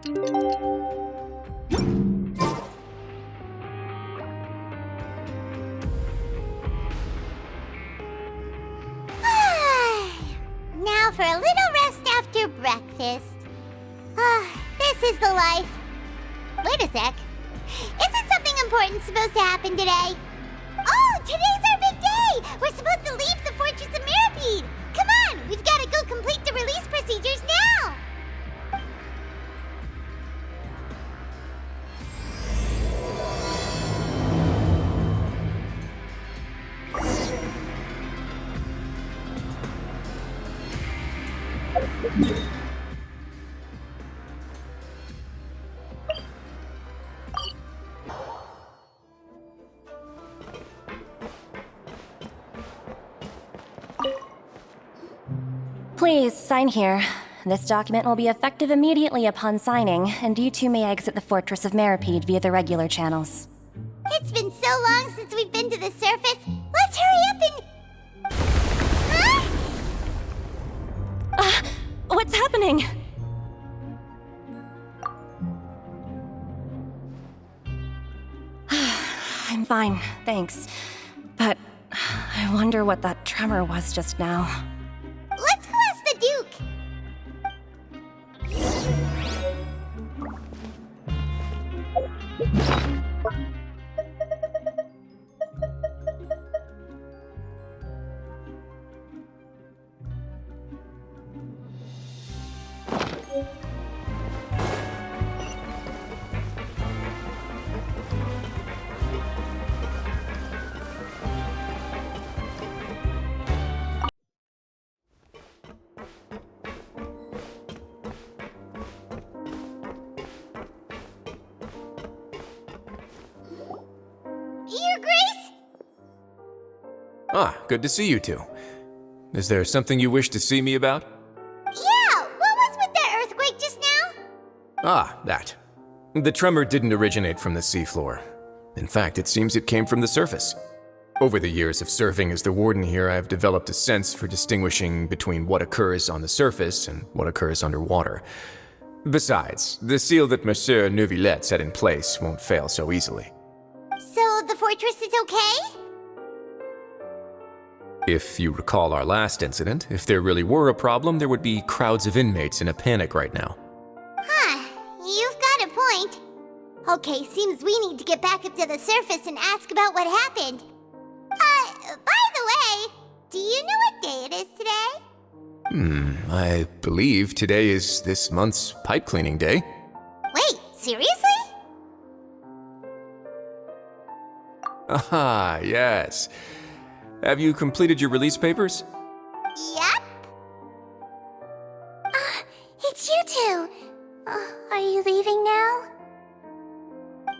Now for a little rest after breakfast. This is the life. Wait a sec. Isn't something important supposed to happen today? Oh, today's our big day! We're supposed to leave the Fortress of Meropide! Come on, we've got to go complete the release procedures now! Please, sign here. This document will be effective immediately upon signing, and you two may exit the Fortress of Meropide via the regular channels. It's been so long since we've been to the surface. Let's hurry up and... Huh? What's happening? I'm fine, thanks. But I wonder what that tremor was just now. Let's go ask the Duke. Your Grace? Ah, good to see you two. Is there something you wish to see me about? Yeah, what was with that earthquake just now? Ah, that. The tremor didn't originate from the seafloor. In fact, it seems it came from the surface. Over the years of serving as the warden here, I have developed a sense for distinguishing between what occurs on the surface and what occurs underwater. Besides, the seal that Monsieur Neuvillette set in place won't fail so easily. So the fortress is okay? If you recall our last incident, if there really were a problem, there would be crowds of inmates in a panic right now. Huh, you've got a point. Okay, seems we need to get back up to the surface and ask about what happened. By the way, do you know what day it is today? I believe today is this month's pipe cleaning day. Wait, seriously? Aha, yes. Have you completed your release papers? Yep. It's you two. Are you leaving now?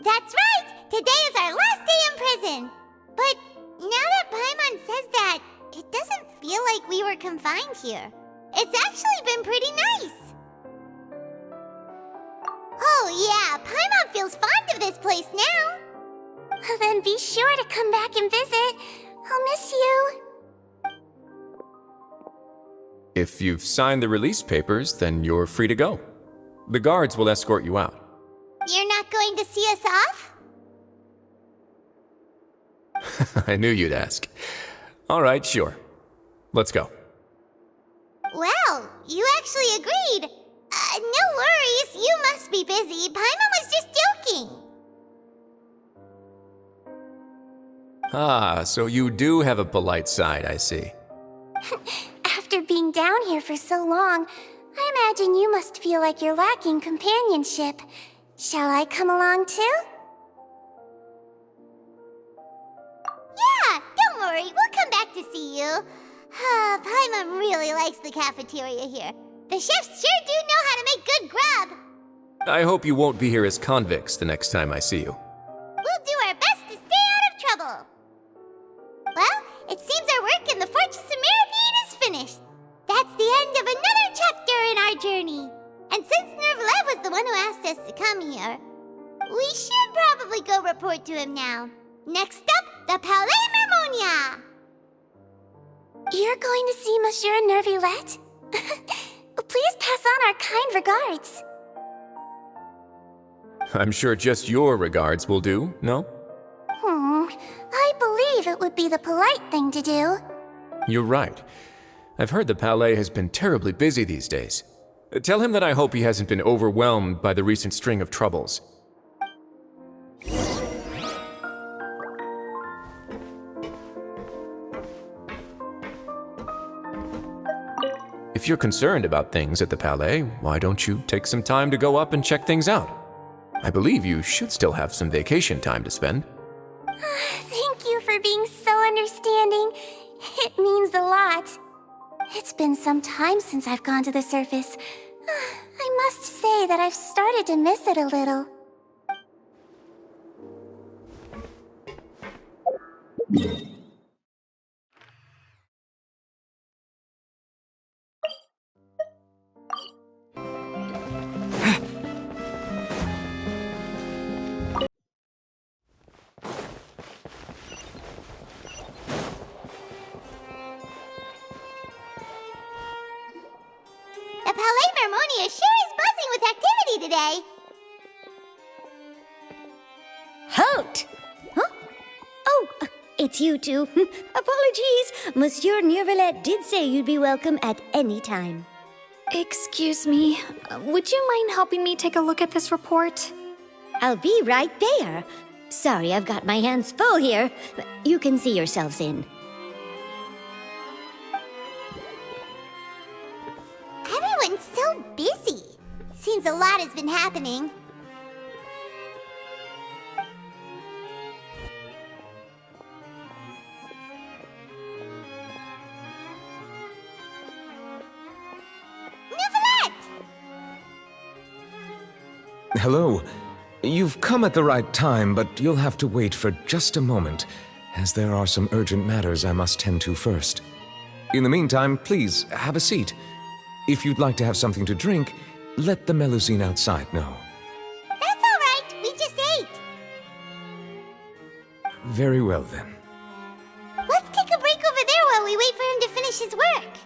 That's right! Today is our last day in prison! But now that Paimon says that, it doesn't feel like we were confined here. It's actually been pretty nice. Oh yeah, Paimon feels fond of this place now. Then be sure to come back and visit. I'll miss you. If you've signed the release papers, then you're free to go. The guards will escort you out. You're not going to see us off? I knew you'd ask. All right, sure. Let's go. Well, you actually agreed. No worries, you must be busy. Paimon was just joking. Ah, so you do have a polite side, I see. After being down here for so long, I imagine you must feel like you're lacking companionship. Shall I come along too? Yeah, don't worry, we'll come back to see you. Paimon really likes the cafeteria here. The chefs sure do know how to make good grub. I hope you won't be here as convicts the next time I see you. We'll do our best to stay out of trouble. Well, it seems our work in the Fortress of Meropide is finished. That's the end of another chapter in our journey. And since Neuvillette was the one who asked us to come here, we should probably go report to him now. Next up, the Palais Mermonia. You're going to see Monsieur Neuvillette? Please pass on our kind regards. I'm sure just your regards will do, no? I believe it would be the polite thing to do. You're right. I've heard the Palais has been terribly busy these days. Tell him that I hope he hasn't been overwhelmed by the recent string of troubles. If you're concerned about things at the Palais, why don't you take some time to go up and check things out? I believe you should still have some vacation time to spend. Thank you for being so understanding. It means a lot. It's been some time since I've gone to the surface. I must say that I've started to miss it a little. The Palais Mermonia sure is buzzing with activity today. Halt! Huh? Oh, it's you two. Apologies. Monsieur Neuvillette did say you'd be welcome at any time. Excuse me, would you mind helping me take a look at this report? I'll be right there. Sorry, I've got my hands full here. You can see yourselves in. Everyone's so busy. Seems a lot has been happening. Neuvillette! Hello. You've come at the right time, but you'll have to wait for just a moment, as there are some urgent matters I must tend to first. In the meantime, please, have a seat. If you'd like to have something to drink, let the Melusine outside know. That's all right. We just ate. Very well, then. Let's take a break over there while we wait for him to finish his work.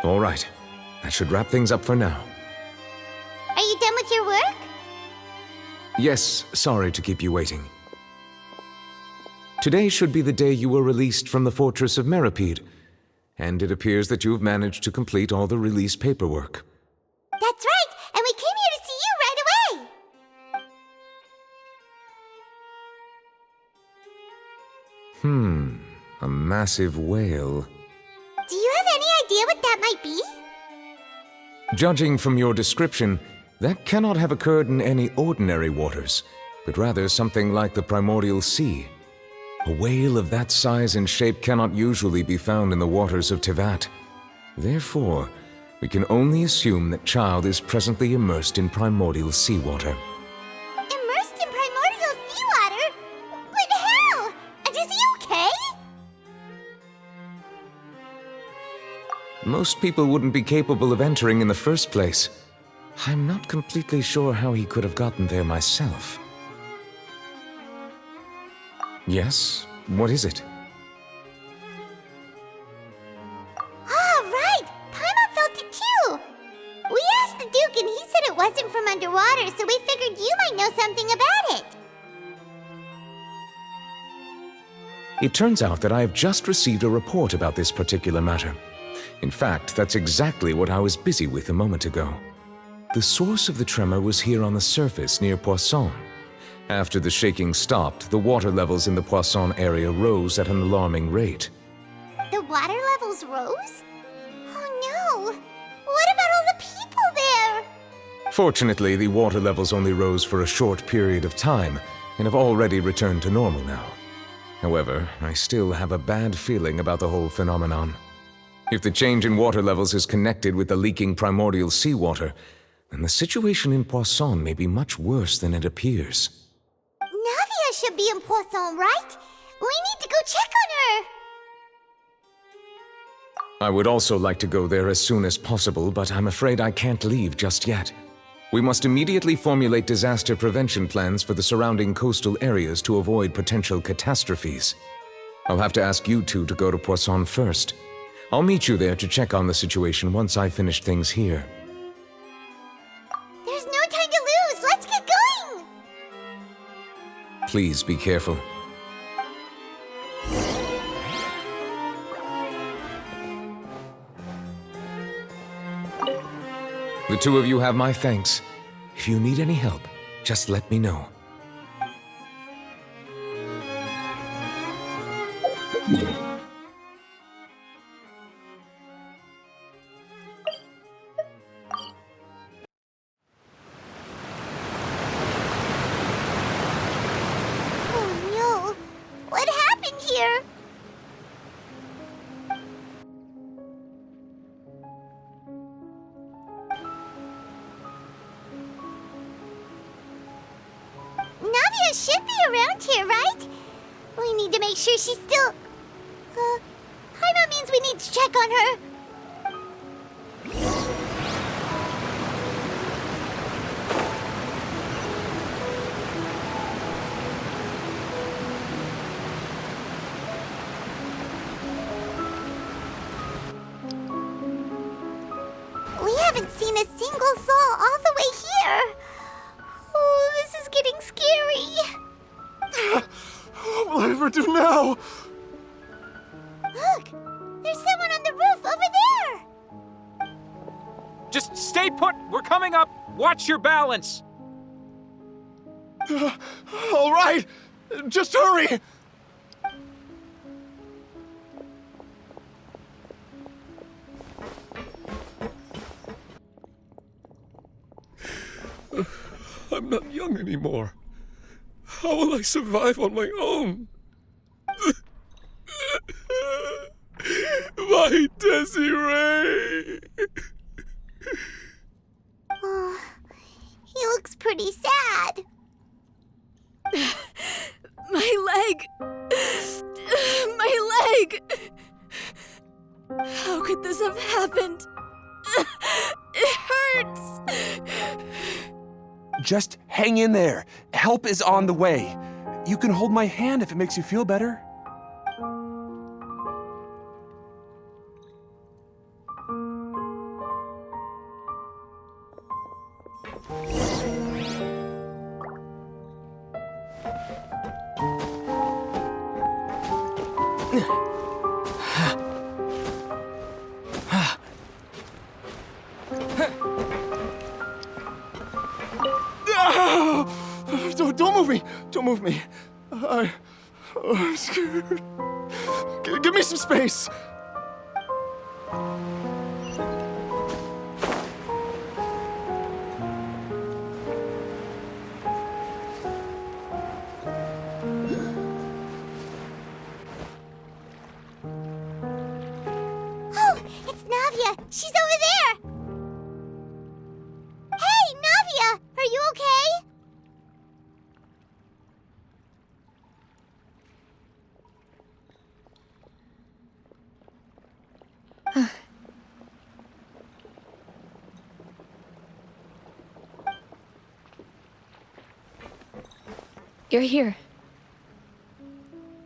All right. That should wrap things up for now. Are you done with your work? Yes, sorry to keep you waiting. Today should be the day you were released from the Fortress of Meropide, and it appears that you've managed to complete all the release paperwork. That's right, and we came here to see you right away. A massive whale. Do you have any idea what that might be? Judging from your description, that cannot have occurred in any ordinary waters, but rather something like the primordial sea. A whale of that size and shape cannot usually be found in the waters of Tevat. Therefore, we can only assume that Child is presently immersed in primordial seawater. Immersed in primordial seawater? But how? And is he okay? Most people wouldn't be capable of entering in the first place. I'm not completely sure how he could have gotten there myself. Yes? What is it? Ah, right! Paimon felt it too! We asked the Duke and he said it wasn't from underwater, so we figured you might know something about it. It turns out that I have just received a report about this particular matter. In fact, that's exactly what I was busy with a moment ago. The source of the tremor was here on the surface near Poisson. After the shaking stopped, the water levels in the Poisson area rose at an alarming rate. The water levels rose? Oh no! What about all the people there? Fortunately, the water levels only rose for a short period of time and have already returned to normal now. However, I still have a bad feeling about the whole phenomenon. If the change in water levels is connected with the leaking primordial seawater, then the situation in Poisson may be much worse than it appears. Navia should be in Poisson, right? We need to go check on her! I would also like to go there as soon as possible, but I'm afraid I can't leave just yet. We must immediately formulate disaster prevention plans for the surrounding coastal areas to avoid potential catastrophes. I'll have to ask you two to go to Poisson first. I'll meet you there to check on the situation once I finish things here. There's no time to lose. Let's get going. Please be careful. The two of you have my thanks. If you need any help, just let me know. Oh no. What happened here? Navia should be around here, right? We need to make sure she's still... Paimon means we need to check on her. We haven't seen a single soul all the way here. Oh, this is getting scary. What will I ever do now? Look, there's someone on the roof over there. Just stay put! We're coming up! Watch your balance! All right, just hurry! I'm not young anymore. How will I survive on my own? My Desiree! Oh, he looks pretty sad. My leg! My leg! How could this have happened? It hurts! Just hang in there. Help is on the way. You can hold my hand if it makes you feel better. Don't move me! Don't move me. I'm scared. Give me some space. Oh, it's Navia. She's over there. Hey, Navia, are you okay? You're here.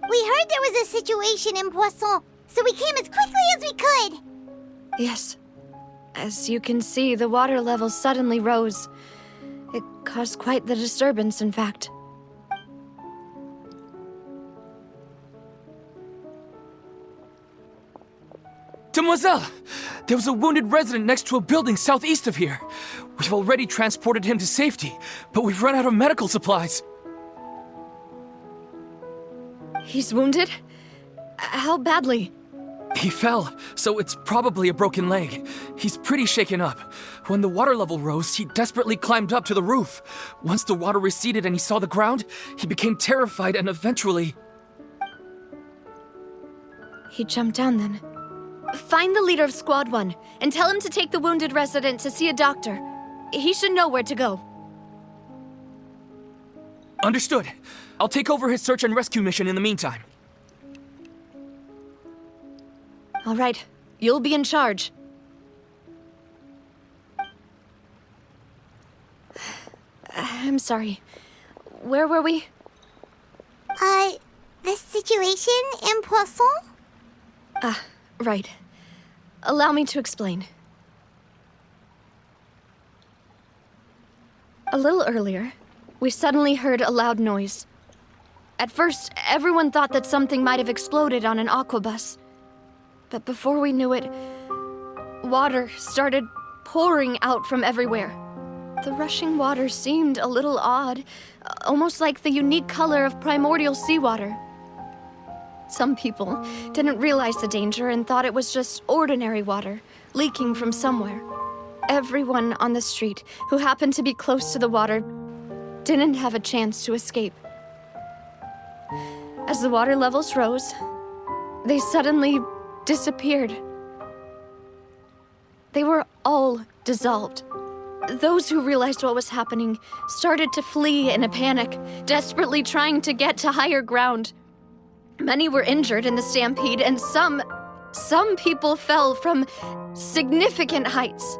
We heard there was a situation in Poisson, so we came as quickly as we could. Yes. As you can see, the water level suddenly rose. It caused quite the disturbance, in fact. Demoiselle! There was a wounded resident next to a building southeast of here. We've already transported him to safety, but we've run out of medical supplies. He's wounded? How badly? He fell, so it's probably a broken leg. He's pretty shaken up. When the water level rose, he desperately climbed up to the roof. Once the water receded and he saw the ground, he became terrified and eventually... He jumped down then. Find the leader of Squad 1 and tell him to take the wounded resident to see a doctor. He should know where to go. Understood. I'll take over his search and rescue mission in the meantime. All right, you'll be in charge. I'm sorry. Where were we? The situation in Poisson? Right. Allow me to explain. A little earlier, we suddenly heard a loud noise. At first, everyone thought that something might have exploded on an aquabus. But before we knew it, water started pouring out from everywhere. The rushing water seemed a little odd, almost like the unique color of primordial seawater. Some people didn't realize the danger and thought it was just ordinary water, leaking from somewhere. Everyone on the street who happened to be close to the water didn't have a chance to escape. As the water levels rose, they suddenly disappeared. They were all dissolved. Those who realized what was happening started to flee in a panic, desperately trying to get to higher ground. Many were injured in the stampede, and some people fell from significant heights.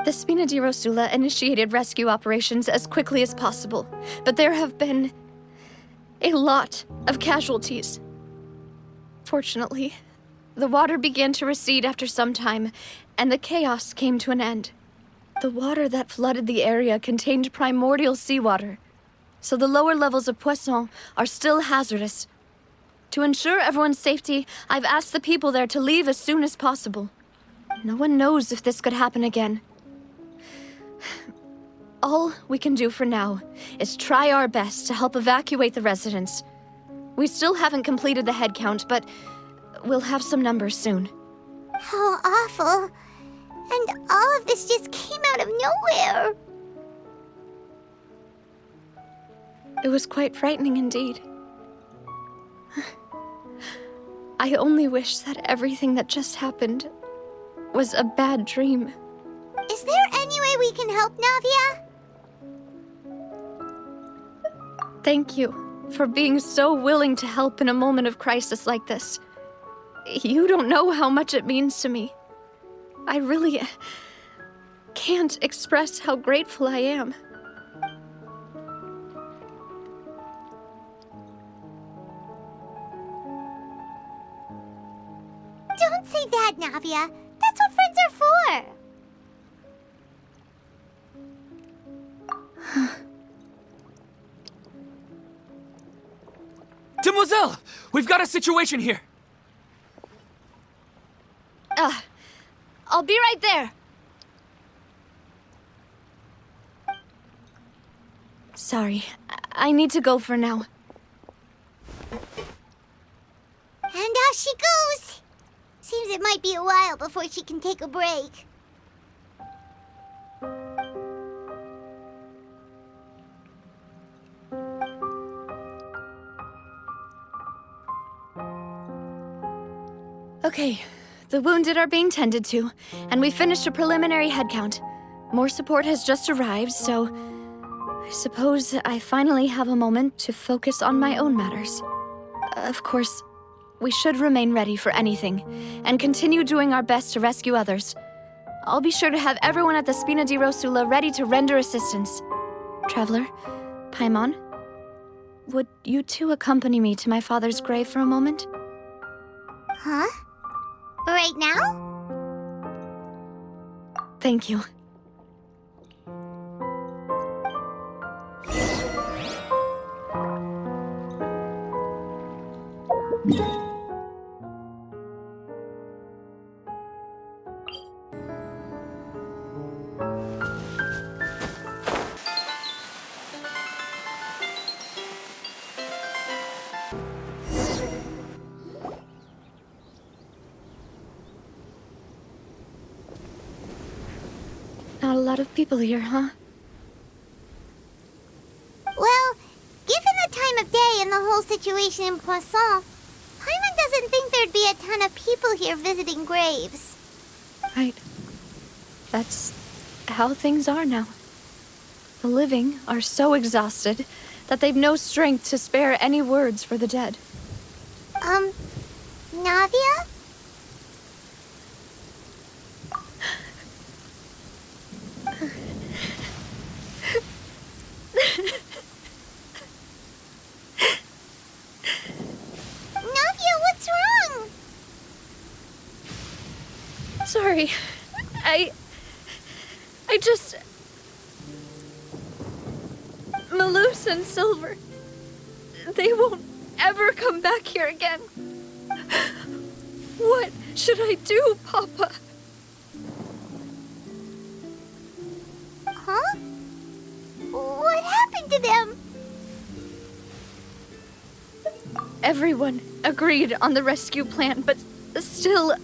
The Spina di Rosula initiated rescue operations as quickly as possible, but there have been a lot of casualties. Fortunately, the water began to recede after some time, and the chaos came to an end. The water that flooded the area contained primordial seawater, so the lower levels of Poisson are still hazardous. To ensure everyone's safety, I've asked the people there to leave as soon as possible. No one knows if this could happen again. All we can do for now is try our best to help evacuate the residents. We still haven't completed the head count, but we'll have some numbers soon. How awful. And all of this just came out of nowhere. It was quite frightening indeed. I only wish that everything that just happened was a bad dream. Is there any way we can help, Navia? Thank you for being so willing to help in a moment of crisis like this. You don't know how much it means to me. I really can't express how grateful I am. Don't say that, Navia. That's what friends are for. Demoiselle! We've got a situation here! I'll be right there. Sorry, I need to go for now. And off she goes. Seems it might be a while before she can take a break. Okay, the wounded are being tended to, and we finished a preliminary head count. More support has just arrived, so I suppose I finally have a moment to focus on my own matters. Of course, we should remain ready for anything, and continue doing our best to rescue others. I'll be sure to have everyone at the Spina di Rosula ready to render assistance. Traveler, Paimon, would you two accompany me to my father's grave for a moment? Huh? Right now? Thank you. Not a lot of people here, huh? Well, given the time of day and the whole situation in Poisson, Paimon doesn't think there'd be a ton of people here visiting graves. Right. That's how things are now. The living are so exhausted that they've no strength to spare any words for the dead. Navia? Sorry. I just... Malus and Silver, they won't ever come back here again. What should I do, Papa? Huh? What happened to them? Everyone agreed on the rescue plan, but still,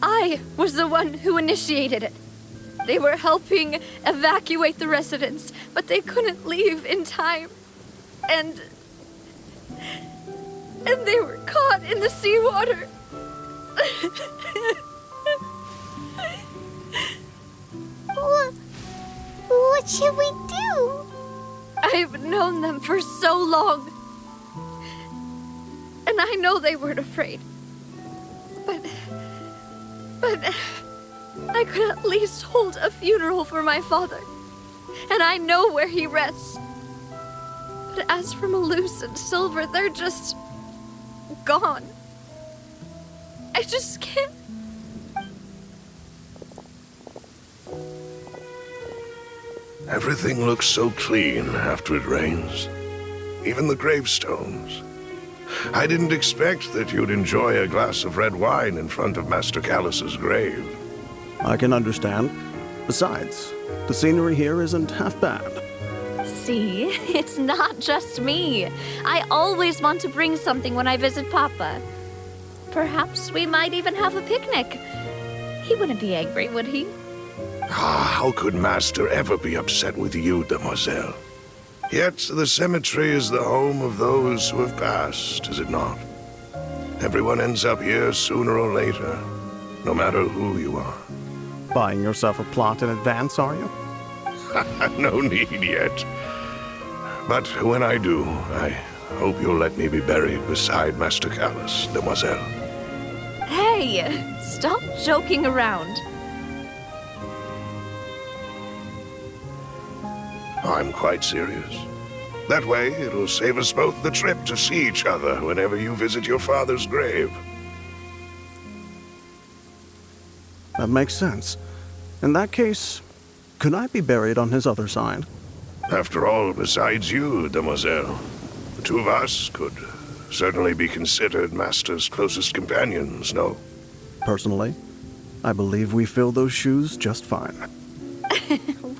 I was the one who initiated it. They were helping evacuate the residents, but they couldn't leave in time. And they were caught in the seawater. What should we do? I've known them for so long. And I know they weren't afraid. But I could at least hold a funeral for my father. And I know where he rests. But as for Malus and Silver, they're just gone. I just can't. Everything looks so clean after it rains. Even the gravestones. I didn't expect that you'd enjoy a glass of red wine in front of Master Callus's grave. I can understand. Besides, the scenery here isn't half bad. See, it's not just me. I always want to bring something when I visit Papa. Perhaps we might even have a picnic. He wouldn't be angry, would he? How could Master ever be upset with you, demoiselle? Yet the cemetery is the home of those who have passed, is it not? Everyone ends up here sooner or later, no matter who you are. Buying yourself a plot in advance, are you? No need yet. But when I do, I hope you'll let me be buried beside Master Callus, demoiselle. Hey, stop joking around. I'm quite serious. That way, it'll save us both the trip to see each other whenever you visit your father's grave. That makes sense. In that case, could I be buried on his other side? After all, besides you, demoiselle, the two of us could certainly be considered Master's closest companions, no? Personally, I believe we fill those shoes just fine.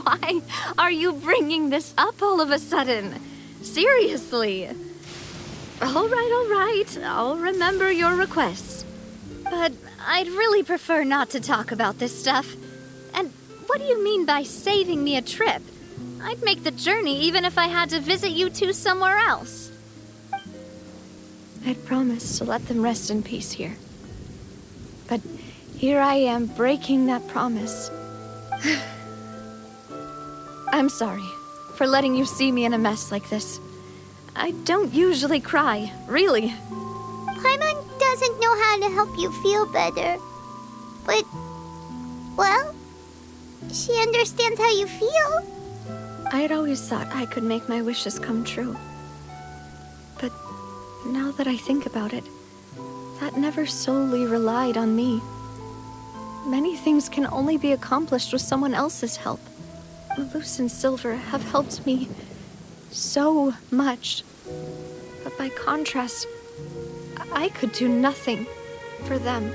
Why are you bringing this up all of a sudden? Seriously. All right. I'll remember your requests. But I'd really prefer not to talk about this stuff. And what do you mean by saving me a trip? I'd make the journey even if I had to visit you two somewhere else. I'd promised to let them rest in peace here. But here I am breaking that promise. I'm sorry for letting you see me in a mess like this. I don't usually cry, really. Paimon doesn't know how to help you feel better. But, well, she understands how you feel. I had always thought I could make my wishes come true. But now that I think about it, that never solely relied on me. Many things can only be accomplished with someone else's help. Malus and Silver have helped me so much. But by contrast, I could do nothing for them.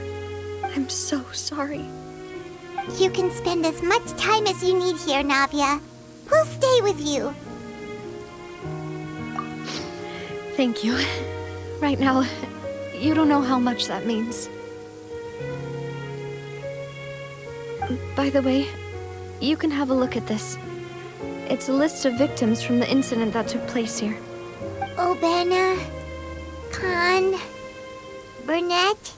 I'm so sorry. You can spend as much time as you need here, Navia. We'll stay with you. Thank you. Right now, you don't know how much that means. By the way, you can have a look at this. It's a list of victims from the incident that took place here. Obena, Khan, Burnett,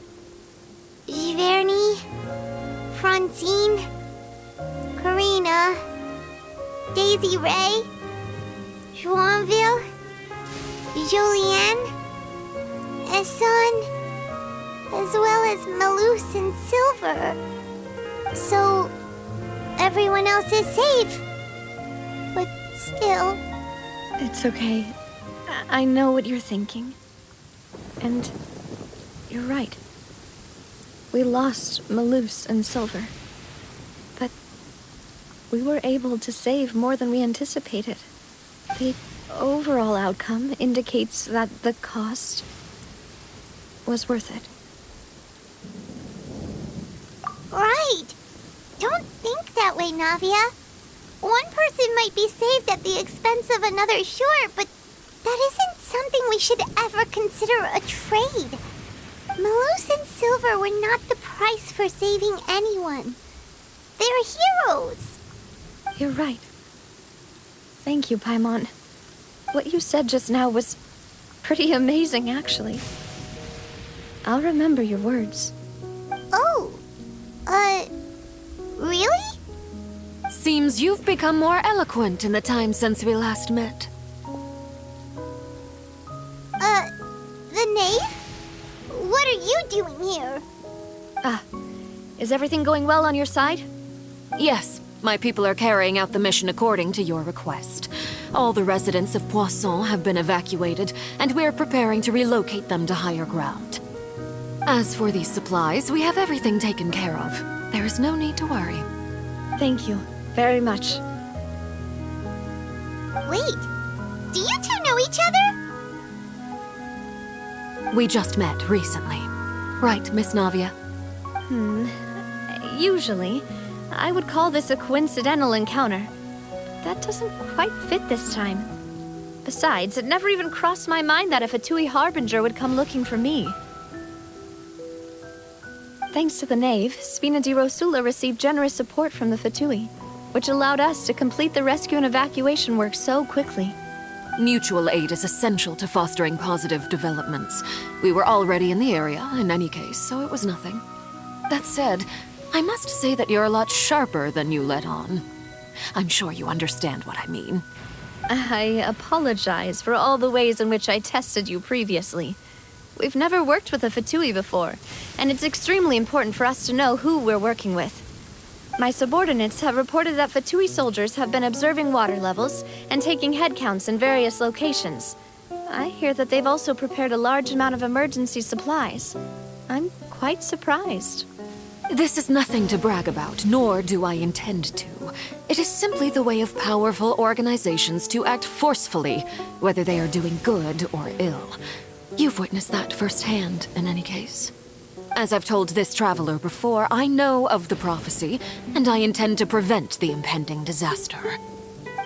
Giverny, Francine, Karina, Daisy Ray, Joinville, Julianne, Esson, as well as Malus and Silver. So, everyone else is safe. But still... It's okay. I know what you're thinking. And you're right. we lost Malus and Silver. But we were able to save more than we anticipated. The overall outcome indicates that the cost was worth it. Right. Don't think that way, Navia. One person might be saved at the expense of another, sure, but that isn't something we should ever consider a trade. Malus and Silver were not the price for saving anyone. They're heroes. You're right. Thank you, Paimon. What you said just now was pretty amazing, actually. I'll remember your words. Oh, really? Seems you've become more eloquent in the time since we last met. The knave? What are you doing here? Is everything going well on your side? Yes, my people are carrying out the mission according to your request. All the residents of Poisson have been evacuated, and we're preparing to relocate them to higher ground. As for these supplies, we have everything taken care of. There is no need to worry. Thank you very much. Wait, do you two know each other? We just met recently. Right, Miss Navia? Usually, I would call this a coincidental encounter. But that doesn't quite fit this time. Besides, it never even crossed my mind that a Fatui Harbinger would come looking for me. Thanks to the Knave, Spina di Rosula received generous support from the Fatui, which allowed us to complete the rescue and evacuation work so quickly. Mutual aid is essential to fostering positive developments. We were already in the area, in any case, so it was nothing. That said, I must say that you're a lot sharper than you let on. I'm sure you understand what I mean. I apologize for all the ways in which I tested you previously. We've never worked with a Fatui before, and it's extremely important for us to know who we're working with. My subordinates have reported that Fatui soldiers have been observing water levels and taking head counts in various locations. I hear that they've also prepared a large amount of emergency supplies. I'm quite surprised. This is nothing to brag about, nor do I intend to. It is simply the way of powerful organizations to act forcefully, whether they are doing good or ill. You've witnessed that firsthand, in any case. As I've told this traveler before, I know of the prophecy, and I intend to prevent the impending disaster.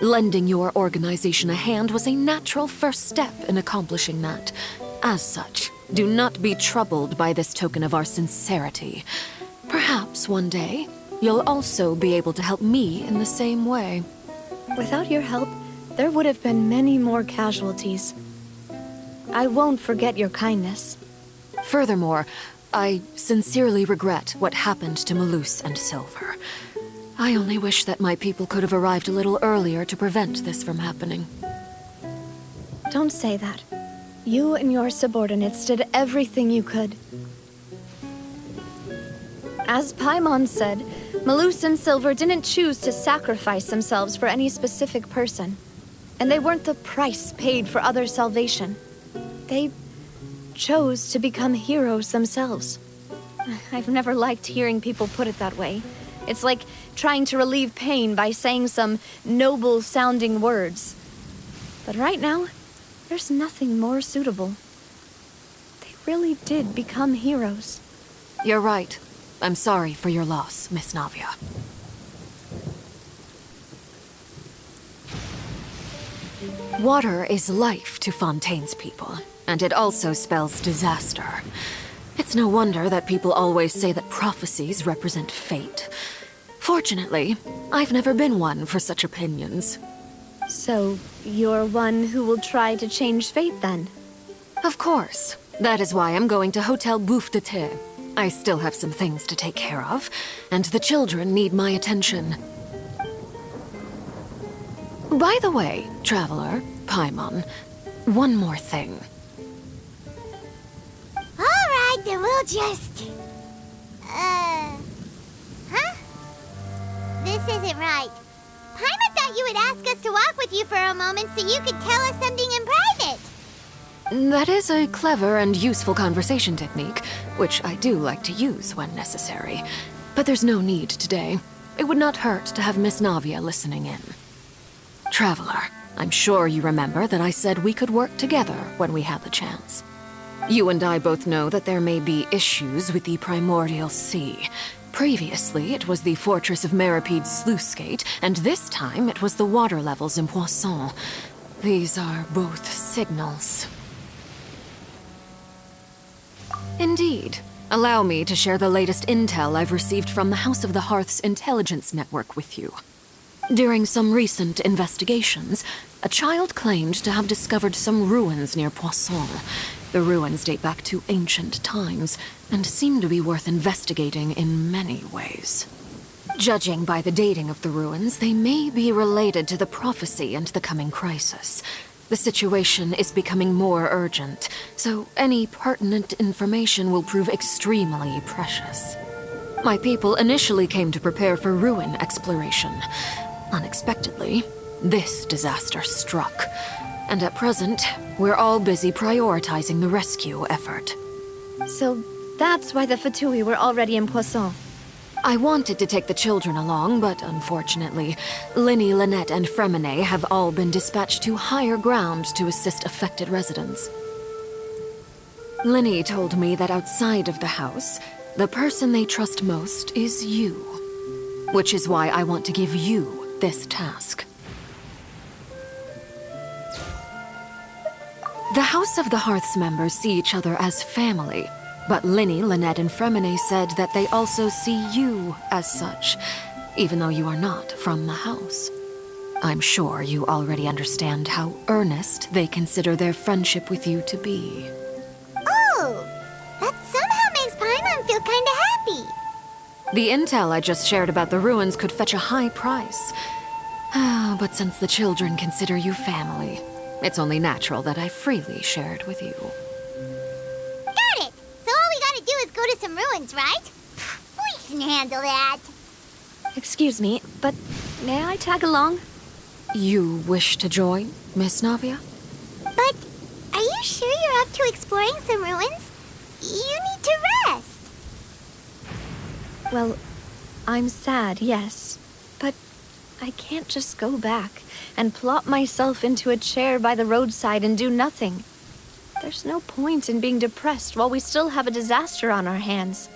Lending your organization a hand was a natural first step in accomplishing that. As such, do not be troubled by this token of our sincerity. Perhaps one day, you'll also be able to help me in the same way. Without your help, there would have been many more casualties. I won't forget your kindness. Furthermore, I sincerely regret what happened to Malus and Silver. I only wish that my people could have arrived a little earlier to prevent this from happening. Don't say that. You and your subordinates did everything you could. As Paimon said, Malus and Silver didn't choose to sacrifice themselves for any specific person. And they weren't the price paid for other salvation. They chose to become heroes themselves. I've never liked hearing people put it that way. It's like trying to relieve pain by saying some noble-sounding words. But right now, there's nothing more suitable. They really did become heroes. You're right. I'm sorry for your loss, Miss Navia. Water is life to Fontaine's people, and it also spells disaster. It's no wonder that people always say that prophecies represent fate. Fortunately, I've never been one for such opinions. So, you're one who will try to change fate, then? Of course. That is why I'm going to Hotel Bouffe de Thé. I still have some things to take care of, and the children need my attention. By the way, Traveler, Paimon, one more thing. Alright, then we'll just... Huh? This isn't right. Paimon thought you would ask us to walk with you for a moment so you could tell us something in private. That is a clever and useful conversation technique, which I do like to use when necessary. But there's no need today. It would not hurt to have Miss Navia listening in. Traveler, I'm sure you remember that I said we could work together when we had the chance. You and I both know that there may be issues with the Primordial Sea. Previously, it was the Fortress of Meropide's sluice gate, and this time it was the water levels in Poisson. These are both signals. Indeed. Allow me to share the latest intel I've received from the House of the Hearth's intelligence network with you. During some recent investigations, a child claimed to have discovered some ruins near Poisson. The ruins date back to ancient times, and seem to be worth investigating in many ways. Judging by the dating of the ruins, they may be related to the prophecy and the coming crisis. The situation is becoming more urgent, so any pertinent information will prove extremely precious. My people initially came to prepare for ruin exploration. Unexpectedly, this disaster struck, and at present, we're all busy prioritizing the rescue effort. So that's why the Fatui were already in Poisson. I wanted to take the children along, but unfortunately, Linny, Lynette, and Fremine have all been dispatched to higher ground to assist affected residents. Linny told me that outside of the house, the person they trust most is you. Which is why I want to give you this task. The House of the Hearth's members see each other as family, but Linny, Lynette, and Fremine said that they also see you as such, even though you are not from the house. I'm sure you already understand how earnest they consider their friendship with you to be. Oh, that somehow makes Paimon feel kinda happy. The intel I just shared about the ruins could fetch a high price. But since the children consider you family, it's only natural that I freely share it with you. Got it! So all we gotta do is go to some ruins, right? We can handle that. Excuse me, but may I tag along? You wish to join, Miss Navia? But are you sure you're up to exploring some ruins? You need to rest. Well, I'm sad, yes. But I can't just go back and plop myself into a chair by the roadside and do nothing. There's no point in being depressed while we still have a disaster on our hands.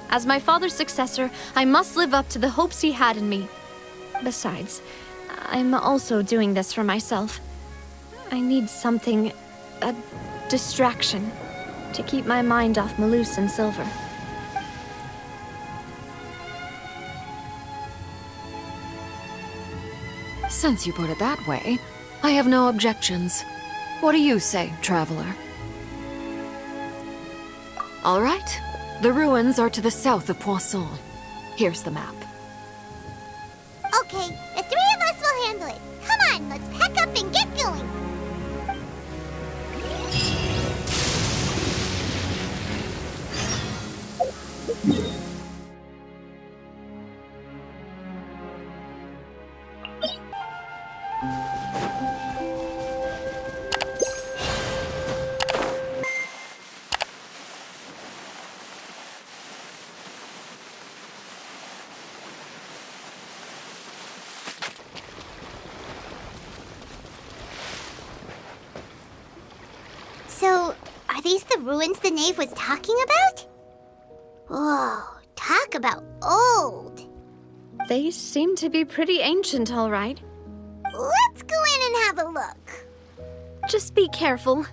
As my father's successor, I must live up to the hopes he had in me. Besides, I'm also doing this for myself. I need something, a distraction, to keep my mind off Malus and Silver. Since you put it that way, I have no objections. What do you say, Traveler? All right. The ruins are to the south of Poisson. Here's the map. Okay, the three of us will handle it. Come on, let's pack up and get going. So, are these the ruins the knave was talking about? Whoa, talk about old. They seem to be pretty ancient, all right. Let's go in and have a look. Just be careful.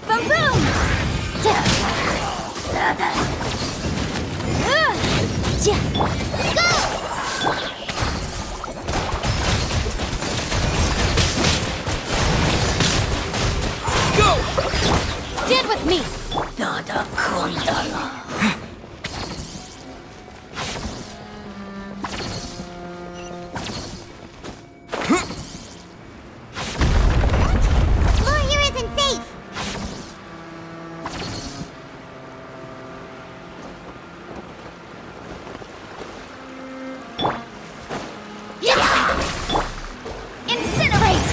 Boom, boom! Stand with me! Floor here isn't safe. Incinerate!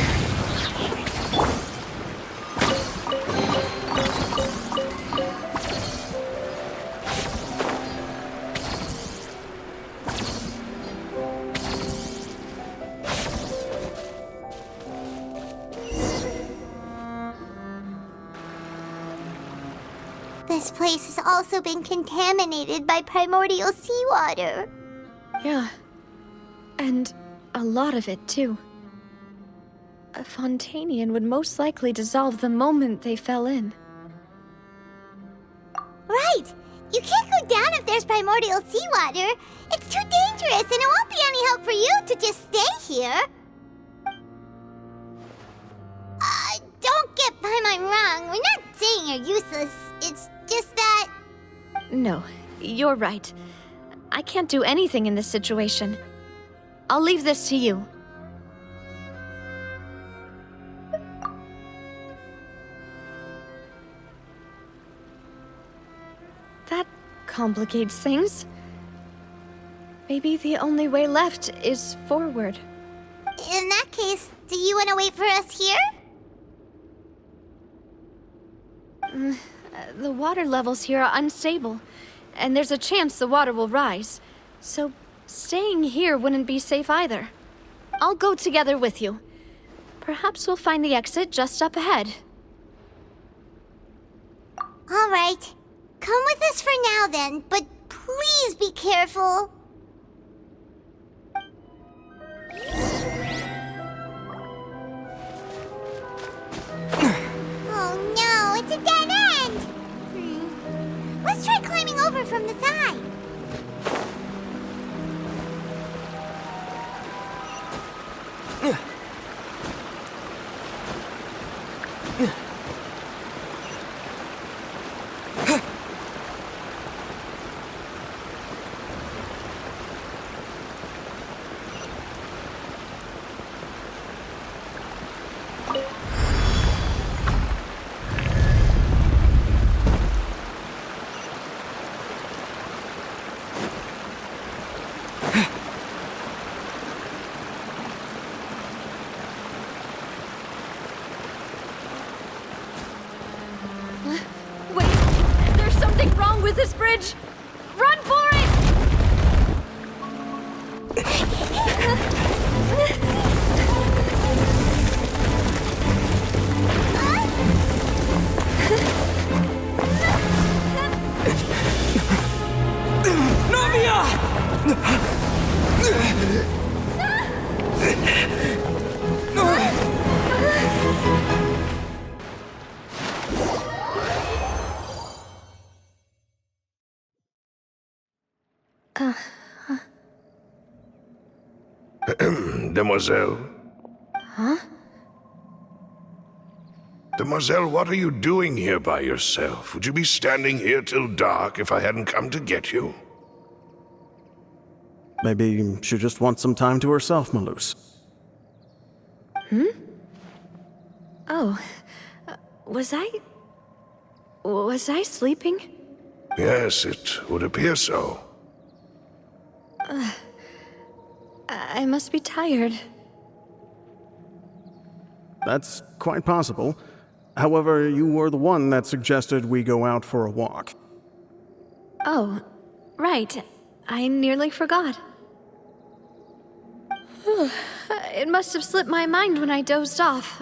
This place has also been contaminated by primordial seawater. Yeah. And a lot of it, too. A Fontanian would most likely dissolve the moment they fell in. Right! You can't go down if there's primordial seawater. It's too dangerous, and it won't be any help for you to just stay here. Don't get Paimon wrong. We're not saying you're useless. It's just that... No, you're right. I can't do anything in this situation. I'll leave this to you. That complicates things. Maybe the only way left is forward. In that case, do you want to wait for us here? The water levels here are unstable, and there's a chance the water will rise. So staying here wouldn't be safe either. I'll go together with you. Perhaps we'll find the exit just up ahead. All right. Come with us for now then, but please be careful. Oh no, it's a dead end! Let's try climbing over from the side. Wait, there's something wrong with this bridge! Run for it! Demoiselle? Huh? Demoiselle, what are you doing here by yourself? Would you be standing here till dark if I hadn't come to get you? Maybe she just wants some time to herself, Malus. Oh, was I sleeping? Yes, it would appear so. I must be tired. That's quite possible. However, you were the one that suggested we go out for a walk. Oh, right. I nearly forgot. It must have slipped my mind when I dozed off.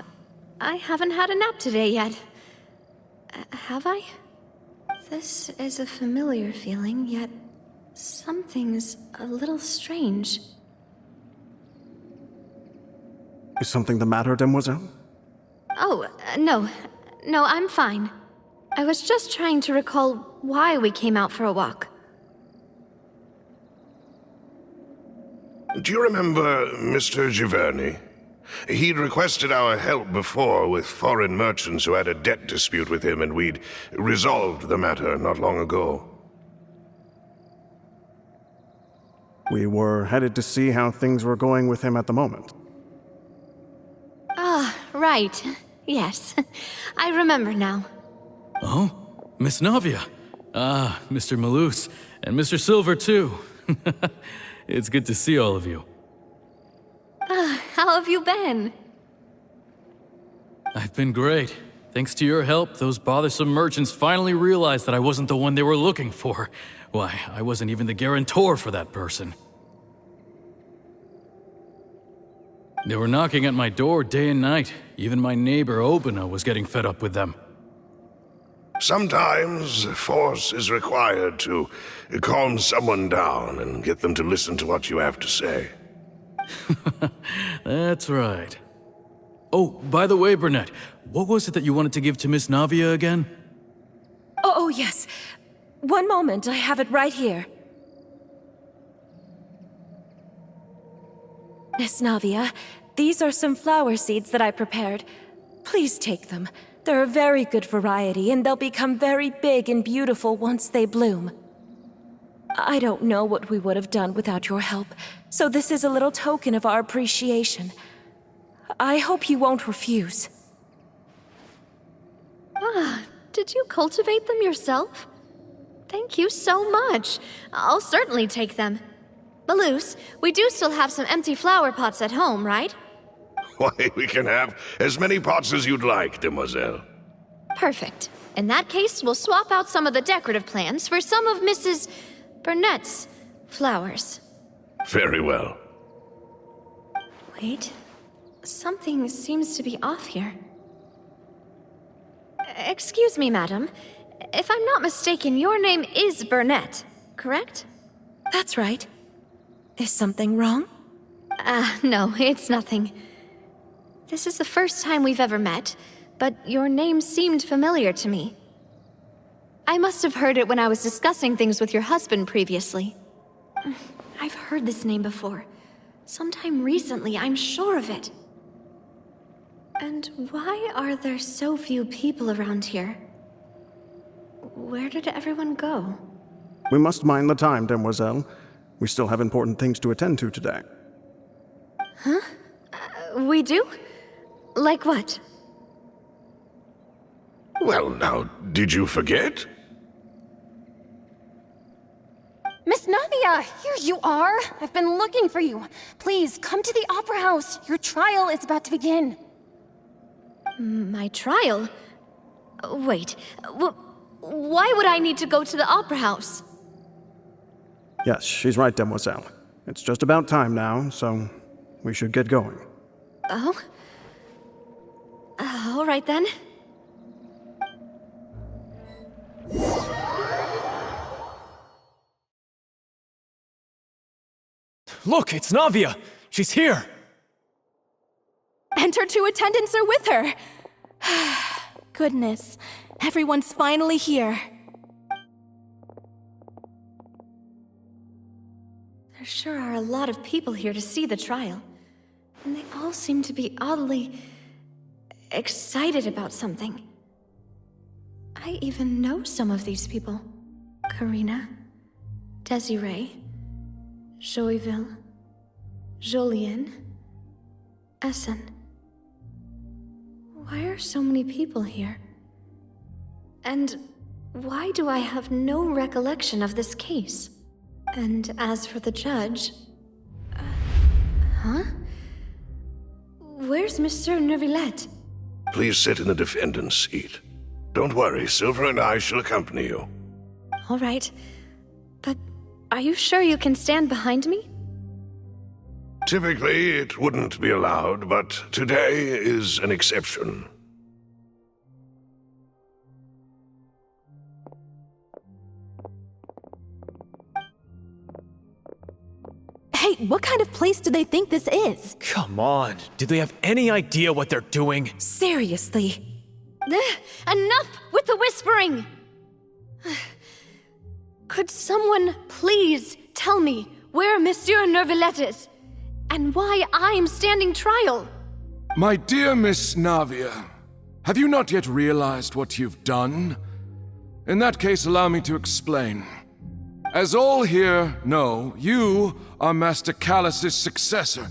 I haven't had a nap today yet. Have I? This is a familiar feeling, yet something's a little strange. Is something the matter, Demoiselle? Oh, no. No, I'm fine. I was just trying to recall why we came out for a walk. Do you remember Mr. Giverny? He'd requested our help before with foreign merchants who had a debt dispute with him, and we'd resolved the matter not long ago. We were headed to see how things were going with him at the moment. Ah, right. Yes. I remember now. Oh, Miss Navia. Ah, Mr. Malus, and Mr. Silver, too. It's good to see all of you. How have you been? I've been great. Thanks to your help, those bothersome merchants finally realized that I wasn't the one they were looking for. Why, I wasn't even the guarantor for that person. They were knocking at my door day and night. Even my neighbor, Obina, was getting fed up with them. Sometimes force is required to calm someone down and get them to listen to what you have to say. That's right. Oh, by the way, Burnett, what was it that you wanted to give to Miss Navia again? Oh, yes. One moment, I have it right here. Miss Navia, these are some flower seeds that I prepared. Please take them. They're a very good variety, and they'll become very big and beautiful once they bloom. I don't know what we would have done without your help, so this is a little token of our appreciation. I hope you won't refuse. Ah, did you cultivate them yourself? Thank you so much. I'll certainly take them. Malus, we do still have some empty flower pots at home, right? Why, we can have as many pots as you'd like, demoiselle. Perfect. In that case, we'll swap out some of the decorative plants for some of Mrs. Burnett's flowers. Very well. Wait. Something seems to be off here. Excuse me, madam. If I'm not mistaken, your name is Burnett, correct? That's right. Is something wrong? No, it's nothing. This is the first time we've ever met, but your name seemed familiar to me. I must have heard it when I was discussing things with your husband previously. I've heard this name before. Sometime recently, I'm sure of it. And why are there so few people around here? Where did everyone go? We must mind the time, demoiselle. We still have important things to attend to today. Huh? We do? Like what? Well, now, did you forget? Miss Navia, here you are. I've been looking for you. Please, come to the Opera House. Your trial is about to begin. My trial? Wait, why would I need to go to the Opera House? Yes, she's right, demoiselle. It's just about time now, so we should get going. Oh? All right then. Look, it's Navia! She's here! And her two attendants are with her! Goodness, everyone's finally here. There sure are a lot of people here to see the trial. And they all seem to be oddly excited about something. I even know some of these people. Karina, Desiree, Joyville, Jolien, Essen. Why are so many people here? And why do I have no recollection of this case? And as for the judge... huh? Where's Monsieur Neuvillette? Please sit in the defendant's seat. Don't worry, Silver and I shall accompany you. All right. But are you sure you can stand behind me? Typically, it wouldn't be allowed, but today is an exception. Hey, what kind of place do they think this is? Come on, do they have any idea what they're doing? Seriously. Enough with the whispering! Could someone please tell me where Monsieur Neuvillette is? And why I'm standing trial. My dear Miss Navia, have you not yet realized what you've done? In that case, allow me to explain. As all here know, you are Master Callus's successor,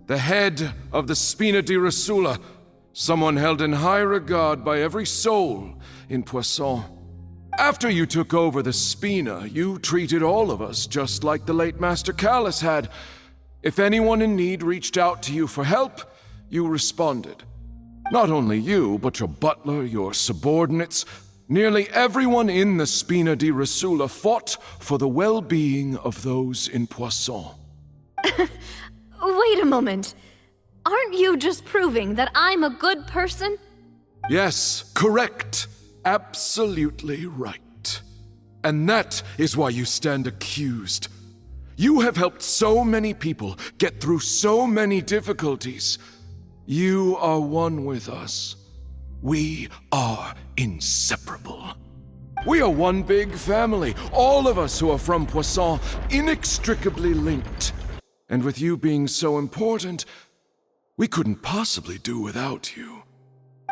the head of the Spina di Rosula, someone held in high regard by every soul in Poisson. After you took over the Spina, you treated all of us just like the late Master Callus had. If anyone in need reached out to you for help, you responded. Not only you, but your butler, your subordinates, nearly everyone in the Spina di Rosula fought for the well-being of those in Poisson. Wait a moment. Aren't you just proving that I'm a good person? Yes, correct. Absolutely right. And that is why you stand accused. You have helped so many people get through so many difficulties. You are one with us. We are inseparable. We are one big family, all of us who are from Poisson, inextricably linked. And with you being so important, we couldn't possibly do without you.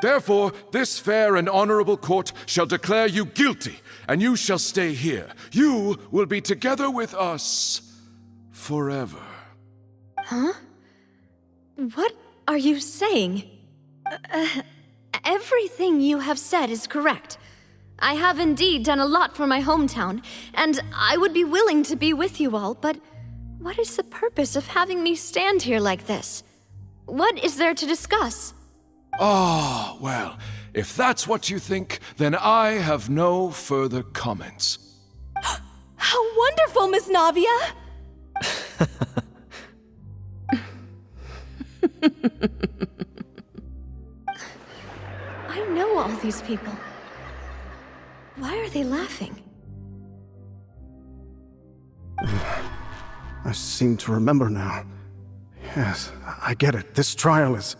Therefore, this fair and honorable court shall declare you guilty, and you shall stay here. You will be together with us forever. Huh? What are you saying? Everything you have said is correct. I have indeed done a lot for my hometown, and I would be willing to be with you all, but what is the purpose of having me stand here like this? What is there to discuss? Ah, well, if that's what you think, then I have no further comments. How wonderful, Miss Navia! I know all these people. Why are they laughing? I seem to remember now. Yes, I get it. This trial is...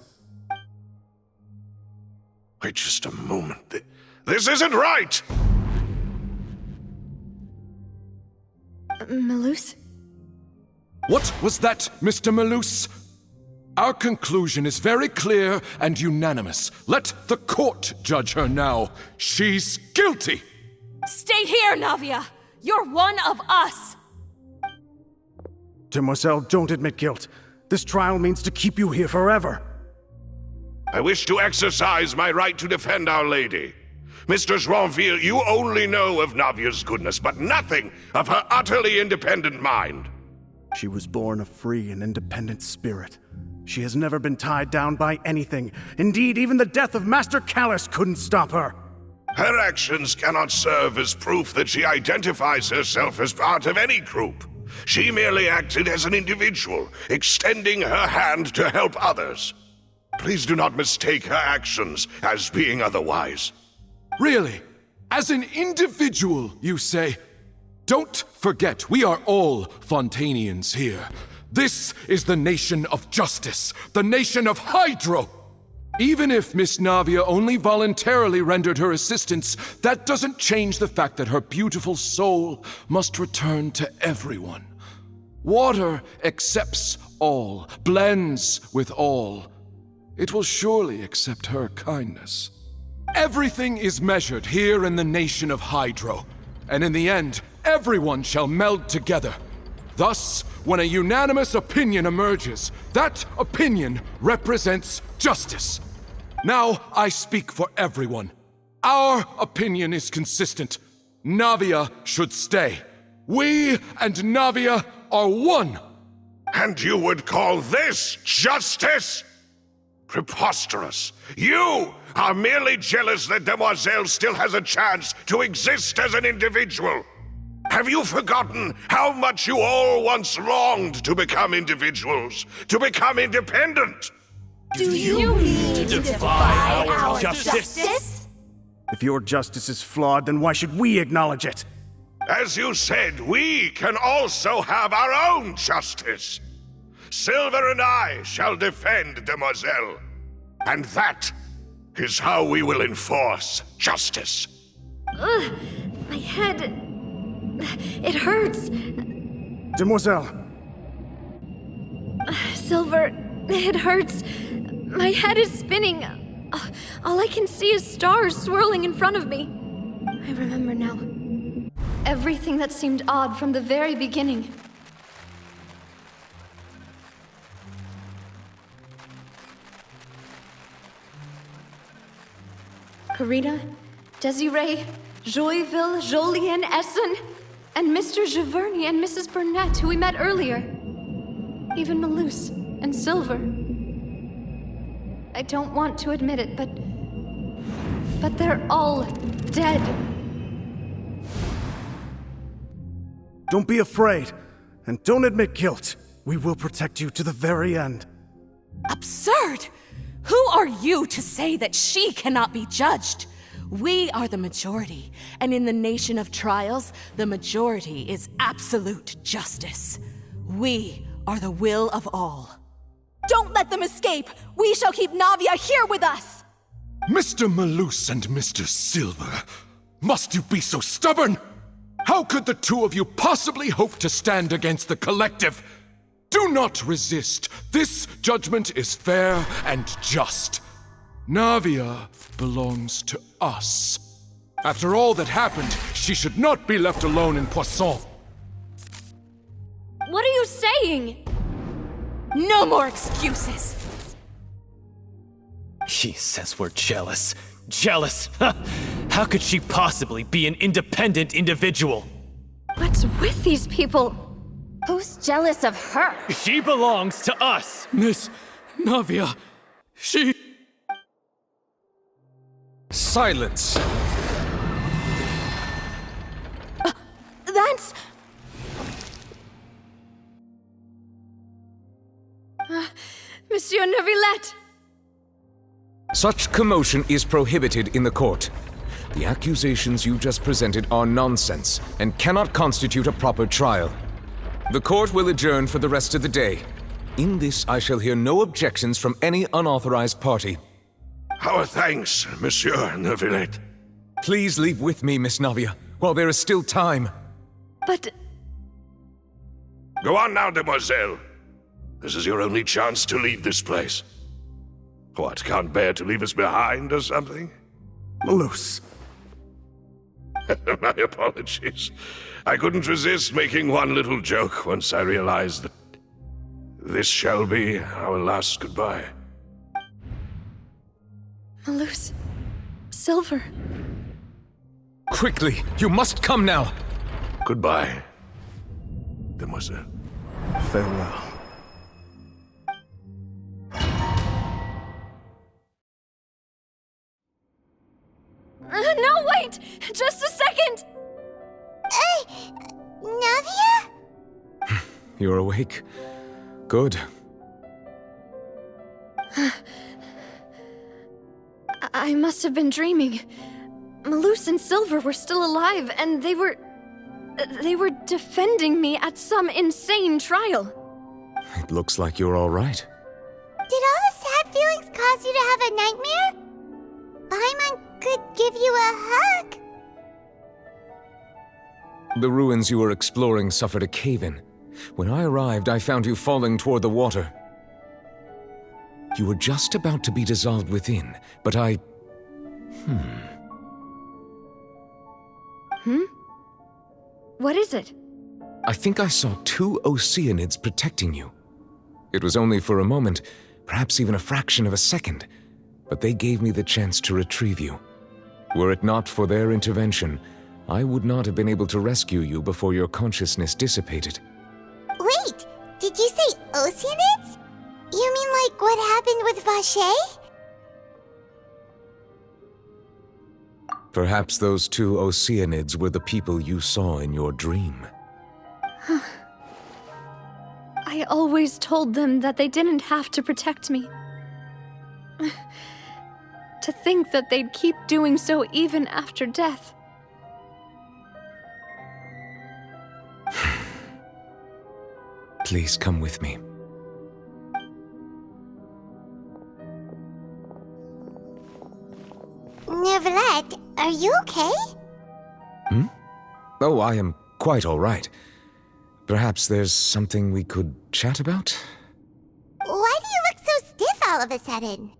Wait just a moment. This isn't right! Malus? What was that, Mr. Malus? Our conclusion is very clear and unanimous. Let the court judge her now. She's guilty! Stay here, Navia! You're one of us! Demoiselle, don't admit guilt. This trial means to keep you here forever. I wish to exercise my right to defend Our Lady. Mistress Ronville, you only know of Navia's goodness, but nothing of her utterly independent mind. She was born a free and independent spirit. She has never been tied down by anything. Indeed, even the death of Master Callus couldn't stop her. Her actions cannot serve as proof that she identifies herself as part of any group. She merely acted as an individual, extending her hand to help others. Please do not mistake her actions as being otherwise. Really? As an individual, you say? Don't forget, we are all Fontanians here. This is the nation of justice, the nation of Hydro. Even if Miss Navia only voluntarily rendered her assistance, that doesn't change the fact that her beautiful soul must return to everyone. Water accepts all, blends with all. It will surely accept her kindness. Everything is measured here in the nation of Hydro, and in the end, everyone shall meld together. Thus, when a unanimous opinion emerges, that opinion represents justice. Now I speak for everyone. Our opinion is consistent. Navia should stay. We and Navia are one. And you would call this justice? Preposterous. You are merely jealous that Demoiselle still has a chance to exist as an individual. Have you forgotten how much you all once longed to become individuals, to become independent? Do you mean to defy our justice? If your justice is flawed, then why should we acknowledge it? As you said, we can also have our own justice. Silver and I shall defend Demoiselle. And that is how we will enforce justice. Ugh, my head... It hurts. Demoiselle. Silver, it hurts. My head is spinning. All I can see is stars swirling in front of me. I remember now. Everything that seemed odd from the very beginning. Karina, Desiree, Joyville, Jolien, Essen, and Mr. Giverny and Mrs. Burnett, who we met earlier. Even Malus and Silver. I don't want to admit it, but they're all dead. Don't be afraid, and don't admit guilt. We will protect you to the very end. Absurd! Who are you to say that she cannot be judged? We are the majority, and in the nation of trials, the majority is absolute justice. We are the will of all. Don't let them escape! We shall keep Navia here with us! Mr. Malus and Mr. Silver, must you be so stubborn? How could the two of you possibly hope to stand against the collective? Do not resist. This judgment is fair and just. Navia belongs to us. After all that happened, she should not be left alone in Poisson. What are you saying? No more excuses! She says we're jealous. Jealous? How could she possibly be an independent individual? What's with these people? Who's jealous of her? She belongs to us! Miss Navia, she... Silence! That's... Monsieur Neuvillette! Such commotion is prohibited in the court. The accusations you just presented are nonsense and cannot constitute a proper trial. The court will adjourn for the rest of the day. In this, I shall hear no objections from any unauthorized party. Our thanks, Monsieur Neuvillette. Please leave with me, Miss Navia, while there is still time. But... Go on now, demoiselle. This is your only chance to leave this place. What, can't bear to leave us behind or something? Malus. My apologies. I couldn't resist making one little joke once I realized that this shall be our last goodbye. Malus... Silver... Quickly, you must come now! Goodbye, demoiselle. Farewell. No, wait! Just a second! Navia? You're awake? Good. I must have been dreaming. Malus and Silver were still alive, and they were defending me at some insane trial. It looks like you're all right. Did all the sad feelings cause you to have a nightmare? Paimon could give you a hug. The ruins you were exploring suffered a cave-in. When I arrived, I found you falling toward the water. You were just about to be dissolved within, but I... What is it? I think I saw two Oceanids protecting you. It was only for a moment, perhaps even a fraction of a second, but they gave me the chance to retrieve you. Were it not for their intervention, I would not have been able to rescue you before your consciousness dissipated. Wait, did you say Oceanids? You mean like what happened with Vacher? Perhaps those two Oceanids were the people you saw in your dream. I always told them that they didn't have to protect me. To think that they'd keep doing so even after death. Please come with me. Neuvillette, are you okay? Oh, I am quite all right. Perhaps there's something we could chat about? all of a sudden?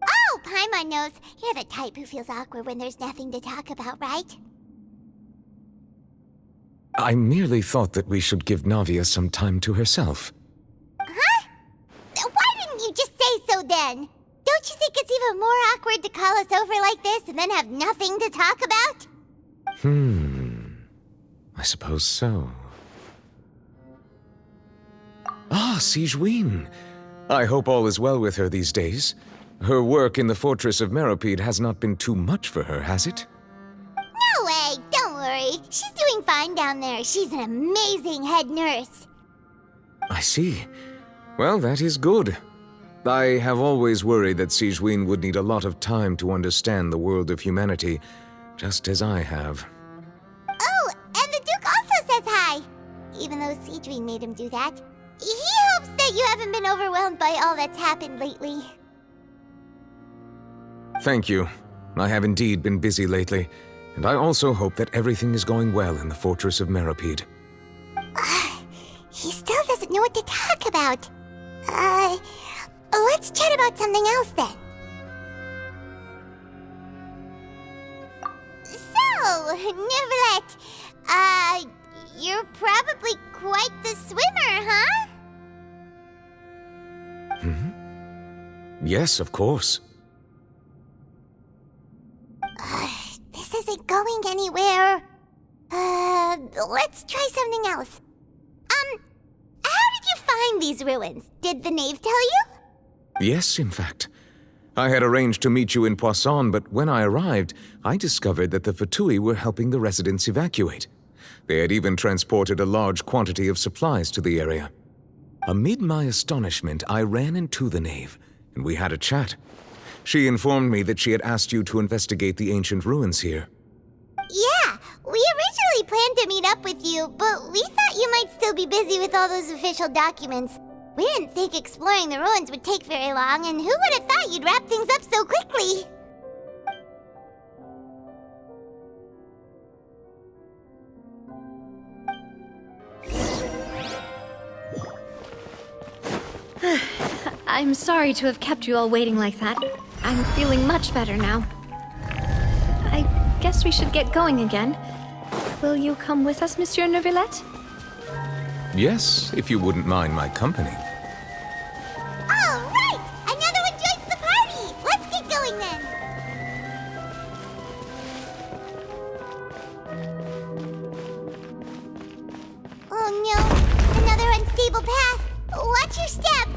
Oh, Paimon knows. You're the type who feels awkward when there's nothing to talk about, right? I merely thought that we should give Navia some time to herself. Huh? Why didn't you just say so then? Don't you think it's even more awkward to call us over like this and then have nothing to talk about? I suppose so. Ah, Sigewinne. I hope all is well with her these days. Her work in the Fortress of Meropide has not been too much for her, has it? No way, don't worry. She's doing fine down there. She's an amazing head nurse. I see. Well, that is good. I have always worried that Sigewinne would need a lot of time to understand the world of humanity, just as I have. Oh, and the Duke also says hi. Even though Sigewinne made him do that. He hopes that you haven't been overwhelmed by all that's happened lately. Thank you. I have indeed been busy lately, and I also hope that everything is going well in the Fortress of Meropide. He still doesn't know what to talk about. Let's chat about something else then. So, Neuvillette, you're probably quite the swimmer, huh? Yes, of course. This isn't going anywhere. Let's try something else. How did you find these ruins? Did the knave tell you? Yes, in fact. I had arranged to meet you in Poisson, but when I arrived, I discovered that the Fatui were helping the residents evacuate. They had even transported a large quantity of supplies to the area. Amid my astonishment, I ran into the knave, and we had a chat. She informed me that she had asked you to investigate the ancient ruins here. Yeah, we originally planned to meet up with you, but we thought you might still be busy with all those official documents. We didn't think exploring the ruins would take very long, and who would have thought you'd wrap things up so quickly? I'm sorry to have kept you all waiting like that. I'm feeling much better now. I guess we should get going again. Will you come with us, Monsieur Neuvillette? Yes, if you wouldn't mind my company. All right! Another one joins the party! Let's get going then! Oh no! Another unstable path! Watch your step!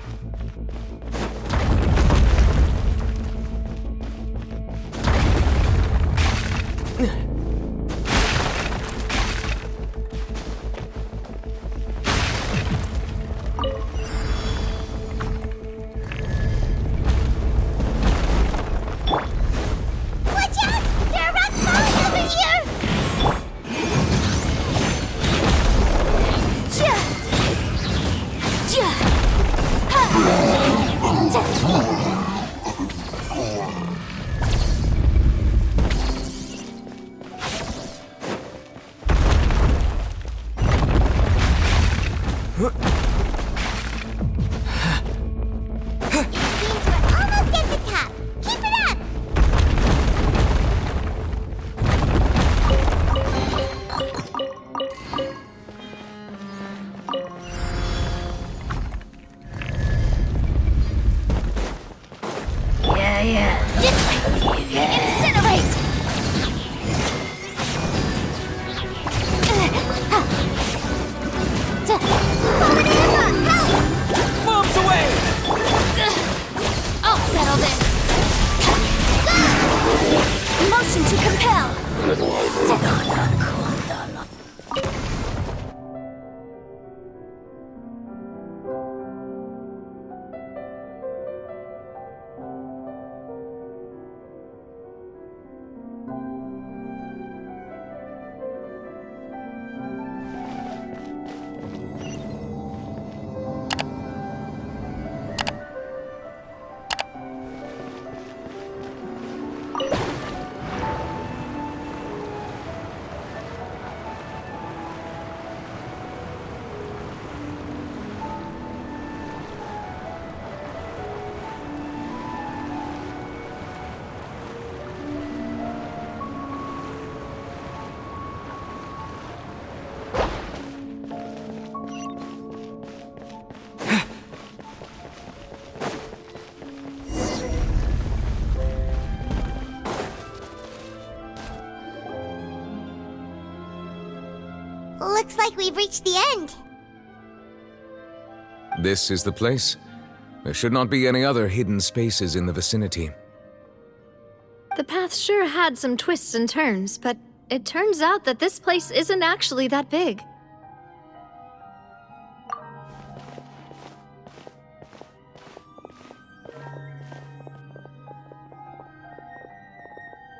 like we've reached the end. This is the place? There should not be any other hidden spaces in the vicinity. The path sure had some twists and turns, but it turns out that this place isn't actually that big.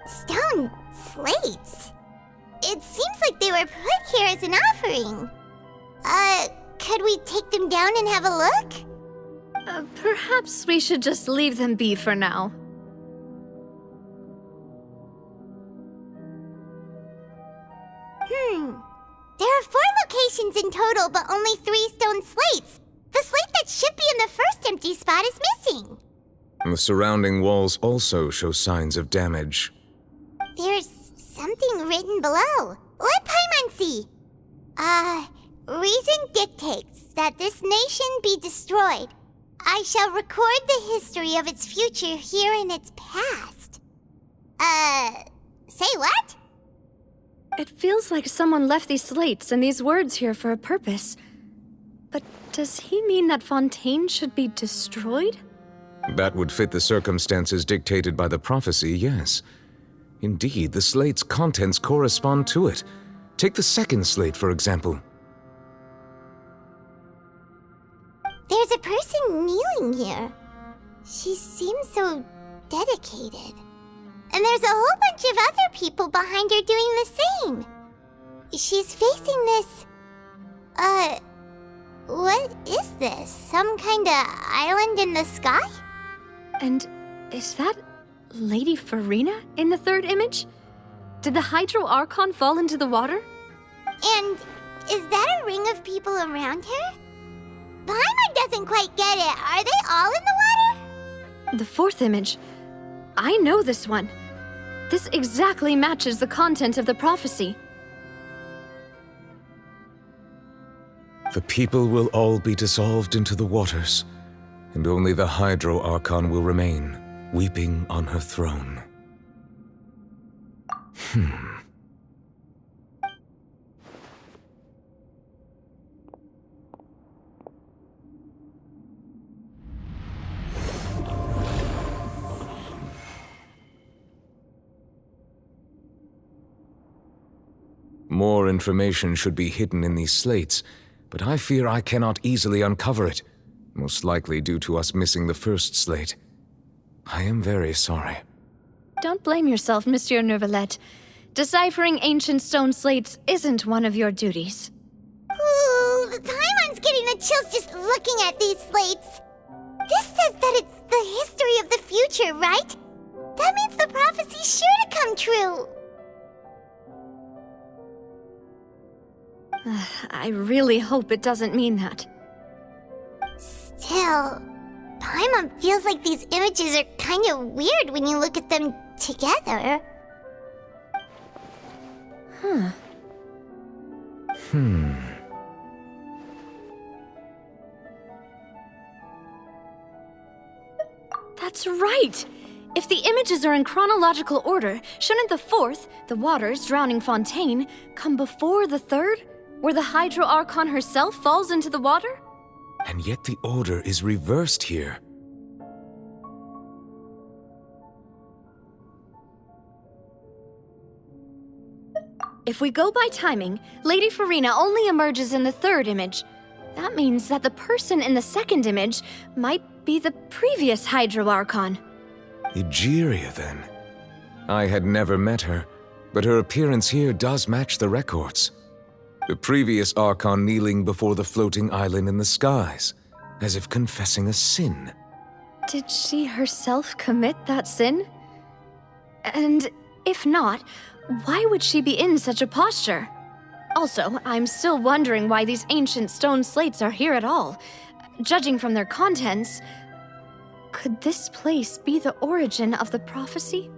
Stone slates? It seems like they were put here as an offering. Could we take them down and have a look? Perhaps we should just leave them be for now. There are 4 locations in total, but only 3 stone slates. The slate that should be in the first empty spot is missing. The surrounding walls also show signs of damage. There's something written below. Let Paimon see. Reason dictates that this nation be destroyed. I shall record the history of its future here in its past. Say what? It feels like someone left these slates and these words here for a purpose. But does he mean that Fontaine should be destroyed? That would fit the circumstances dictated by the prophecy, yes. Indeed, the slate's contents correspond to it. Take the second slate, for example. There's a person kneeling here. She seems so dedicated. And there's a whole bunch of other people behind her doing the same. She's facing this... what is this? Some kind of island in the sky? And is that Lady Farina in the third image? Did the Hydro Archon fall into the water? And is that a ring of people around her? Paimon doesn't quite get it. Are they all in the water? The fourth image. I know this one. This exactly matches the content of the prophecy. The people will all be dissolved into the waters, and only the Hydro Archon will remain, weeping on her throne. More information should be hidden in these slates, but I fear I cannot easily uncover it, most likely due to us missing the first slate. I am very sorry. Don't blame yourself, Monsieur Neuvillette. Deciphering ancient stone slates isn't one of your duties. Ooh, Paimon's getting the chills just looking at these slates. This says that it's the history of the future, right? That means the prophecy's sure to come true. I really hope it doesn't mean that. Still, Paimon feels like these images are kind of weird when you look at them together. That's right! If the images are in chronological order, shouldn't the fourth, the waters drowning Fontaine, come before the third, where the Hydro Archon herself falls into the water? And yet the order is reversed here. If we go by timing, Lady Farina only emerges in the third image. That means that the person in the second image might be the previous Hydro Archon. Egeria, then. I had never met her, but her appearance here does match the records. The previous Archon kneeling before the floating island in the skies, as if confessing a sin. Did she herself commit that sin? And if not, why would she be in such a posture? Also, I'm still wondering why these ancient stone slates are here at all. Judging from their contents, could this place be the origin of the prophecy?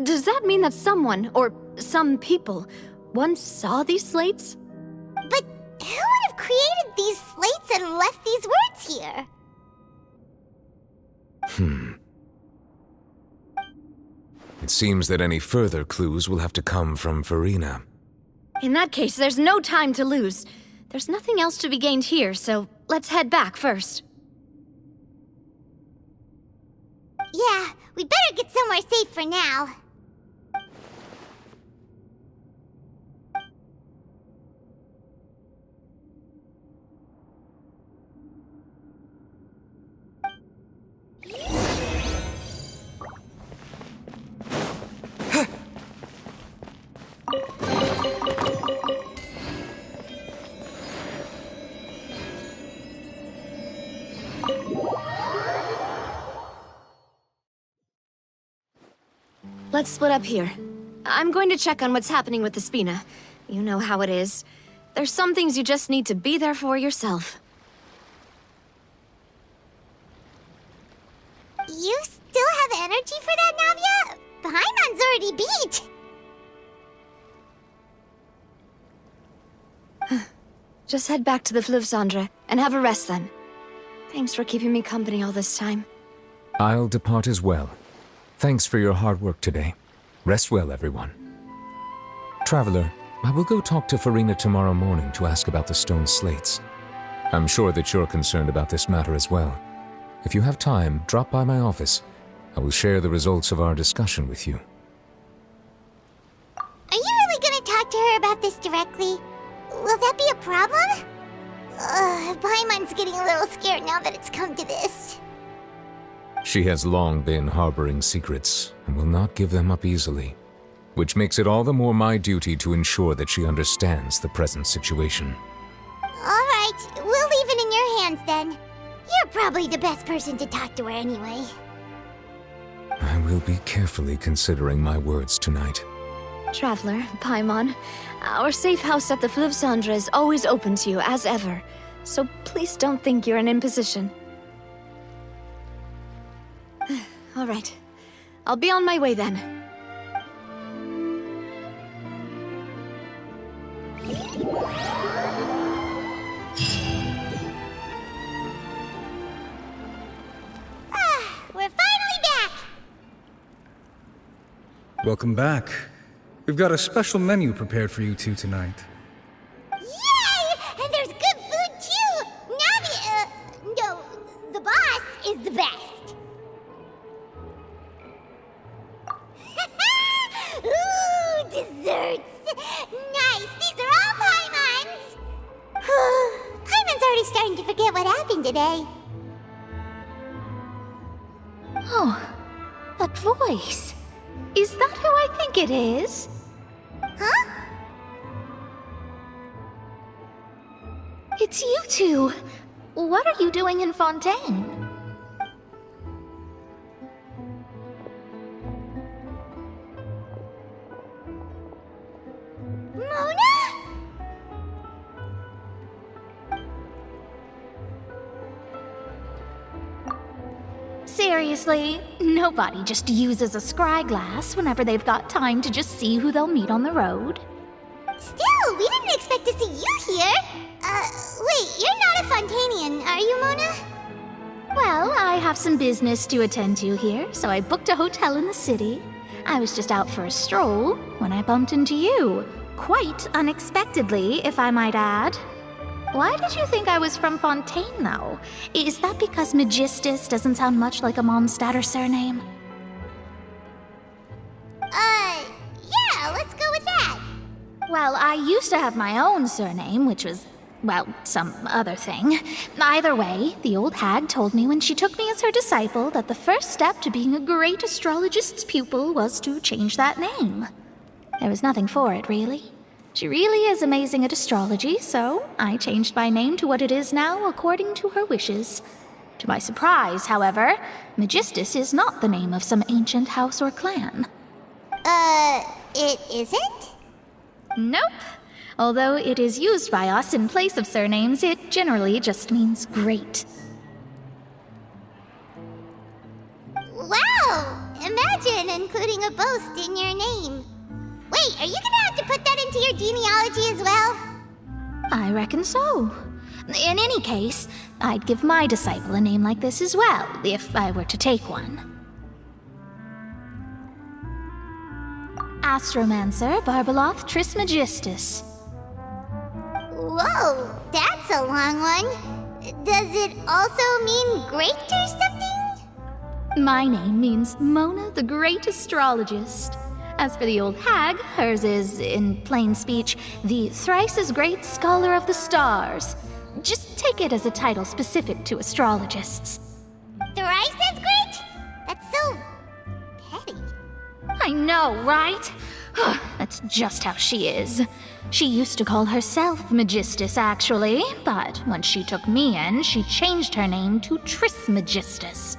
Does that mean that someone, or some people, once saw these slates? But who would have created these slates and left these words here? It seems that any further clues will have to come from Farina. In that case, there's no time to lose. There's nothing else to be gained here, so let's head back first. Yeah, we better get somewhere safe for now. Let's split up here. I'm going to check on what's happening with the Spina. You know how it is. There's some things you just need to be there for yourself. You still have energy for that, Navia? Paimon's already beat! Just head back to the Fleuve Cendre and have a rest then. Thanks for keeping me company all this time. I'll depart as well. Thanks for your hard work today. Rest well, everyone. Traveler, I will go talk to Farina tomorrow morning to ask about the stone slates. I'm sure that you're concerned about this matter as well. If you have time, drop by my office. I will share the results of our discussion with you. Are you really gonna talk to her about this directly? Will that be a problem? Paimon's getting a little scared now that it's come to this. She has long been harboring secrets and will not give them up easily, which makes it all the more my duty to ensure that she understands the present situation. Alright, we'll leave it in your hands then. You're probably the best person to talk to her anyway. I will be carefully considering my words tonight. Traveler, Paimon, our safe house at the Fleuve Cendre is always open to you as ever, so please don't think you're an imposition. All right. I'll be on my way then. We're finally back! Welcome back. We've got a special menu prepared for you two tonight. Yay! And there's good food too! Navi, no, the boss is the best. Ooh, desserts! Nice! These are all Paimon's! Paimon's already starting to forget what happened today. Oh, that voice. Is that who I think it is? Huh? It's you two. What are you doing in Fontaine? Mona? Seriously, nobody just uses a scry glass whenever they've got time to just see who they'll meet on the road. Still, we didn't expect to see you here. Wait, you're not a Fontanian, are you, Mona? Well, I have some business to attend to here, so I booked a hotel in the city. I was just out for a stroll when I bumped into you. Quite unexpectedly, if I might add. Why did you think I was from Fontaine, though? Is that because Magistus doesn't sound much like a Mondstadt surname? Yeah, let's go with that. Well, I used to have my own surname, which was, well, some other thing. Either way, the old hag told me when she took me as her disciple that the first step to being a great astrologist's pupil was to change that name. There was nothing for it, really. She really is amazing at astrology, so I changed my name to what it is now according to her wishes. To my surprise, however, Magistus is not the name of some ancient house or clan. It isn't? Nope. Although it is used by us in place of surnames, it generally just means great. Wow! Imagine including a boast in your name. Wait, are you gonna have to put that into your genealogy as well? I reckon so. In any case, I'd give my disciple a name like this as well, if I were to take one. Astromancer Barbeloth Trismegistus. Whoa, that's a long one. Does it also mean great or something? My name means Mona the Great Astrologist. As for the old hag, hers is, in plain speech, the thrice-as-great Scholar of the Stars. Just take it as a title specific to astrologists. Thrice as great? That's so petty. I know, right? That's just how she is. She used to call herself Magistus, actually, but when she took me in, she changed her name to Trismegistus.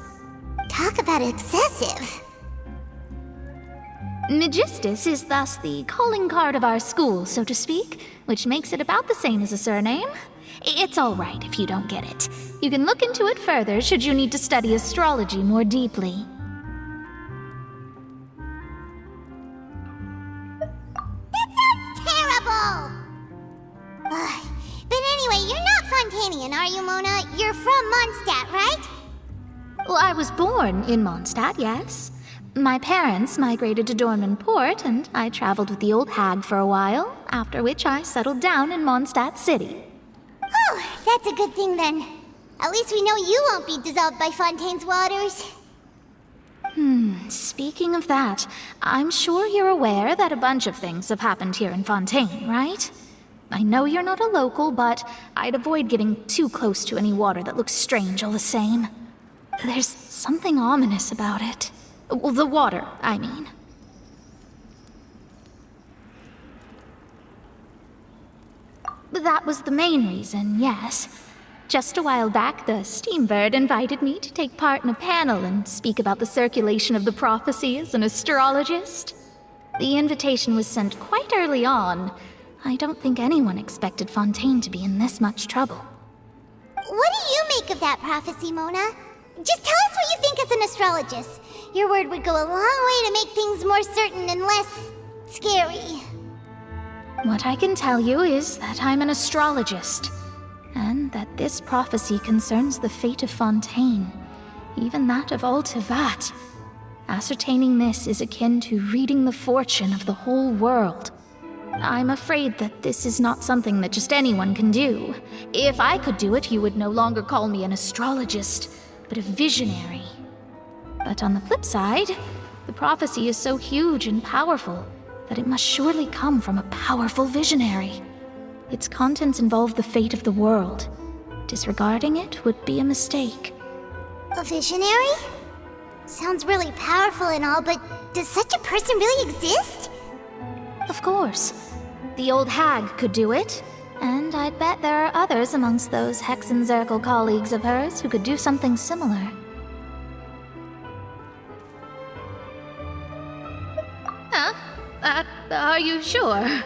Talk about excessive. Magistus is thus the calling card of our school, so to speak, which makes it about the same as a surname. It's all right if you don't get it. You can look into it further should you need to study astrology more deeply. Terrible! But anyway, you're not Fontanian, are you, Mona? You're from Mondstadt, right? Well, I was born in Mondstadt, yes. My parents migrated to Dornman Port, and I traveled with the old hag for a while, after which I settled down in Mondstadt City. Oh, that's a good thing then. At least we know you won't be dissolved by Fontaine's waters. Speaking of that, I'm sure you're aware that a bunch of things have happened here in Fontaine, right? I know you're not a local, but I'd avoid getting too close to any water that looks strange all the same. There's something ominous about it. Well, the water, I mean. That was the main reason, yes. Just a while back, the Steambird invited me to take part in a panel and speak about the circulation of the prophecy as an astrologist. The invitation was sent quite early on. I don't think anyone expected Fontaine to be in this much trouble. What do you make of that prophecy, Mona? Just tell us what you think as an astrologist. Your word would go a long way to make things more certain and less scary. What I can tell you is that I'm an astrologist, and that this prophecy concerns the fate of Fontaine, even that of Altivat. Ascertaining this is akin to reading the fortune of the whole world. I'm afraid that this is not something that just anyone can do. If I could do it, you would no longer call me an astrologist, but a visionary. But on the flip side, the prophecy is so huge and powerful that it must surely come from a powerful visionary. Its contents involve the fate of the world. Disregarding it would be a mistake. A visionary? Sounds really powerful and all, but does such a person really exist? Of course. The old hag could do it, and I'd bet there are others amongst those Hexenzirkel colleagues of hers who could do something similar. Huh? Are you sure?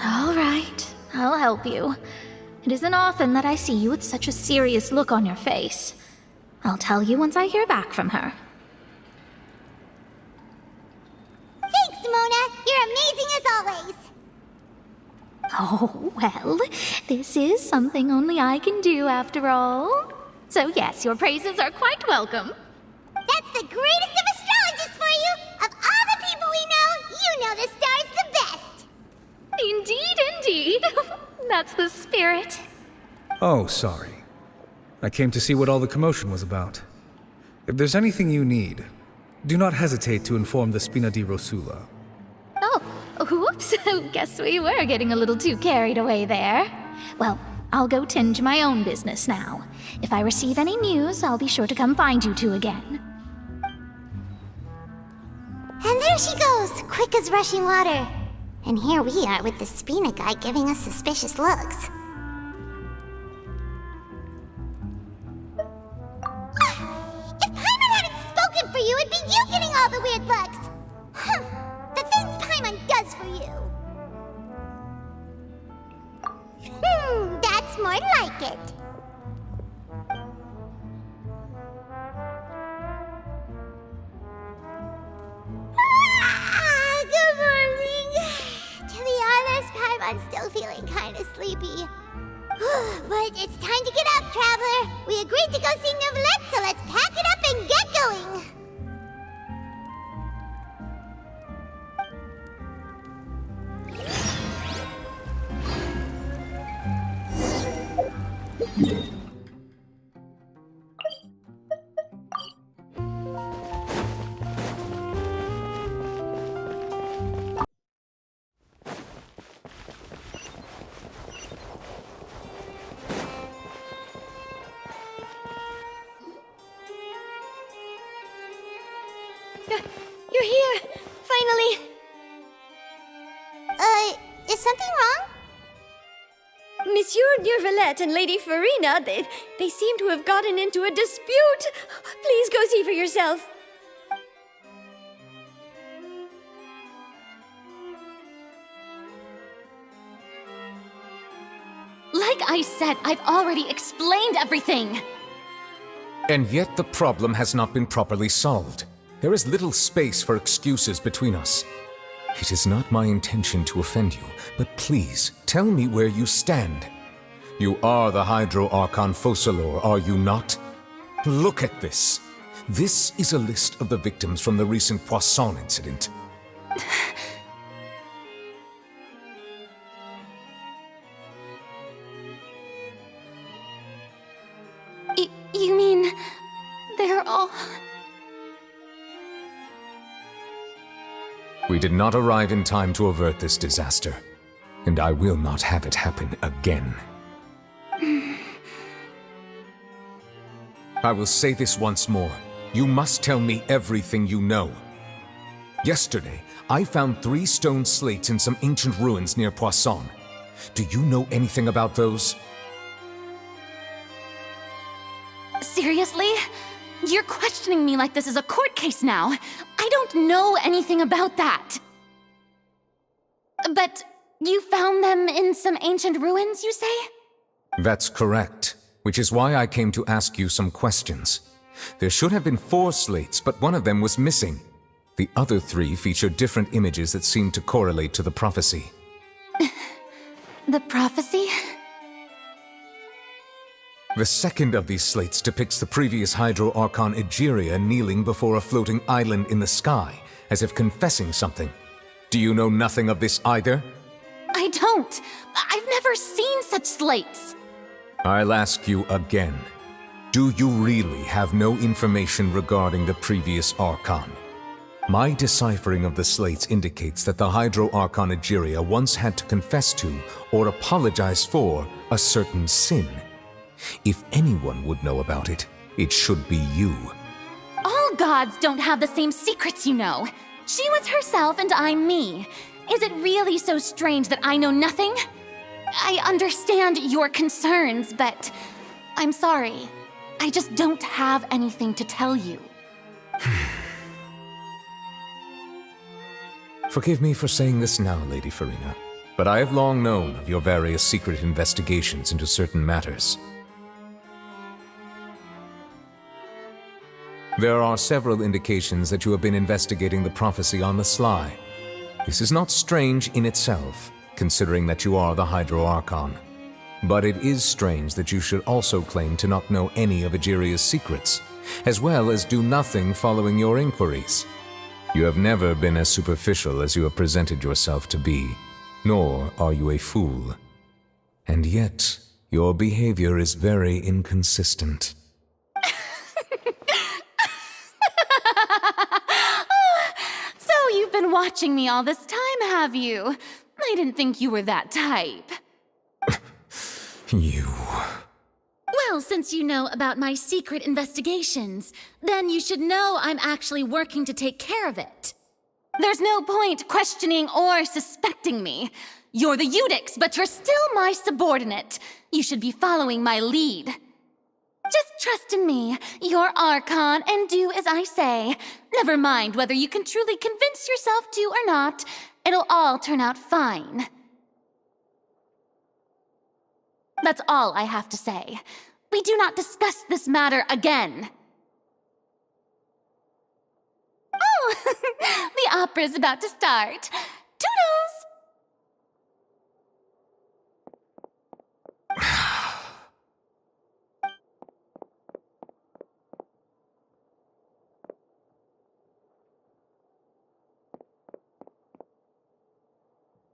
All right, I'll help you. It isn't often that I see you with such a serious look on your face. I'll tell you once I hear back from her. Thanks, Mona. You're amazing as always. Oh, well, this is something only I can do after all. So yes, your praises are quite welcome. That's the greatest of astrologists for you! Of all the people we know, you know the star's the best! Indeed, indeed. That's the spirit. Oh, sorry. I came to see what all the commotion was about. If there's anything you need, do not hesitate to inform the Spina di Rosula. Oh, whoops. Guess we were getting a little too carried away there. Well, I'll go tend to my own business now. If I receive any news, I'll be sure to come find you two again. And there she goes, quick as rushing water. And here we are with the Spina guy giving us suspicious looks. If Paimon hadn't spoken for you, it'd be you getting all the weird looks. The things Paimon does for you. That's more like it. Good morning. To be honest, Paimon's still feeling kind of sleepy. But it's time to get up, Traveler. We agreed to go see Neuvillette, so let's pack it up and get going. You're here! Finally! Is something wrong? Monsieur Neuvillette and Lady Farina, they seem to have gotten into a dispute. Please go see for yourself. Like I said, I've already explained everything. And yet the problem has not been properly solved. There is little space for excuses between us. It is not my intention to offend you, but please, tell me where you stand. You are the Hydro Archon Focalor, are you not? Look at this. This is a list of the victims from the recent Poisson incident. You mean... they're all... We did not arrive in time to avert this disaster, and I will not have it happen again. I will say this once more. You must tell me everything you know. Yesterday, I found 3 stone slates in some ancient ruins near Poisson. Do you know anything about those? Seriously? You're questioning me like this is a court case now. I don't know anything about that. But you found them in some ancient ruins, you say? That's correct, which is why I came to ask you some questions. There should have been 4 slates, but one of them was missing. The other 3 feature different images that seem to correlate to the prophecy. The prophecy? The second of these slates depicts the previous Hydro Archon Egeria kneeling before a floating island in the sky, as if confessing something. Do you know nothing of this either? I don't. I've never seen such slates. I'll ask you again. Do you really have no information regarding the previous Archon? My deciphering of the slates indicates that the Hydro Archon Egeria once had to confess to, or apologize for, a certain sin. If anyone would know about it, it should be you. All gods don't have the same secrets, you know. She was herself and I'm me. Is it really so strange that I know nothing? I understand your concerns, but I'm sorry. I just don't have anything to tell you. Forgive me for saying this now, Lady Farina, but I have long known of your various secret investigations into certain matters. There are several indications that you have been investigating the prophecy on the sly. This is not strange in itself, considering that you are the Hydro Archon. But it is strange that you should also claim to not know any of Egeria's secrets, as well as do nothing following your inquiries. You have never been as superficial as you have presented yourself to be, nor are you a fool. And yet, your behavior is very inconsistent. So you've been watching me all this time, have you? I didn't think you were that type. You... Well, since you know about my secret investigations, then you should know I'm actually working to take care of it. There's no point questioning or suspecting me. You're the Eudix, but you're still my subordinate. You should be following my lead. Just trust in me, you're Archon, and do as I say. Never mind whether you can truly convince yourself to or not. It'll all turn out fine. That's all I have to say. We do not discuss this matter again. Oh, the opera's about to start. Toodles!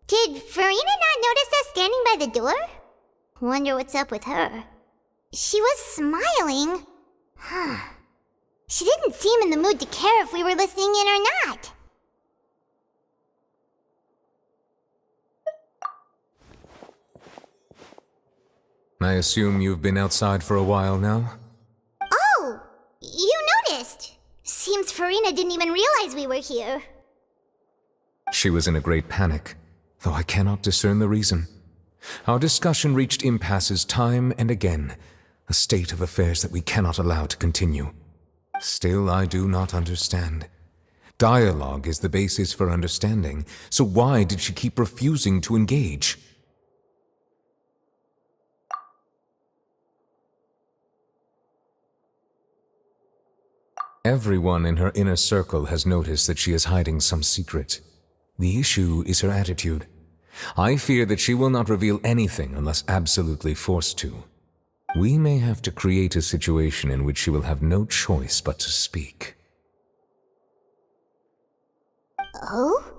Did Farina not notice us standing by the door? Wonder what's up with her. She was smiling. Huh. She didn't seem in the mood to care if we were listening in or not. I assume you've been outside for a while now? Oh, you noticed. Seems Farina didn't even realize we were here. She was in a great panic, though I cannot discern the reason. Our discussion reached impasses time and again, a state of affairs that we cannot allow to continue. Still, I do not understand. Dialogue is the basis for understanding, so why did she keep refusing to engage? Everyone in her inner circle has noticed that she is hiding some secret. The issue is her attitude. I fear that she will not reveal anything unless absolutely forced to. We may have to create a situation in which she will have no choice but to speak. Oh?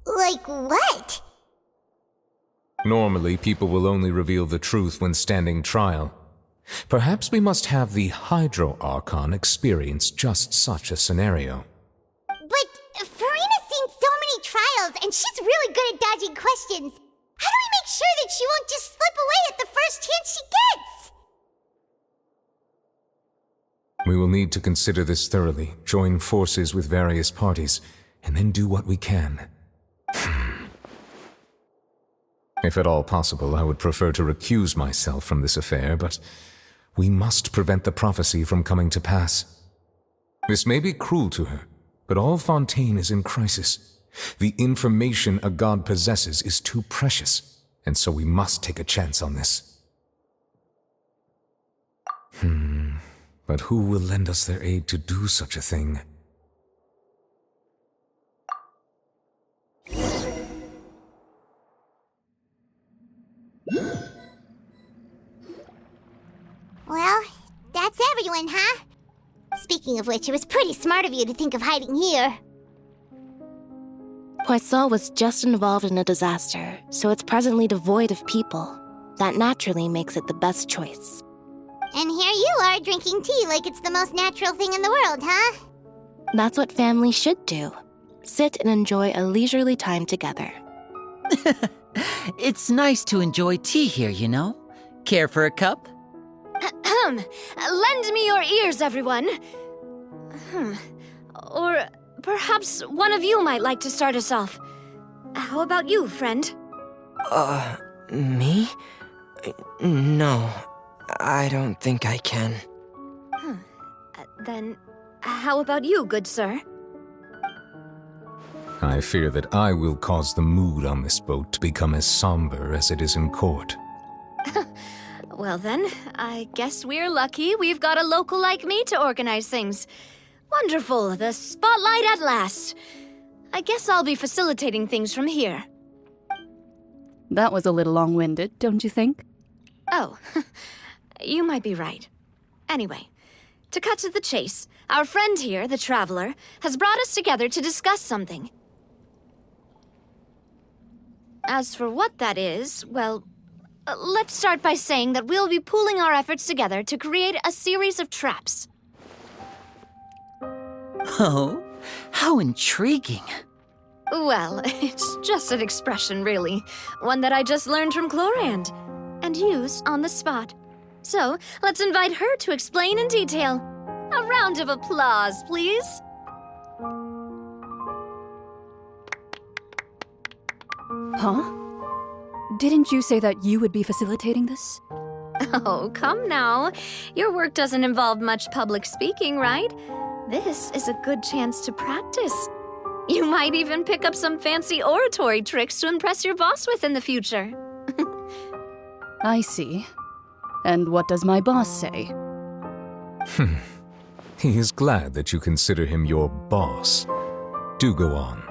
Like what? Normally, people will only reveal the truth when standing trial. Perhaps we must have the Hydro Archon experience just such a scenario. But Farina's seen so many trials, and she's really good at dodging questions. How do we make sure that she won't just slip away at the first chance she gets? We will need to consider this thoroughly, join forces with various parties, and then do what we can. If at all possible, I would prefer to recuse myself from this affair, but we must prevent the prophecy from coming to pass. This may be cruel to her, but all Fontaine is in crisis. The information a god possesses is too precious, and so we must take a chance on this. But who will lend us their aid to do such a thing? Well, that's everyone, huh? Speaking of which, it was pretty smart of you to think of hiding here. Poisson was just involved in a disaster, so it's presently devoid of people. That naturally makes it the best choice. And here you are drinking tea like it's the most natural thing in the world, huh? That's what families should do. Sit and enjoy a leisurely time together. It's nice to enjoy tea here, you know? Care for a cup? Lend me your ears, everyone. Or perhaps one of you might like to start us off. How about you, friend? Me? No, I don't think I can. Then, how about you, good sir? I fear that I will cause the mood on this boat to become as somber as it is in court. Well then, I guess we're lucky we've got a local like me to organize things. Wonderful, the spotlight at last. I guess I'll be facilitating things from here. That was a little long-winded, don't you think? Oh, you might be right. Anyway, to cut to the chase, our friend here, the Traveler, has brought us together to discuss something. As for what that is, well, let's start by saying that we'll be pooling our efforts together to create a series of traps. Oh, how intriguing. Well, it's just an expression, really. One that I just learned from Chlorand, and used on the spot. So, let's invite her to explain in detail. A round of applause, please. Huh? Didn't you say that you would be facilitating this? Oh, come now. Your work doesn't involve much public speaking, right? This is a good chance to practice. You might even pick up some fancy oratory tricks to impress your boss with in the future. I see. And what does my boss say? He is glad that you consider him your boss. Do go on.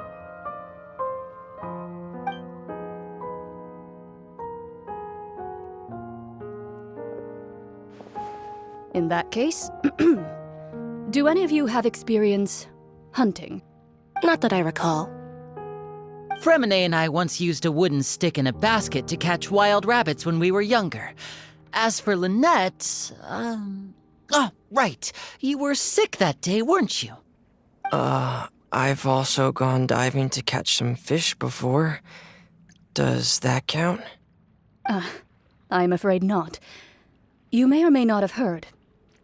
In that case, do any of you have experience hunting? Not that I recall. Fremine and I once used a wooden stick in a basket to catch wild rabbits when we were younger. as for Lynette, oh, right. You were sick that day, weren't you? I've also gone diving to catch some fish before. Does that count? I'm afraid not. You may or may not have heard,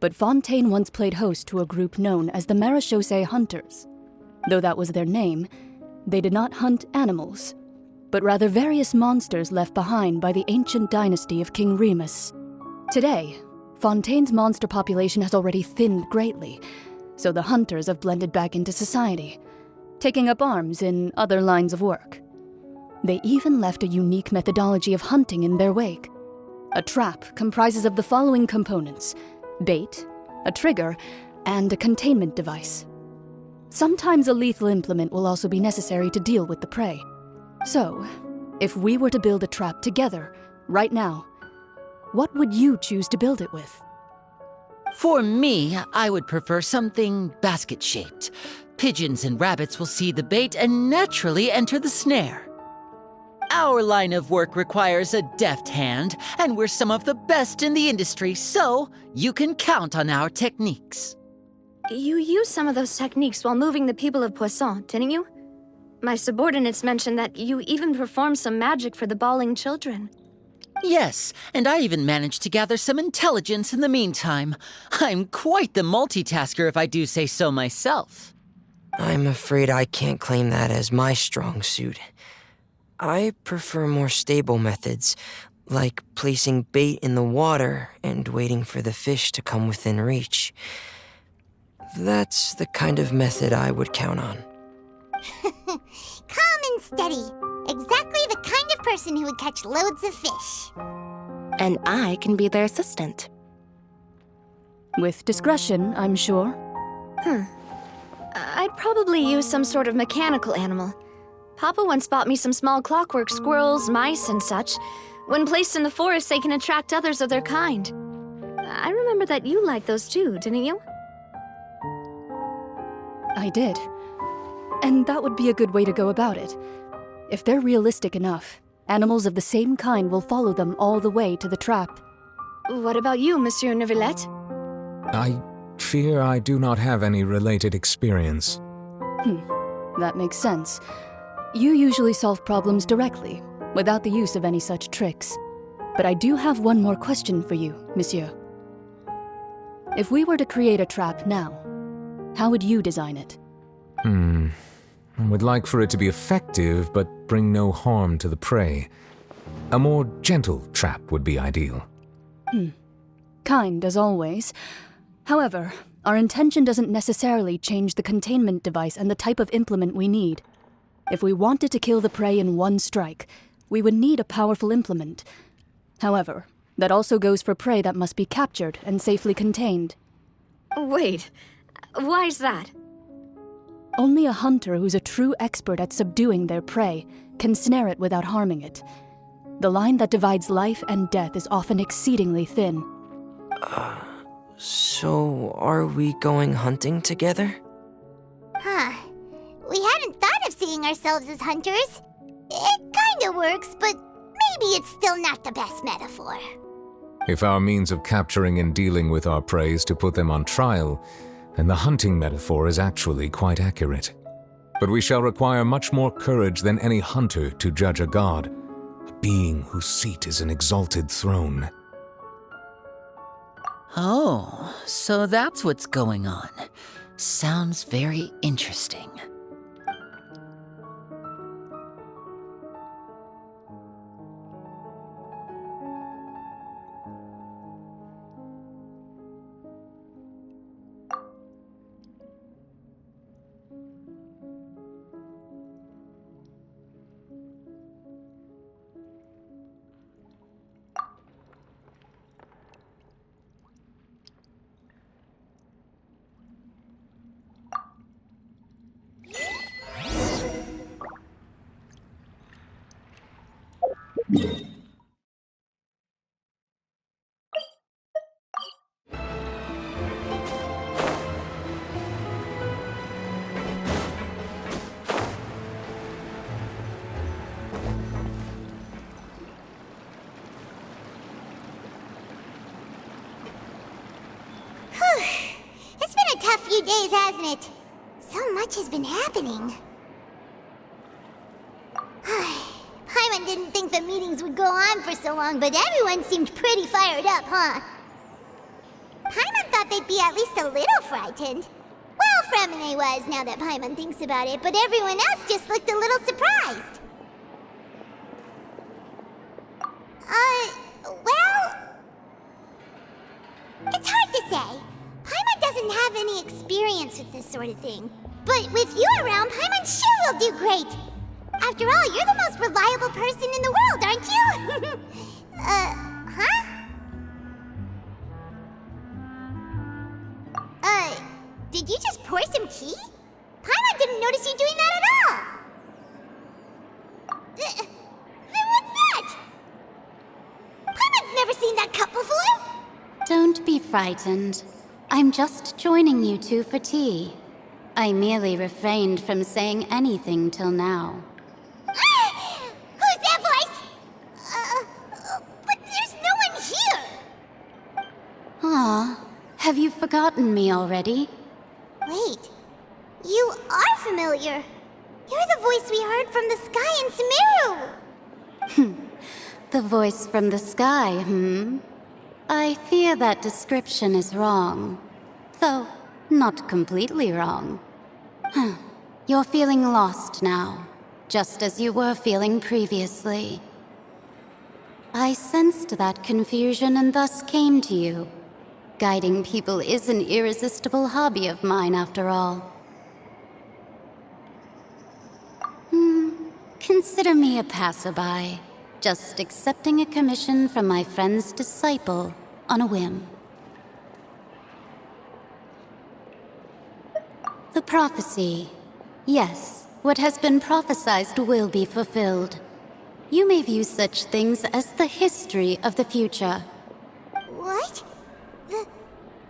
but Fontaine once played host to a group known as the Marechaussee Hunters. Though that was their name, they did not hunt animals, but rather various monsters left behind by the ancient dynasty of King Remus. Today, Fontaine's monster population has already thinned greatly, so the hunters have blended back into society, taking up arms in other lines of work. They even left a unique methodology of hunting in their wake. A trap comprises of the following components: bait, a trigger, and a containment device. Sometimes a lethal implement will also be necessary to deal with the prey. So, if we were to build a trap together, right now, what would you choose to build it with? For me, I would prefer something basket-shaped. Pigeons and rabbits will see the bait and naturally enter the snare. Our line of work requires a deft hand, and we're some of the best in the industry, so you can count on our techniques. You used some of those techniques while moving the people of Poisson, didn't you? My subordinates mentioned that you even performed some magic for the bawling children. Yes, and I even managed to gather some intelligence in the meantime. I'm quite the multitasker if I do say so myself. I'm afraid I can't claim that as my strong suit. I prefer more stable methods, like placing bait in the water and waiting for the fish to come within reach. That's the kind of method I would count on. Calm and steady. Exactly the kind of person who would catch loads of fish. And I can be their assistant. With discretion, I'm sure. I'd probably use some sort of mechanical animal. Papa once bought me some small clockwork squirrels, mice, and such. When placed in the forest, they can attract others of their kind. I remember that you liked those too, didn't you? I did. And that would be a good way to go about it. If they're realistic enough, animals of the same kind will follow them all the way to the trap. What about you, Monsieur Neuvillette? I fear I do not have any related experience. That makes sense. You usually solve problems directly, without the use of any such tricks. But I do have one more question for you, Monsieur. If we were to create a trap now, how would you design it? I would like for it to be effective, but bring no harm to the prey. A more gentle trap would be ideal. Kind, as always. However, our intention doesn't necessarily change the containment device and the type of implement we need. If we wanted to kill the prey in one strike, we would need a powerful implement. However, that also goes for prey that must be captured and safely contained. Wait, why is that? Only a hunter who's a true expert at subduing their prey can snare it without harming it. The line that divides life and death is often exceedingly thin. So are we going hunting together? We hadn't thought of seeing ourselves as hunters. It kinda works, but maybe it's still not the best metaphor. If our means of capturing and dealing with our prey is to put them on trial, then the hunting metaphor is actually quite accurate. But we shall require much more courage than any hunter to judge a god, a being whose seat is an exalted throne. Oh, so that's what's going on. Sounds very interesting. few days, hasn't it? So much has been happening. Paimon didn't think the meetings would go on for so long, but everyone seemed pretty fired up, huh? Paimon thought they'd be at least a little frightened. Well, Fremine was, now that Paimon thinks about it, but everyone else just looked a little surprised. Well... It's hard to say. Paimon doesn't have any experience with this sort of thing. But with you around, Paimon sure will do great. After all, you're the most reliable person in the world, aren't you? Huh? Did you just pour some tea? Paimon didn't notice you doing that at all. Then what's that? Paimon's never seen that cup before. Don't be frightened. I'm just joining you two for tea. I merely refrained from saying anything till now. Who's that voice? But there's no one here. Ah, have you forgotten me already? Wait, you are familiar. You're the voice we heard from the sky in Sumeru. The voice from the sky, I fear that description is wrong. Though, not completely wrong. You're feeling lost now, just as you were feeling previously. I sensed that confusion and thus came to you. Guiding people is an irresistible hobby of mine, after all. Consider me a passerby, just accepting a commission from my friend's disciple on a whim. The prophecy. Yes, what has been prophesied will be fulfilled. You may view such things as the history of the future. What?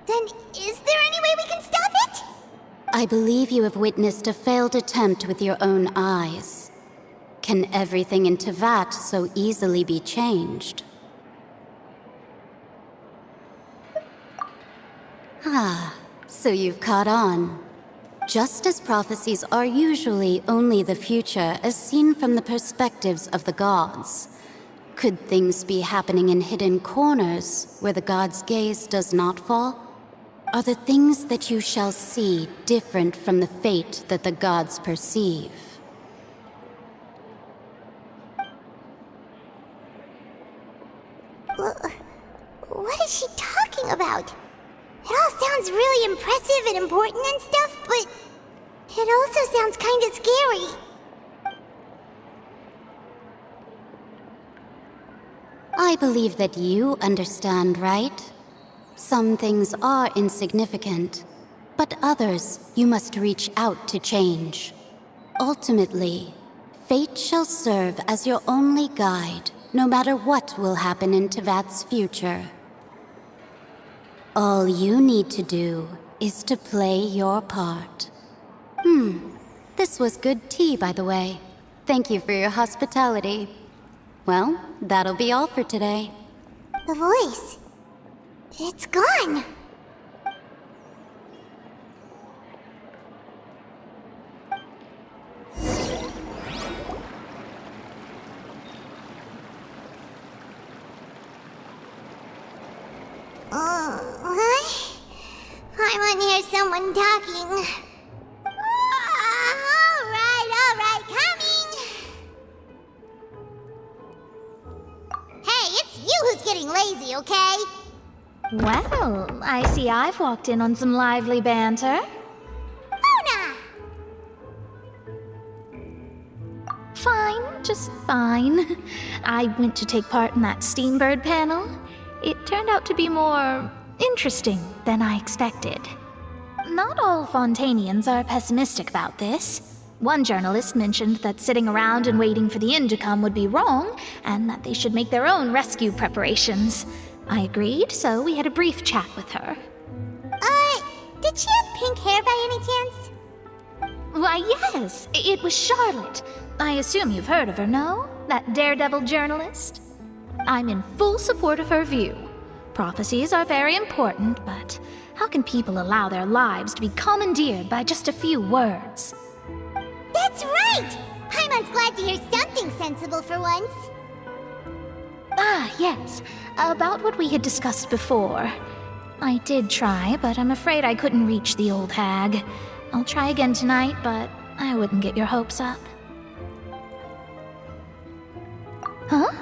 Then is there any way we can stop it? I believe you have witnessed a failed attempt with your own eyes. Can everything in Tevat so easily be changed? Ah, so you've caught on. Just as prophecies are usually only the future as seen from the perspectives of the gods, could things be happening in hidden corners where the gods' gaze does not fall? Are the things that you shall see different from the fate that the gods perceive? What is she talking about? It all sounds really impressive and important and stuff, but it also sounds kind of scary. I believe that you understand, right? Some things are insignificant, but others you must reach out to change. Ultimately, fate shall serve as your only guide, no matter what will happen in Tevat's future. All you need to do is to play your part. This was good tea, by the way. Thank you for your hospitality. Well, that'll be all for today. The voice. It's gone. I want to hear someone talking. All right, coming. Hey, it's you who's getting lazy, okay? Well, I see I've walked in on some lively banter. Mona! Fine, just fine. I went to take part in that Steambird panel. It turned out to be more interesting than I expected. Not all Fontanians are pessimistic about this. One journalist mentioned that sitting around and waiting for the end to come would be wrong, and that they should make their own rescue preparations. I agreed, so we had a brief chat with her. Did she have pink hair by any chance? Why, yes, it was Charlotte. I assume you've heard of her, no? That daredevil journalist? I'm in full support of her view. Prophecies are very important, but how can people allow their lives to be commandeered by just a few words? That's right! Paimon's glad to hear something sensible for once. Ah, yes. About what we had discussed before. I did try, but I'm afraid I couldn't reach the old hag. I'll try again tonight, but I wouldn't get your hopes up. Huh?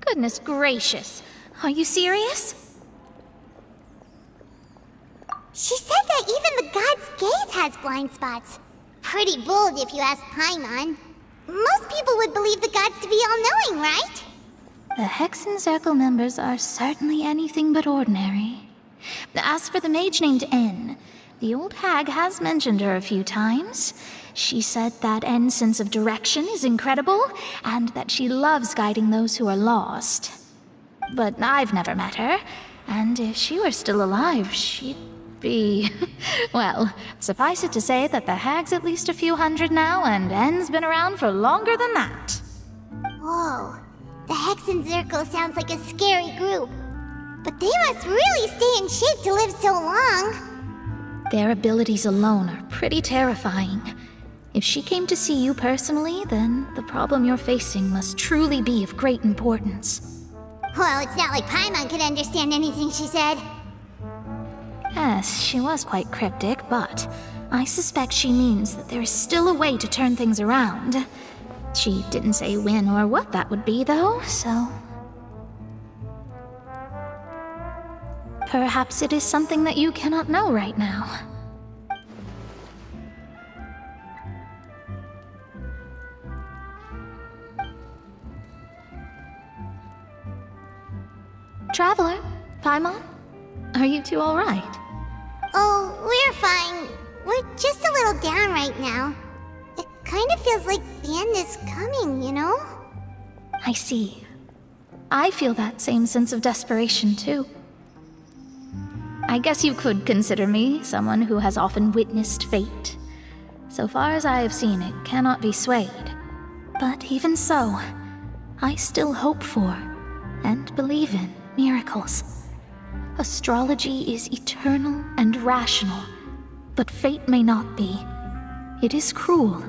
Goodness gracious. Are you serious? She said that even the god's gaze has blind spots. Pretty bold if you ask Paimon. Most people would believe the gods to be all-knowing, right? The Hexen Circle members are certainly anything but ordinary. As for the mage named N, the old hag has mentioned her a few times. She said that N's sense of direction is incredible, and that she loves guiding those who are lost. But I've never met her, and if she were still alive, she'd be... Well, suffice it to say that the hag's at least a few hundred now, and N's been around for longer than that. Whoa, the Hexen Circle sounds like a scary group. But they must really stay in shape to live so long. Their abilities alone are pretty terrifying. If she came to see you personally, then the problem you're facing must truly be of great importance. Well, it's not like Paimon could understand anything she said. Yes, she was quite cryptic, but I suspect she means that there is still a way to turn things around. She didn't say when or what that would be, though, so... Perhaps it is something that you cannot know right now. Traveler, Paimon, are you two all right? Oh, we're fine. We're just a little down right now. It kind of feels like the end is coming, you know? I see. I feel that same sense of desperation, too. I guess you could consider me someone who has often witnessed fate. So far as I have seen, it cannot be swayed. But even so, I still hope for, and believe in, miracles. Astrology is eternal and rational, but fate may not be. It is cruel,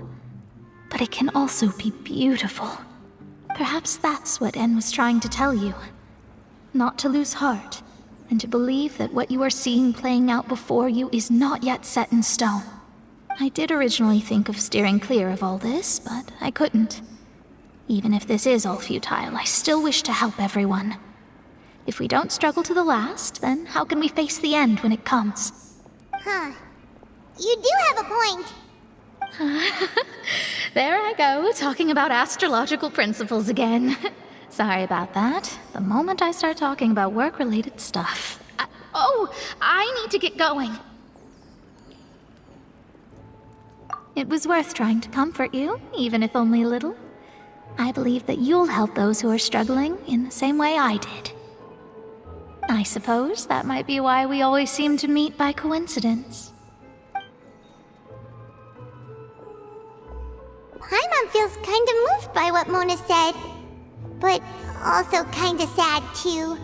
but it can also be beautiful. Perhaps that's what N was trying to tell you. Not to lose heart, and to believe that what you are seeing playing out before you is not yet set in stone. I did originally think of steering clear of all this, but I couldn't. Even if this is all futile, I still wish to help everyone. If we don't struggle to the last, then how can we face the end when it comes? Huh. You do have a point. There I go, talking about astrological principles again. Sorry about that. The moment I start talking about work-related stuff... I need to get going. It was worth trying to comfort you, even if only a little. I believe that you'll help those who are struggling in the same way I did. I suppose that might be why we always seem to meet by coincidence. Paimon feels kind of moved by what Mona said. But also kind of sad, too.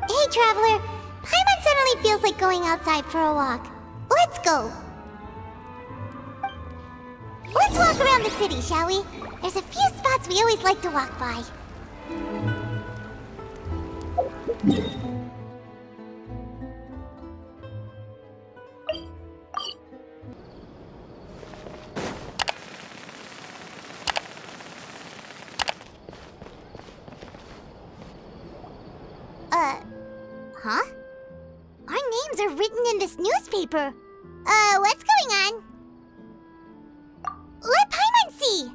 Hey, Traveler. Paimon suddenly feels like going outside for a walk. Let's go. Let's walk around the city, shall we? There's a few spots we always like to walk by. Huh? Our names are written in this newspaper. What's going on? Let Paimon see!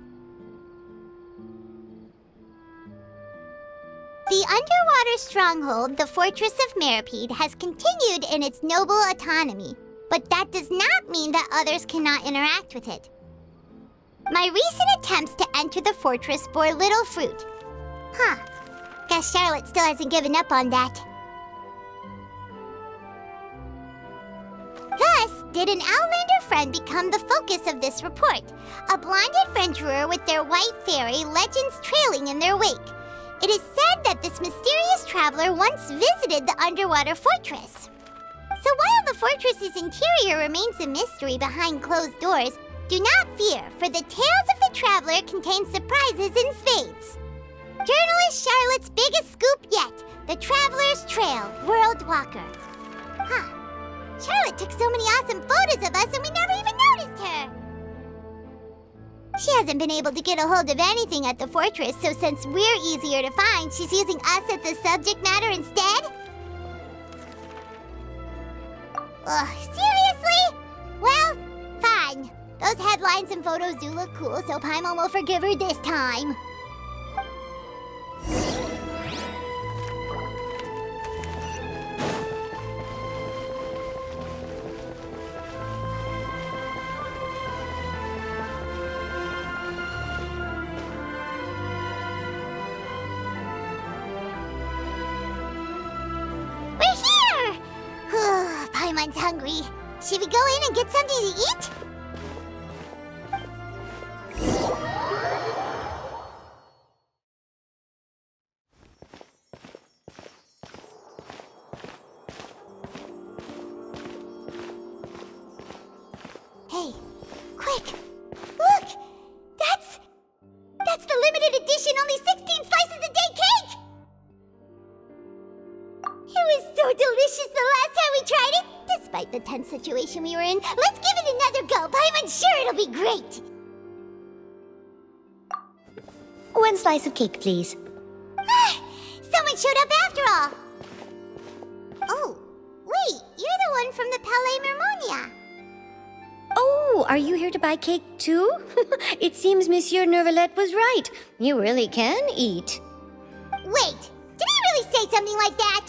The underwater stronghold, the Fortress of Meropide, has continued in its noble autonomy, but that does not mean that others cannot interact with it. My recent attempts to enter the fortress bore little fruit. Huh. Guess Charlotte still hasn't given up on that. Thus, did an Outlander friend become the focus of this report. A blonde adventurer with their white fairy, legends trailing in their wake. It is said that this mysterious traveler once visited the underwater fortress. So while the fortress's interior remains a mystery behind closed doors, do not fear, for the tales of the traveler contain surprises in spades. Journalist Charlotte's biggest scoop yet, the Traveler's Trail, World Walker. Huh. Charlotte took so many awesome photos of us and we never even noticed her. She hasn't been able to get a hold of anything at the fortress, so since we're easier to find, she's using us as the subject matter instead? Ugh, seriously? Well, fine. Those headlines and photos do look cool, so Paimon will forgive her this time. Paimon's hungry. Should we go in and get something to eat? Hey, quick! Look! That's the limited edition, only 16 slices a day cake! It was so delicious the last time we tried it! Despite the tense situation we were in, let's give it another go. Paimon's sure it'll be great. One slice of cake, please. Someone showed up after all. Oh, wait, you're the one from the Palais Mermonia. Oh, are you here to buy cake too? It seems Monsieur Neuvillette was right. You really can eat. Wait, did he really say something like that?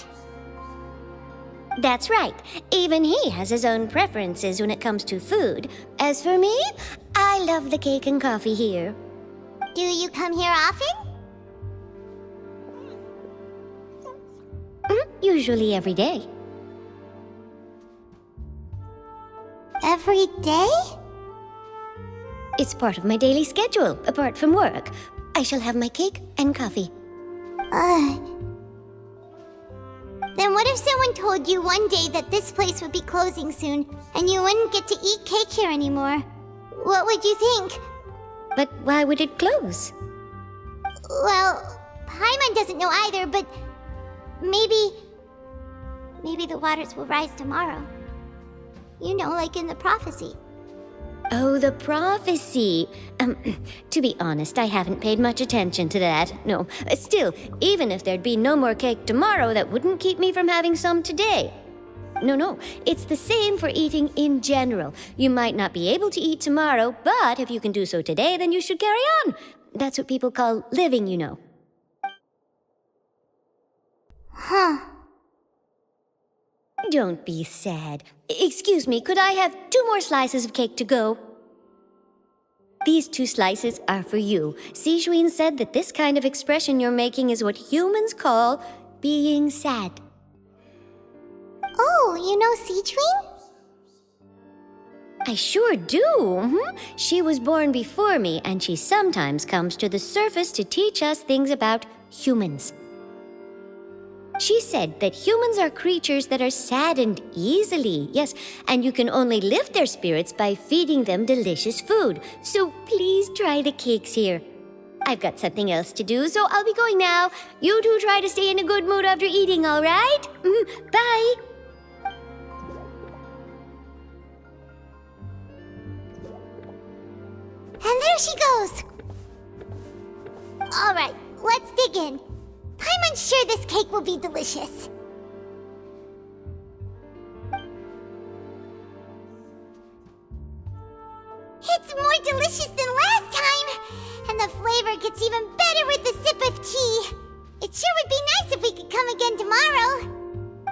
That's right. Even he has his own preferences when it comes to food. As for me, I love the cake and coffee here. Do you come here often? Usually every day. Every day? It's part of my daily schedule, apart from work. I shall have my cake and coffee. Then what if someone told you one day that this place would be closing soon, and you wouldn't get to eat cake here anymore? What would you think? But why would it close? Well, Paimon doesn't know either, but maybe the waters will rise tomorrow. You know, like in the prophecy. Oh, the prophecy. To be honest, I haven't paid much attention to that. No, still, even if there'd be no more cake tomorrow, that wouldn't keep me from having some today. No, it's the same for eating in general. You might not be able to eat tomorrow, but if you can do so today, then you should carry on. That's what people call living, you know. Huh. Don't be sad. Excuse me, could I have 2 more slices of cake to go? These 2 slices are for you. Sijuin said that this kind of expression you're making is what humans call being sad. Oh, you know Sijuin? I sure do. She was born before me, and she sometimes comes to the surface to teach us things about humans. She said that humans are creatures that are saddened easily, yes, and you can only lift their spirits by feeding them delicious food. So please try the cakes here. I've got something else to do, so I'll be going now. You two try to stay in a good mood after eating, all right? Bye. And there she goes. All right, let's dig in. Paimon's sure this cake will be delicious. It's more delicious than last time, and the flavor gets even better with a sip of tea. It sure would be nice if we could come again tomorrow.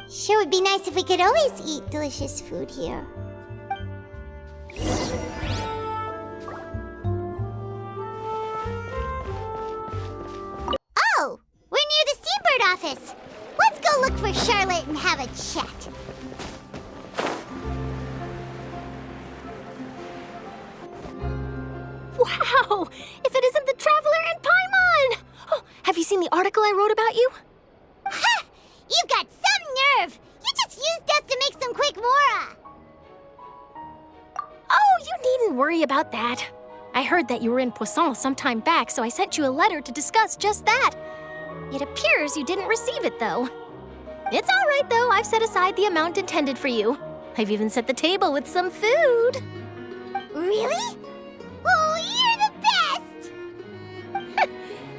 Sure would be nice if we could always eat delicious food here. Oh, we're near the Steambird office. Let's go look for Charlotte and have a chat. Wow! If it isn't the Traveler and Paimon! Oh, have you seen the article I wrote about you? Ha! You've got some nerve! You just used us to make some quick mora! Oh, you needn't worry about that. I heard that you were in Poisson some time back, so I sent you a letter to discuss just that. It appears you didn't receive it, though. It's all right, though. I've set aside the amount intended for you. I've even set the table with some food. Really? Oh, you're the best!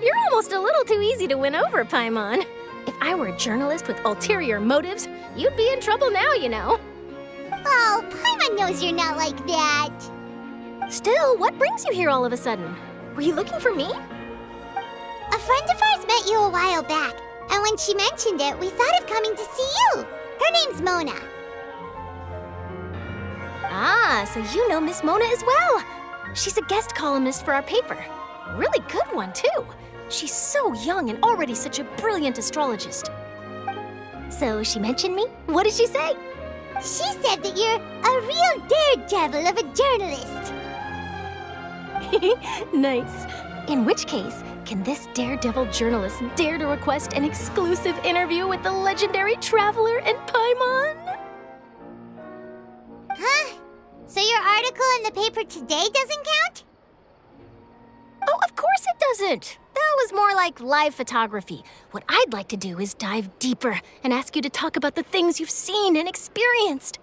You're almost a little too easy to win over, Paimon. If I were a journalist with ulterior motives, you'd be in trouble now, you know. Oh, Paimon knows you're not like that. Still, what brings you here all of a sudden? Were you looking for me? A friend of ours met you a while back, and when she mentioned it, we thought of coming to see you. Her name's Mona. Ah, so you know Miss Mona as well. She's a guest columnist for our paper. Really good one, too. She's so young and already such a brilliant astrologist. So she mentioned me? What did she say? She said that you're a real daredevil of a journalist. Nice. In which case, can this daredevil journalist dare to request an exclusive interview with the legendary Traveler and Paimon? Huh? So your article in the paper today doesn't count? Oh, of course it doesn't. That was more like live photography. What I'd like to do is dive deeper and ask you to talk about the things you've seen and experienced.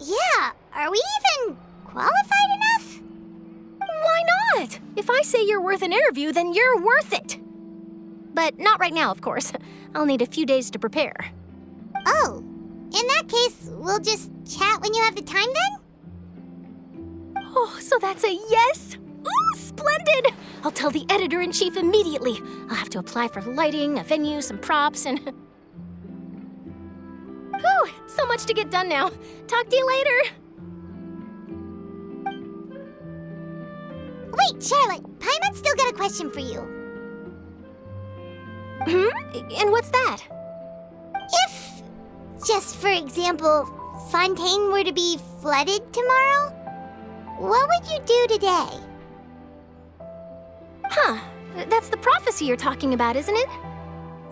Yeah, are we even qualified enough? Why not? If I say you're worth an interview, then you're worth it. But not right now, of course. I'll need a few days to prepare. Oh, in that case, we'll just chat when you have the time then? Oh, so that's a yes? Ooh, splendid! I'll tell the editor-in-chief immediately. I'll have to apply for lighting, a venue, some props, and... Whew, so much to get done now. Talk to you later. Wait, Charlotte, Paimon's still got a question for you. And what's that? If, just for example, Fontaine were to be flooded tomorrow, what would you do today? Huh, that's the prophecy you're talking about, isn't it?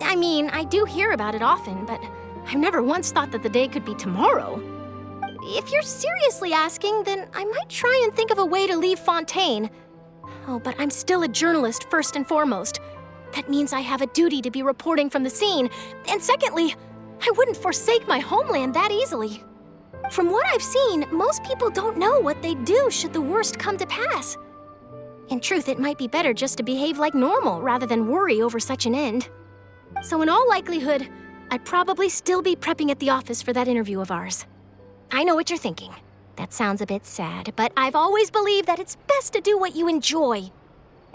I mean, I do hear about it often, but I've never once thought that the day could be tomorrow. If you're seriously asking, then I might try and think of a way to leave Fontaine. Oh, but I'm still a journalist first and foremost. That means I have a duty to be reporting from the scene. And secondly, I wouldn't forsake my homeland that easily. From what I've seen, most people don't know what they'd do should the worst come to pass. In truth, it might be better just to behave like normal rather than worry over such an end. So in all likelihood, I'd probably still be prepping at the office for that interview of ours. I know what you're thinking. That sounds a bit sad, but I've always believed that it's best to do what you enjoy.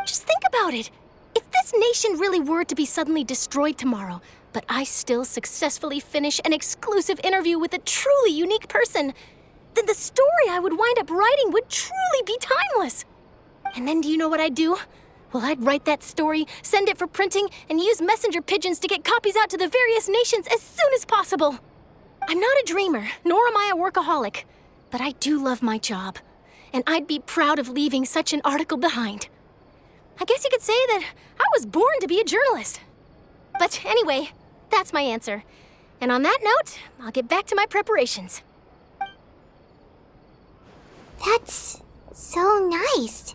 Just think about it. If this nation really were to be suddenly destroyed tomorrow, but I still successfully finish an exclusive interview with a truly unique person, then the story I would wind up writing would truly be timeless. And then do you know what I'd do? Well, I'd write that story, send it for printing, and use messenger pigeons to get copies out to the various nations as soon as possible. I'm not a dreamer, nor am I a workaholic, but I do love my job, and I'd be proud of leaving such an article behind. I guess you could say that I was born to be a journalist. But anyway, that's my answer. And on that note, I'll get back to my preparations. That's so nice.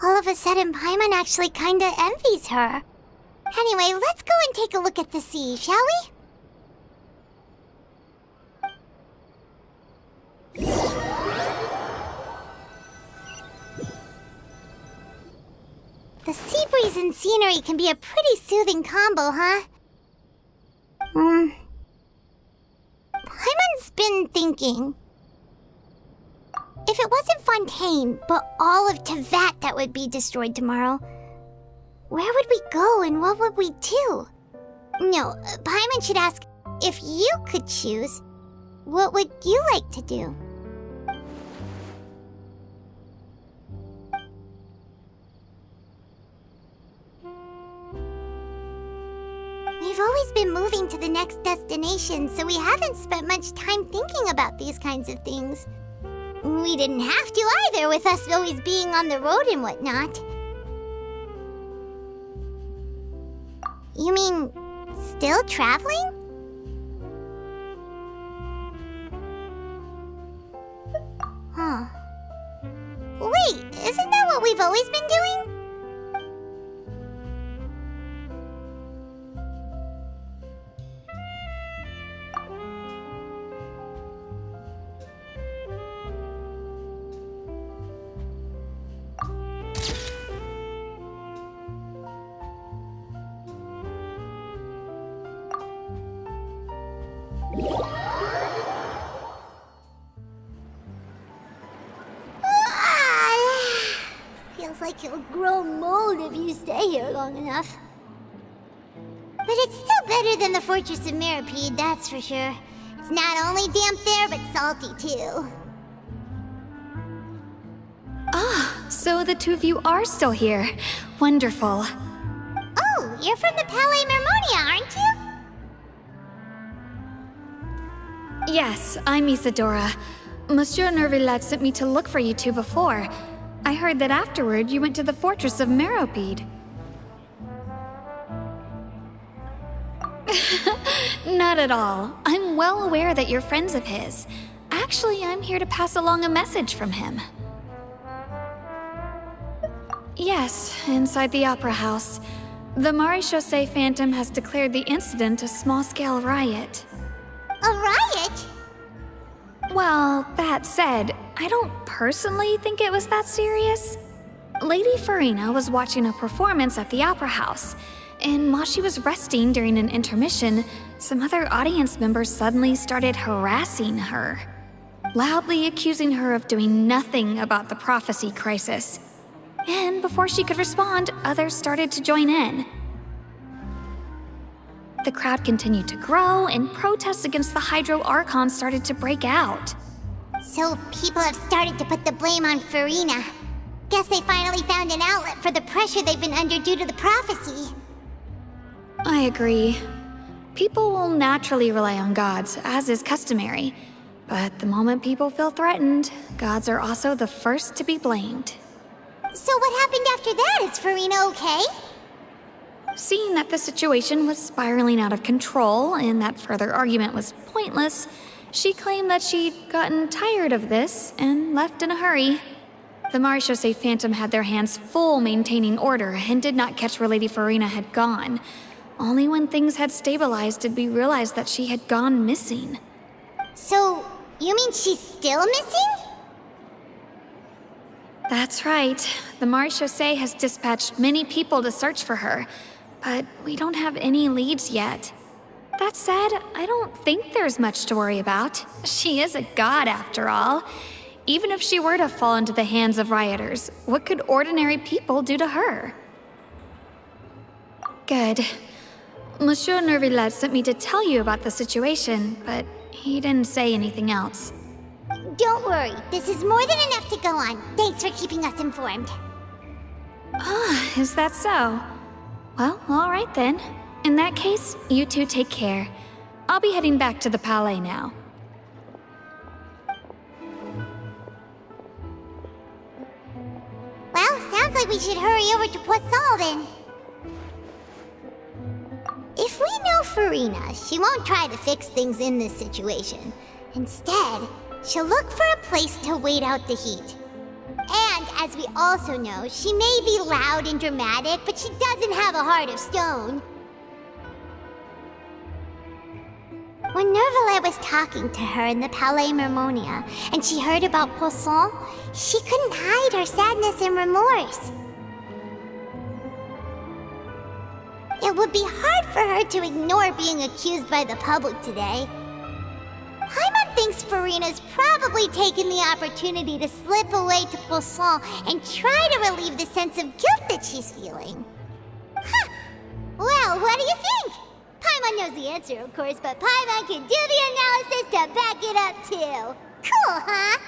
All of a sudden, Paimon actually kinda envies her. Anyway, let's go and take a look at the sea, shall we? The sea breeze and scenery can be a pretty soothing combo, huh? Paimon's been thinking. If it wasn't Fontaine, but all of Tevat that would be destroyed tomorrow, where would we go and what would we do? No, Paimon should ask, if you could choose, what would you like to do? We've always been moving to the next destination, so we haven't spent much time thinking about these kinds of things. We didn't have to either, with us always being on the road and whatnot. You mean, still traveling? Huh. Wait, isn't that what we've always been doing? Feels like you'll grow mold if you stay here long enough. But it's still better than the Fortress of Meropide, that's for sure. It's not only damp there, but salty too. Ah, so the two of you are still here. Wonderful. Oh, you're from the Palais Mermonia, aren't you? Yes, I'm Isadora. Monsieur Neuvillette sent me to look for you two before. I heard that afterward you went to the Fortress of Meropide. Not at all. I'm well aware that you're friends of his. Actually, I'm here to pass along a message from him. Yes, inside the Opera House. The Maréchaussée Phantom has declared the incident a small-scale riot. A riot? Well, that said, I don't personally think it was that serious. Lady Farina was watching a performance at the Opera House, and while she was resting during an intermission, some other audience members suddenly started harassing her, loudly accusing her of doing nothing about the prophecy crisis. And before she could respond, others started to join in. The crowd continued to grow, and protests against the Hydro Archon started to break out. So people have started to put the blame on Farina. Guess they finally found an outlet for the pressure they've been under due to the prophecy. I agree. People will naturally rely on gods, as is customary. But the moment people feel threatened, gods are also the first to be blamed. So what happened after that? Is Farina okay? Seeing that the situation was spiraling out of control and that further argument was pointless, she claimed that she'd gotten tired of this and left in a hurry. The Maréchaussée Phantom had their hands full maintaining order and did not catch where Lady Farina had gone. Only when things had stabilized did we realize that she had gone missing. So, you mean she's still missing? That's right. The Maréchaussée has dispatched many people to search for her, but we don't have any leads yet. That said, I don't think there's much to worry about. She is a god, after all. Even if she were to fall into the hands of rioters, what could ordinary people do to her? Good. Monsieur Neuvillette sent me to tell you about the situation, but he didn't say anything else. Don't worry, this is more than enough to go on. Thanks for keeping us informed. Ah, is that so? Well, all right then. In that case, you two take care. I'll be heading back to the Palais now. Well, sounds like we should hurry over to Poisson then. If we know Farina, she won't try to fix things in this situation. Instead, she'll look for a place to wait out the heat. And, as we also know, she may be loud and dramatic, but she doesn't have a heart of stone. When Neuvillette was talking to her in the Palais Mermonia, and she heard about Poisson, she couldn't hide her sadness and remorse. It would be hard for her to ignore being accused by the public today. Paimon thinks Farina's probably taken the opportunity to slip away to Poisson and try to relieve the sense of guilt that she's feeling. Huh. Well, what do you think? Paimon knows the answer, of course, but Paimon can do the analysis to back it up, too. Cool, huh?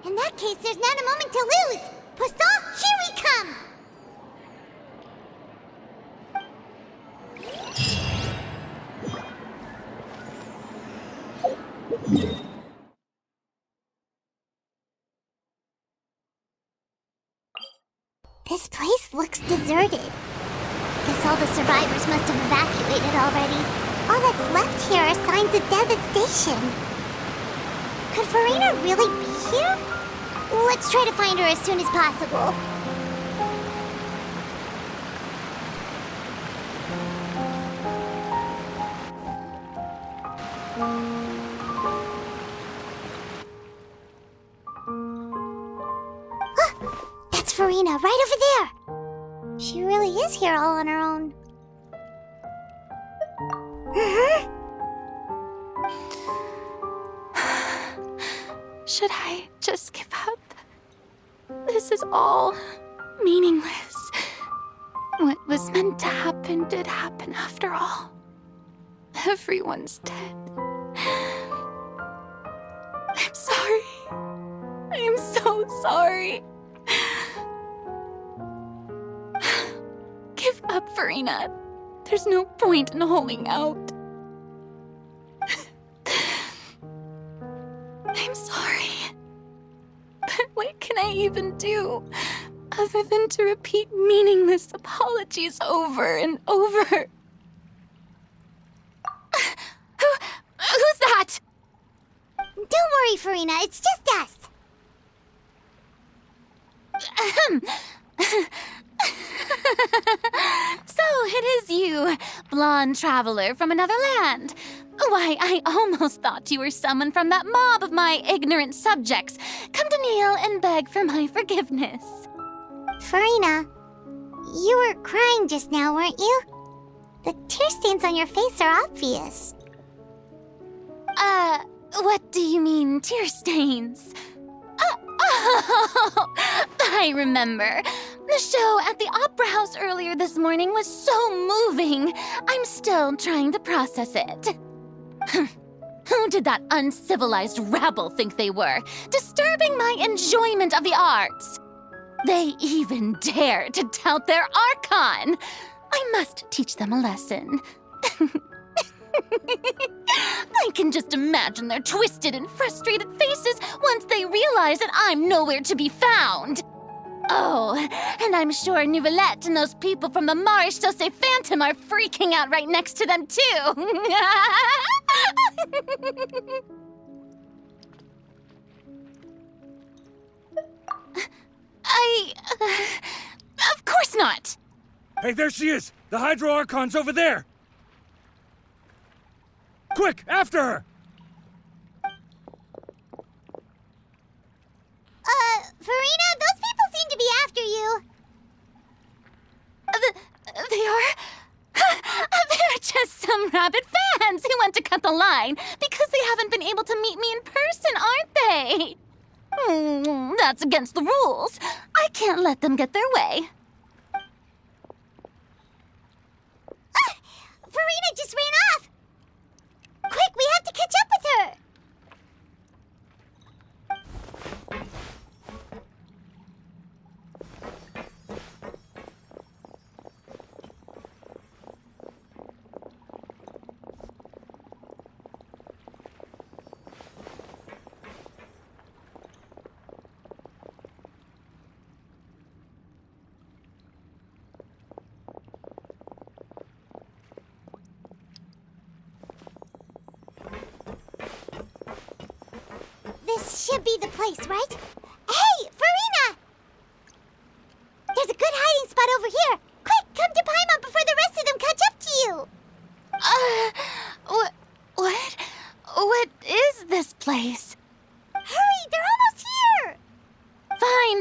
In that case, there's not a moment to lose. Poisson, here we come! This place looks deserted. Guess all the survivors must have evacuated already. All that's left here are signs of devastation. Could Farina really be here? Let's try to find her as soon as possible. That's Farina, right over there. She really is here all on her own. Should I just give up? This is all meaningless. What was meant to happen did happen after all. Everyone's dead. I'm sorry. I'm so sorry. Give up, Farina. There's no point in holding out. I'm sorry. But what can I even do other than to repeat meaningless apologies over and over? Who's that? Don't worry, Farina. It's just us. So it is you, blonde traveler from another land. Why, I almost thought you were someone from that mob of my ignorant subjects, come to kneel and beg for my forgiveness. Farina, you were crying just now, weren't you? The tear stains on your face are obvious. What do you mean, tear stains? Oh, I remember. The show at the Opera House earlier this morning was so moving. I'm still trying to process it. Who did that uncivilized rabble think they were, disturbing my enjoyment of the arts? They even dare to tout their Archon. I must teach them a lesson. I can just imagine their twisted and frustrated faces once they realize that I'm nowhere to be found. Oh, and I'm sure Neuvillette and those people from the Maréchaussée Phantom are freaking out right next to them, too. Of course not. Hey, there she is! The Hydro Archon's over there! Quick, after her! Farina, those people seem to be after you. They are? They're just some rabid fans who want to cut the line because they haven't been able to meet me in person, aren't they? That's against the rules. I can't let them get their way. Farina just ran off! Quick, we have to catch up with her! This should be the place, right? Hey, Farina! There's a good hiding spot over here. Quick, come to Paimon before the rest of them catch up to you. What is this place? Hurry, they're almost here!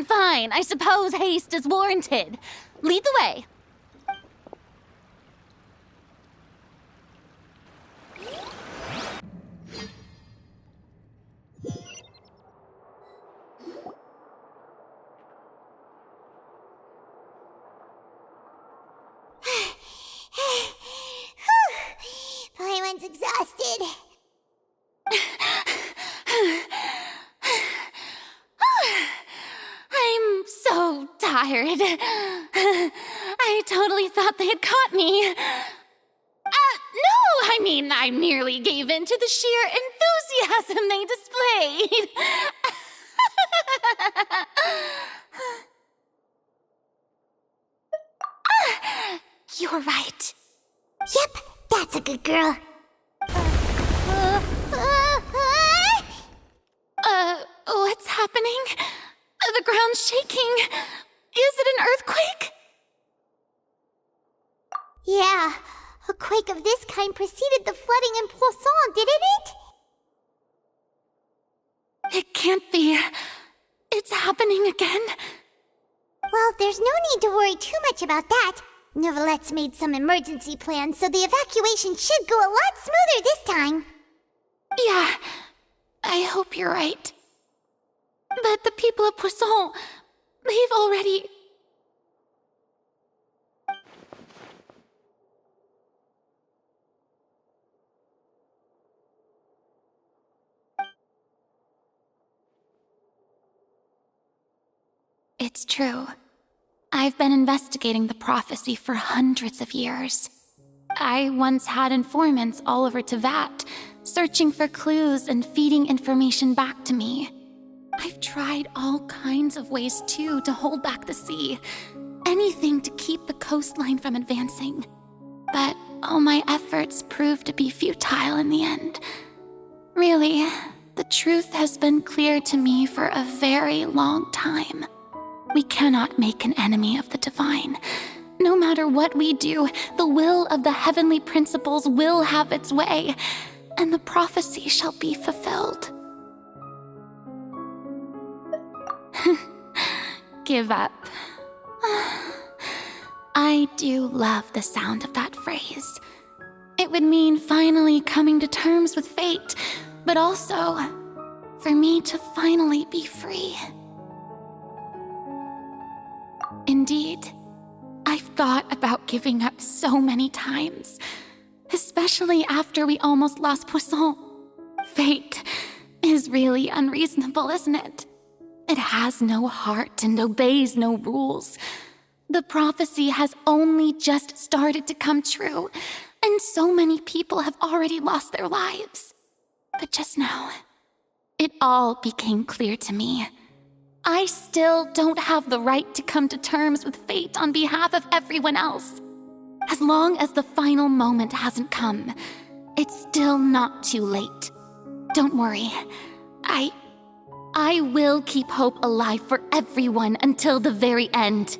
Fine. I suppose haste is warranted. Lead the way. Paimon's exhausted. I'm so tired. I totally thought they had caught me. No, I mean, I merely gave in to the sheer enthusiasm they displayed. You're right. Yep, that's a good girl. What's happening? The ground's shaking. Is it an earthquake? Yeah, a quake of this kind preceded the flooding in Poisson, didn't it? It can't be. It's happening again. Well, there's no need to worry too much about that. Neuvillette's made some emergency plans, so the evacuation should go a lot smoother this time. Yeah, I hope you're right. But the people of Poisson, they've already... It's true. I've been investigating the prophecy for hundreds of years. I once had informants all over Tevat, searching for clues and feeding information back to me. I've tried all kinds of ways, too, to hold back the sea. Anything to keep the coastline from advancing. But all my efforts proved to be futile in the end. Really, the truth has been clear to me for a very long time. We cannot make an enemy of the divine. No matter what we do, the will of the heavenly principles will have its way, and the prophecy shall be fulfilled. Give up. I do love the sound of that phrase. It would mean finally coming to terms with fate, but also for me to finally be free. Indeed, I've thought about giving up so many times, especially after we almost lost Poisson. Fate is really unreasonable, isn't it? It has no heart and obeys no rules. The prophecy has only just started to come true, and so many people have already lost their lives. But just now, it all became clear to me. I still don't have the right to come to terms with fate on behalf of everyone else. As long as the final moment hasn't come, it's still not too late. Don't worry. I will keep hope alive for everyone until the very end.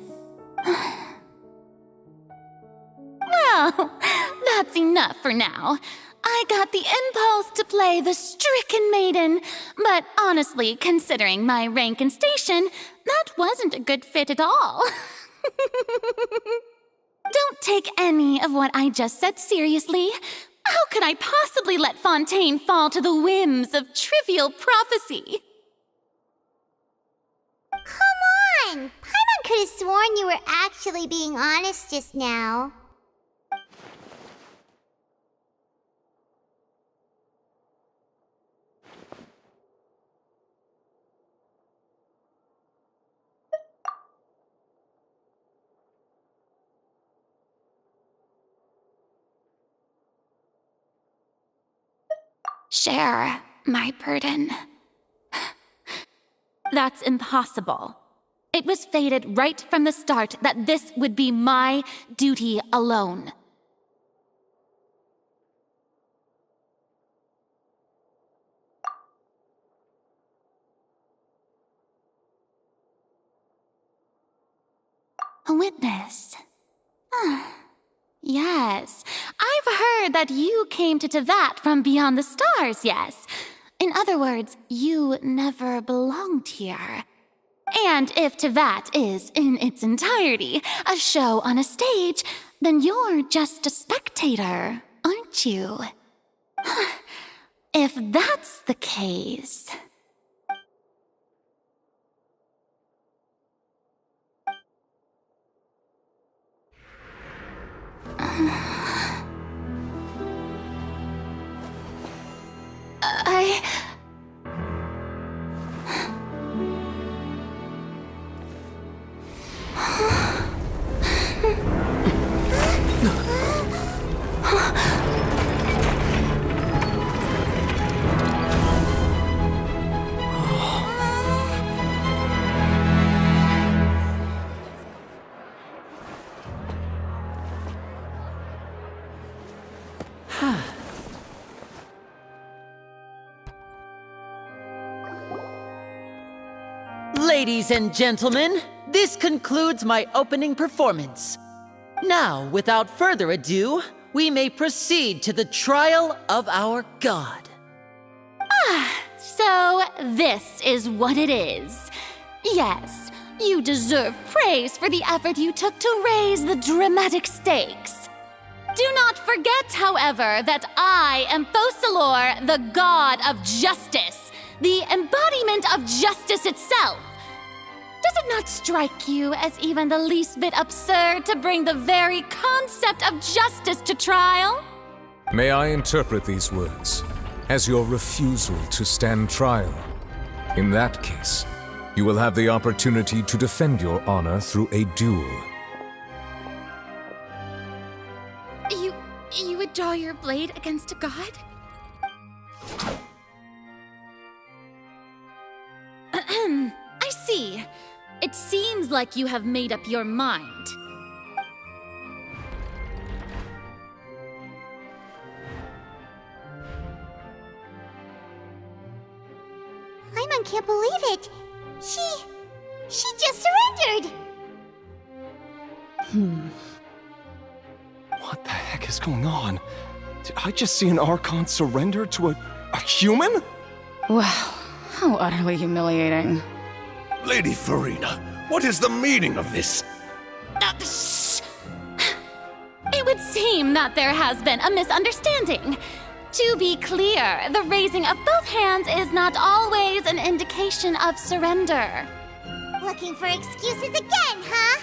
Well, that's enough for now. I got the impulse to play the stricken maiden, but honestly, considering my rank and station, that wasn't a good fit at all. Don't take any of what I just said seriously. How could I possibly let Fontaine fall to the whims of trivial prophecy? Come on! Paimon could have sworn you were actually being honest just now. Share my burden. That's impossible. It was fated right from the start that this would be my duty alone. A witness. Yes, I've heard that you came to Tevat from beyond the stars, yes. In other words, you never belonged here. And if Tevat is, in its entirety, a show on a stage, then you're just a spectator, aren't you? If that's the case... Ladies and gentlemen, this concludes my opening performance. Now, without further ado, we may proceed to the trial of our god. So this is what it is. Yes, you deserve praise for the effort you took to raise the dramatic stakes. Do not forget, however, that I am Focalor, the god of justice, the embodiment of justice itself. Does it not strike you as even the least bit absurd to bring the very concept of justice to trial? May I interpret these words as your refusal to stand trial? In that case, you will have the opportunity to defend your honor through a duel. You would draw your blade against a god? I see. It seems like you have made up your mind. Paimon can't believe it. She just surrendered. What the heck is going on? Did I just see an Archon surrender to a human? Wow, how utterly humiliating. Lady Farina, what is the meaning of this? It would seem that there has been a misunderstanding. To be clear, the raising of both hands is not always an indication of surrender. Looking for excuses again, huh?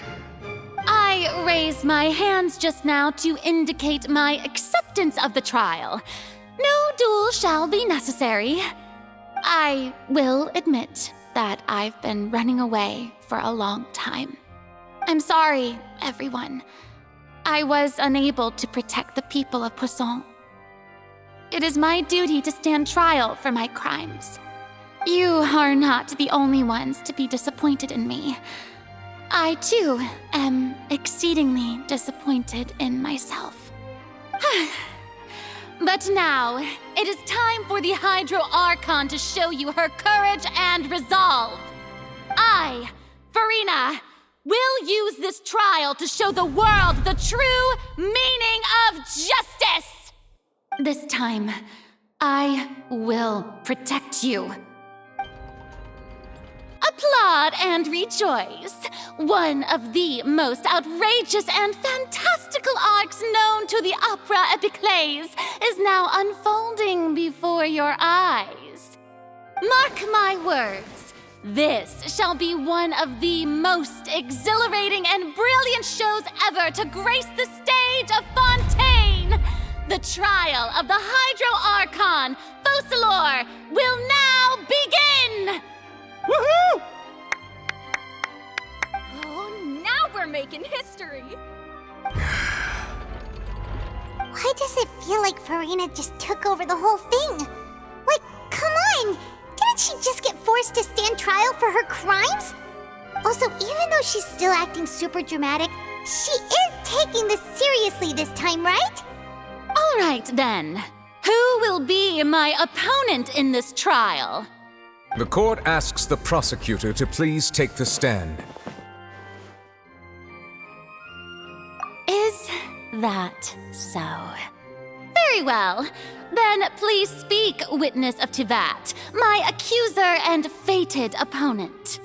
I raised my hands just now to indicate my acceptance of the trial. No duel shall be necessary. I will admit that I've been running away for a long time. I'm sorry, everyone. I was unable to protect the people of Poisson. It is my duty to stand trial for my crimes. You are not the only ones to be disappointed in me. I, too, am exceedingly disappointed in myself. But now, it is time for the Hydro Archon to show you her courage and resolve. I, Farina, will use this trial to show the world the true meaning of justice! This time, I will protect you. Applaud and rejoice! One of the most outrageous and fantastical arcs known to the opera epiclese is now unfolding before your eyes. Mark my words, this shall be one of the most exhilarating and brilliant shows ever to grace the stage of Fontaine! The trial of the Hydro Archon, Focalor, will now begin! Woohoo! Oh, now we're making history! Why does it feel like Farina just took over the whole thing? Like, come on! Didn't she just get forced to stand trial for her crimes? Also, even though she's still acting super dramatic, she is taking this seriously this time, right? All right, then. Who will be my opponent in this trial? The court asks the prosecutor to please take the stand. Is that so? Very well. Then please speak, witness of Tivat, my accuser and fated opponent.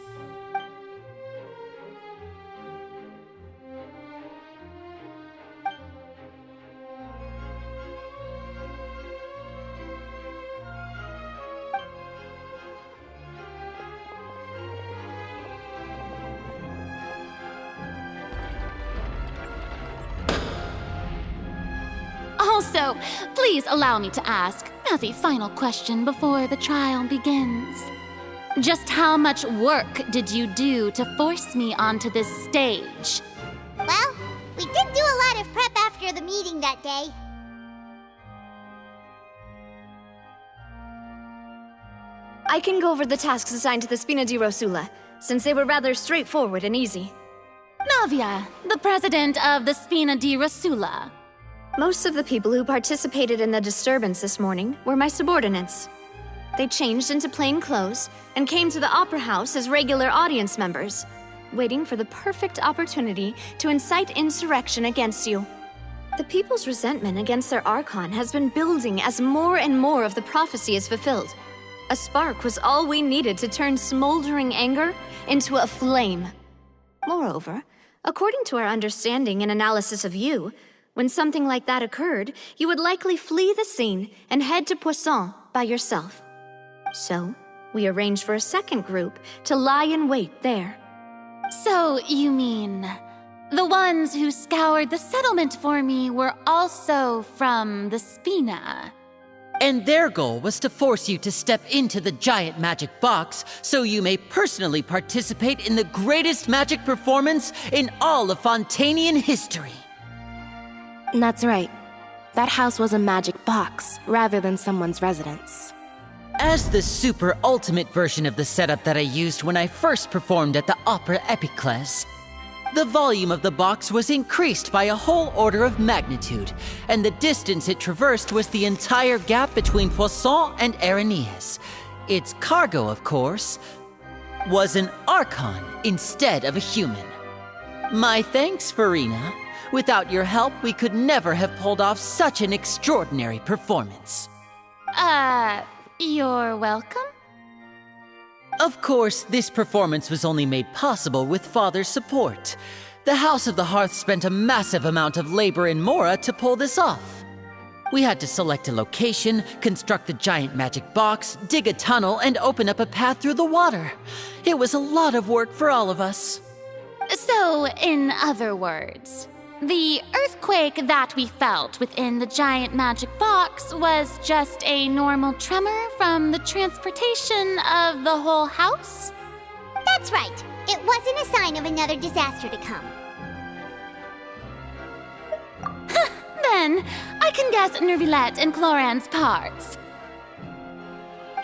Also, please allow me to ask, as a final question before the trial begins. Just how much work did you do to force me onto this stage? Well, we did do a lot of prep after the meeting that day. I can go over the tasks assigned to the Spina di Rosula, since they were rather straightforward and easy. Navia, the president of the Spina di Rosula. Most of the people who participated in the disturbance this morning were my subordinates. They changed into plain clothes and came to the Opera House as regular audience members, waiting for the perfect opportunity to incite insurrection against you. The people's resentment against their Archon has been building as more and more of the prophecy is fulfilled. A spark was all we needed to turn smoldering anger into a flame. Moreover, according to our understanding and analysis of you, when something like that occurred, you would likely flee the scene and head to Poisson by yourself. So, we arranged for a second group to lie in wait there. So, you mean the ones who scoured the settlement for me were also from the Spina? And their goal was to force you to step into the giant magic box so you may personally participate in the greatest magic performance in all of Fontanian history. That's right. That house was a magic box, rather than someone's residence. As the super ultimate version of the setup that I used when I first performed at the Opera Epiclese, the volume of the box was increased by a whole order of magnitude, and the distance it traversed was the entire gap between Poisson and Areneas. Its cargo, of course, was an Archon instead of a human. My thanks, Farina. Without your help, we could never have pulled off such an extraordinary performance. You're welcome? Of course, this performance was only made possible with Father's support. The House of the Hearth spent a massive amount of labor in Mora to pull this off. We had to select a location, construct the giant magic box, dig a tunnel, and open up a path through the water. It was a lot of work for all of us. So, in other words, the earthquake that we felt within the giant magic box was just a normal tremor from the transportation of the whole house? That's right. It wasn't a sign of another disaster to come. Then, I can guess Neuvillette and Cloran's parts.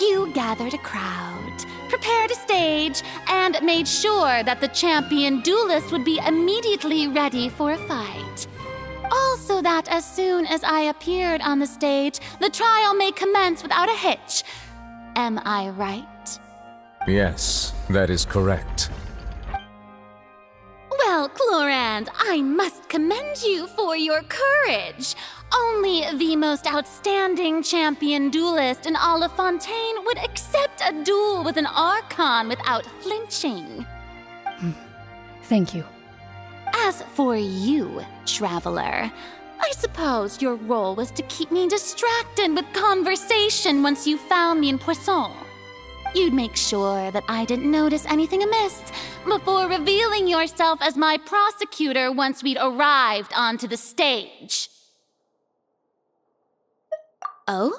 You gathered a crowd, prepared a stage, and made sure that the champion duelist would be immediately ready for a fight. Also that as soon as I appeared on the stage, the trial may commence without a hitch. Am I right? Yes, that is correct. Well, Clorand, I must commend you for your courage. Only the most outstanding champion duelist in all of Fontaine would accept a duel with an Archon without flinching. Thank you. As for you, Traveler, I suppose your role was to keep me distracted with conversation once you found me in Poisson. You'd make sure that I didn't notice anything amiss before revealing yourself as my prosecutor once we'd arrived onto the stage. Oh?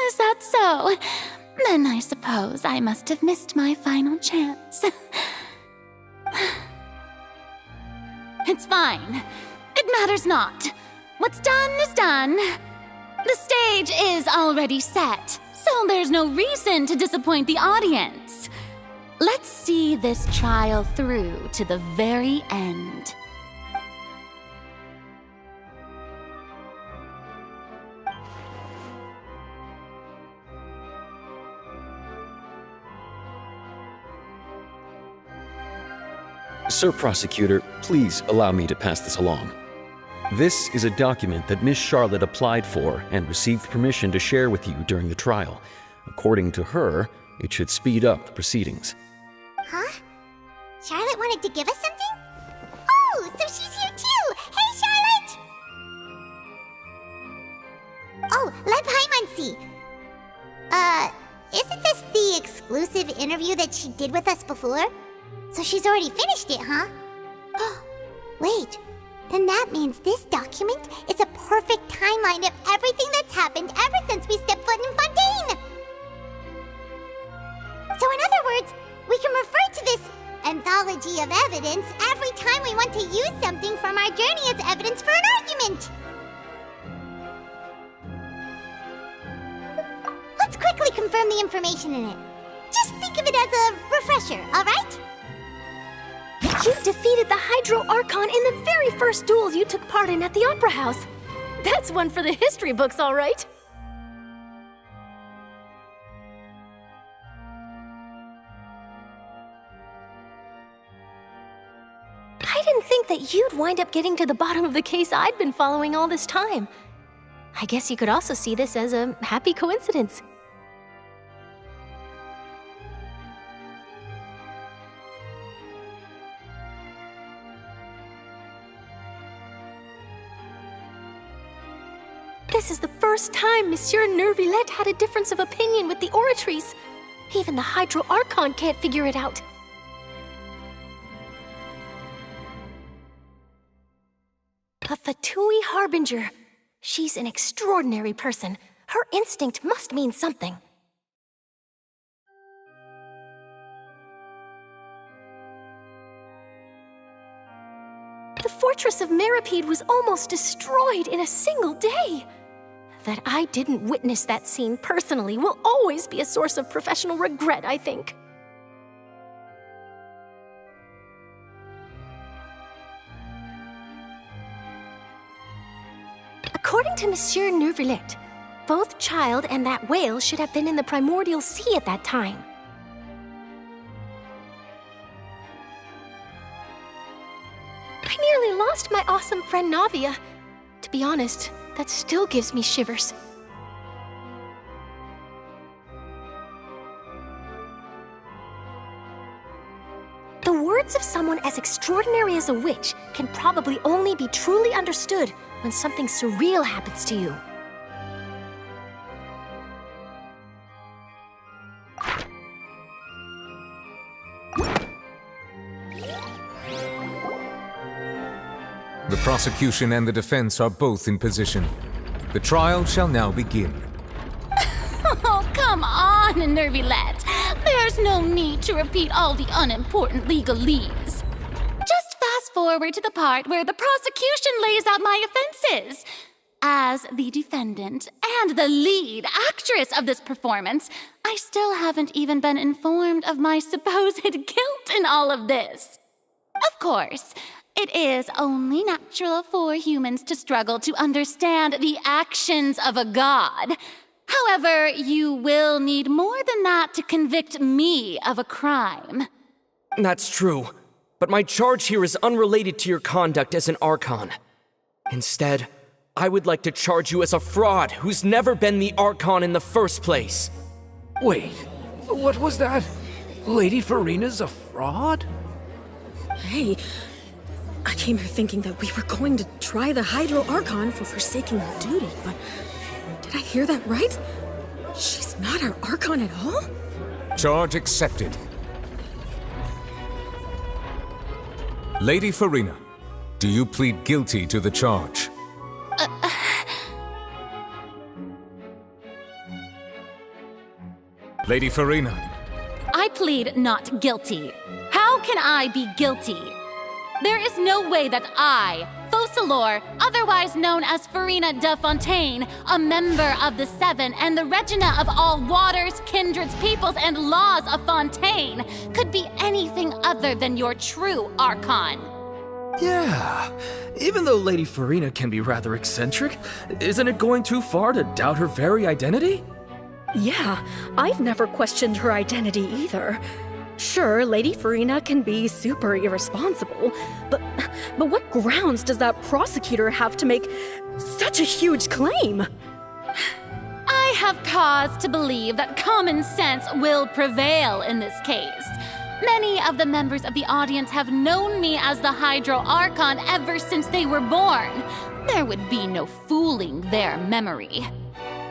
Is that so? Then I suppose I must have missed my final chance. It's fine. It matters not. What's done is done. The stage is already set, so there's no reason to disappoint the audience. Let's see this trial through to the very end. Sir Prosecutor, please allow me to pass this along. This is a document that Miss Charlotte applied for and received permission to share with you during the trial. According to her, it should speed up the proceedings. Huh? Charlotte wanted to give us something? Oh, so she's here too! Hey, Charlotte! Oh, let Paimon see. Isn't this the exclusive interview that she did with us before? So she's already finished it, huh? Wait, then that means this document is a perfect timeline of everything that's happened ever since we stepped foot in Fontaine! So in other words, we can refer to this anthology of evidence every time we want to use something from our journey as evidence for an argument! Let's quickly confirm the information in it. just think of it as a refresher, all right? You defeated the Hydro Archon in the very first duel you took part in at the Opera House. That's one for the history books, all right. I didn't think that you'd wind up getting to the bottom of the case I'd been following all this time. I guess you could also see this as a happy coincidence. This is the first time Monsieur Neuvillette had a difference of opinion with the Oratrice. Even the Hydro Archon can't figure it out. A Fatui Harbinger. She's an extraordinary person. Her instinct must mean something. The Fortress of Meropide was almost destroyed in a single day. That I didn't witness that scene personally will always be a source of professional regret, I think. According to Monsieur Neuvillette, both Child and that whale should have been in the primordial sea at that time. I nearly lost my awesome friend Navia. To be honest, that still gives me shivers. The words of someone as extraordinary as a witch can probably only be truly understood when something surreal happens to you. The prosecution and the defense are both in position. The trial shall now begin. Oh, come on, Neuvillette. There's no need to repeat all the unimportant legalese. Just fast forward to the part where the prosecution lays out my offenses. As the defendant and the lead actress of this performance, I still haven't even been informed of my supposed guilt in all of this. Of course, it is only natural for humans to struggle to understand the actions of a god. However, you will need more than that to convict me of a crime. That's true, but my charge here is unrelated to your conduct as an Archon. Instead, I would like to charge you as a fraud who's never been the Archon in the first place. Wait, what was that? Lady Farina's a fraud? Hey, I came here thinking that we were going to try the Hydro Archon for forsaking her duty, but did I hear that right? She's not our Archon at all? Charge accepted. Lady Farina, do you plead guilty to the charge? Lady Farina. I plead not guilty. How can I be guilty? There is no way that I, Focalor, otherwise known as Farina de Fontaine, a member of the Seven and the Regina of all waters, kindreds, peoples, and laws of Fontaine, could be anything other than your true Archon. Yeah, even though Lady Farina can be rather eccentric, isn't it going too far to doubt her very identity? Yeah, I've never questioned her identity either. Sure, Lady Farina can be super irresponsible, but what grounds does that prosecutor have to make such a huge claim? I have cause to believe that common sense will prevail in this case. Many of the members of the audience have known me as the Hydro Archon ever since they were born. There would be no fooling their memory.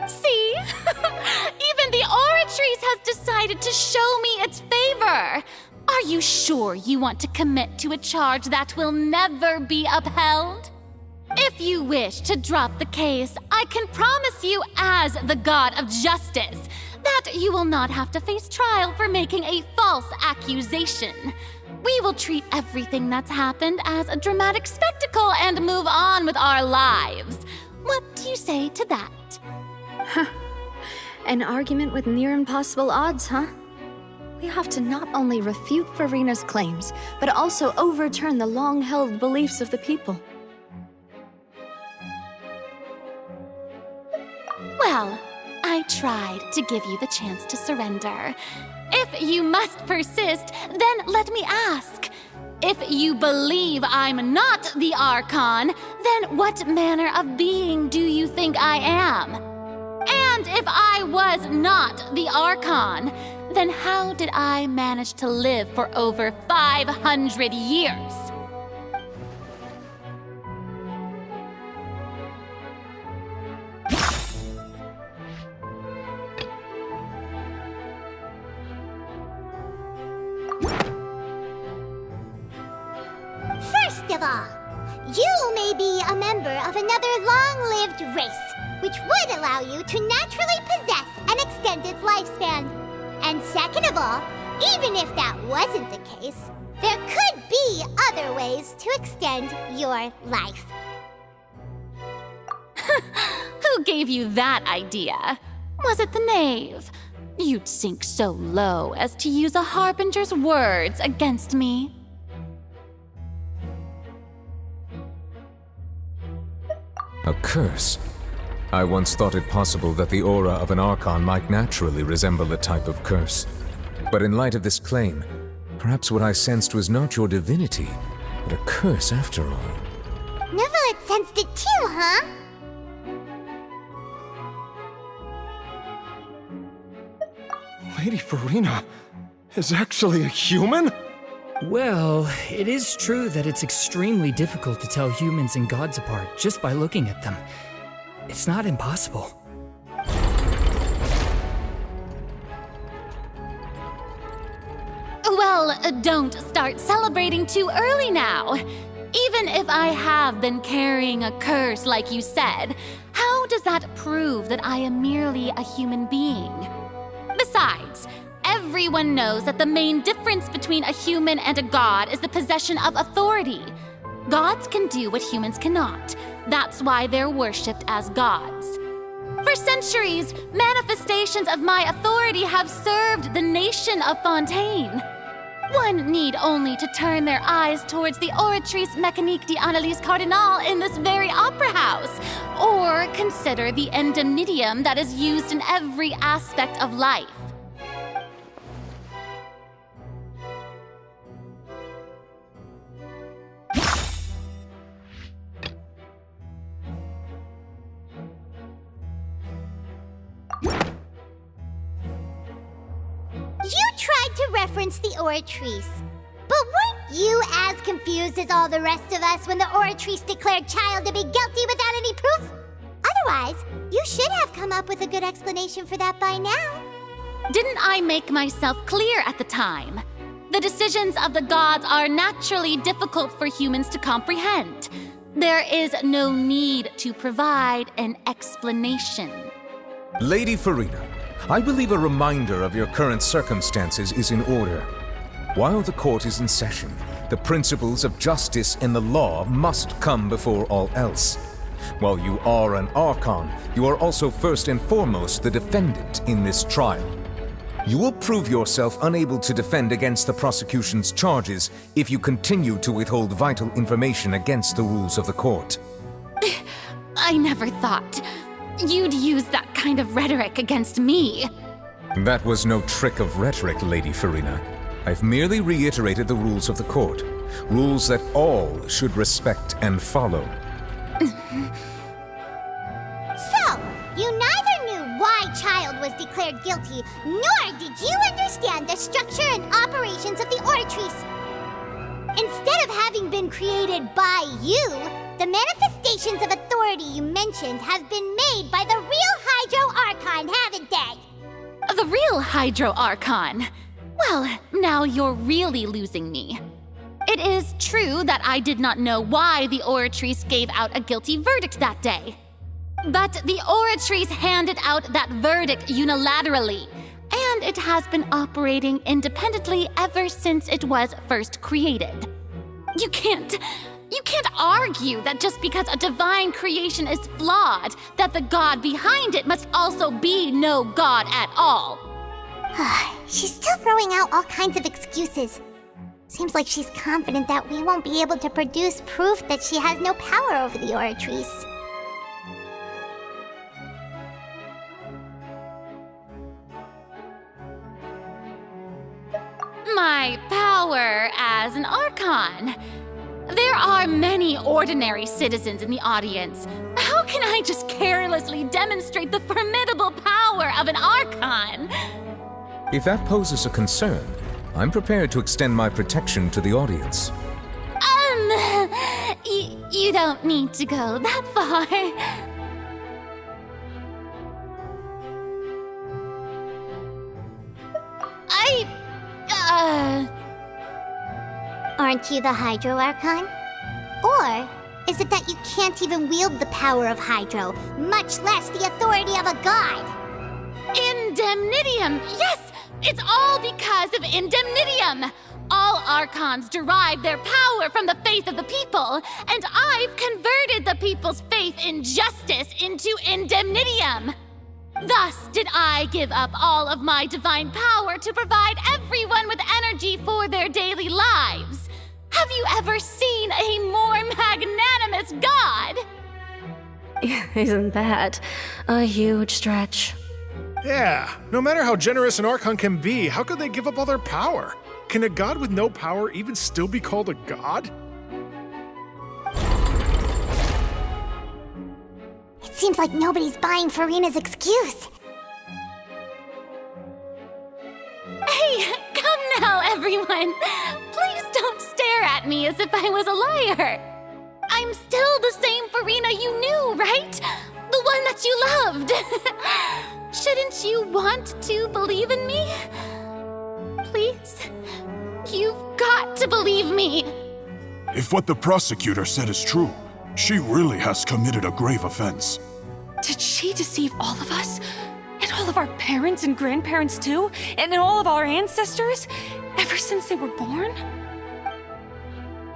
See? Even the Oratrice has decided to show me its favor. Are you sure you want to commit to a charge that will never be upheld? If you wish to drop the case, I can promise you as the God of Justice that you will not have to face trial for making a false accusation. We will treat everything that's happened as a dramatic spectacle and move on with our lives. What do you say to that? Huh. An argument with near impossible odds, huh? We have to not only refute Farina's claims, but also overturn the long-held beliefs of the people. Well, I tried to give you the chance to surrender. If you must persist, then let me ask. If you believe I'm not the Archon, then what manner of being do you think I am? And if I was not the Archon, then how did I manage to live for over 500 years? First of all, you may be a member of another long-lived race, which would allow you to naturally possess an extended lifespan. And second of all, even if that wasn't the case, there could be other ways to extend your life. Who gave you that idea? Was it the knave? You'd sink so low as to use a harbinger's words against me. A curse? I once thought it possible that the aura of an Archon might naturally resemble a type of curse. But in light of this claim, perhaps what I sensed was not your divinity, but a curse after all. Neuvillette sensed it too, huh? Lady Farina is actually a human? Well, it is true that it's extremely difficult to tell humans and gods apart just by looking at them. It's not impossible. Well, don't start celebrating too early now. Even if I have been carrying a curse like you said, how does that prove that I am merely a human being? Besides, everyone knows that the main difference between a human and a god is the possession of authority. Gods can do what humans cannot. That's why they're worshipped as gods. For centuries, manifestations of my authority have served the nation of Fontaine. One need only to turn their eyes towards the Oratrice Mécanique d'Analyse Cardinal in this very opera house, or consider the endemnitium that is used in every aspect of life. You tried to reference the Oratrice. But weren't you as confused as all the rest of us when the Oratrice declared Child to be guilty without any proof? Otherwise, you should have come up with a good explanation for that by now. Didn't I make myself clear at the time? The decisions of the gods are naturally difficult for humans to comprehend. There is no need to provide an explanation. Lady Farina, I believe a reminder of your current circumstances is in order. While the court is in session, the principles of justice and the law must come before all else. While you are an Archon, you are also first and foremost the defendant in this trial. You will prove yourself unable to defend against the prosecution's charges if you continue to withhold vital information against the rules of the court. I never thought you'd use that kind of rhetoric against me. That was no trick of rhetoric, Lady Farina. I've merely reiterated the rules of the court. Rules that all should respect and follow. So, you neither knew why Child was declared guilty, nor did you understand the structure and operations of the Oratrice. Instead of having been created by you, the manifestations of authority you mentioned have been made by the real Hydro Archon, haven't they? The real Hydro Archon? Well, now you're really losing me. It is true that I did not know why the Oratrice gave out a guilty verdict that day. But the Oratrice handed out that verdict unilaterally, and it has been operating independently ever since it was first created. You can't argue that just because a divine creation is flawed, that the god behind it must also be no god at all. She's still throwing out all kinds of excuses. Seems like she's confident that we won't be able to produce proof that she has no power over the Oratrice. My power as an Archon. There are many ordinary citizens in the audience. How can I just carelessly demonstrate the formidable power of an Archon? If that poses a concern, I'm prepared to extend my protection to the audience. You don't need to go that far. Aren't you the Hydro Archon? Or is it that you can't even wield the power of Hydro, much less the authority of a god? Indemnitium! Yes! It's all because of Indemnitium! All Archons derive their power from the faith of the people, and I've converted the people's faith in justice into Indemnitium! Thus did I give up all of my divine power to provide everyone with energy for their daily lives. Have you ever seen a more magnanimous god? Isn't that a huge stretch? Yeah, no matter how generous an Archon can be, how could they give up all their power? Can a god with no power even still be called a god? It seems like nobody's buying Furina's excuse. Hey, come now, everyone! Please don't stare at me as if I was a liar! I'm still the same Furina you knew, right? The one that you loved! Shouldn't you want to believe in me? Please? You've got to believe me! If what the prosecutor said is true, she really has committed a grave offense. Did she deceive all of us? And all of our parents and grandparents too? And all of our ancestors? Ever since they were born?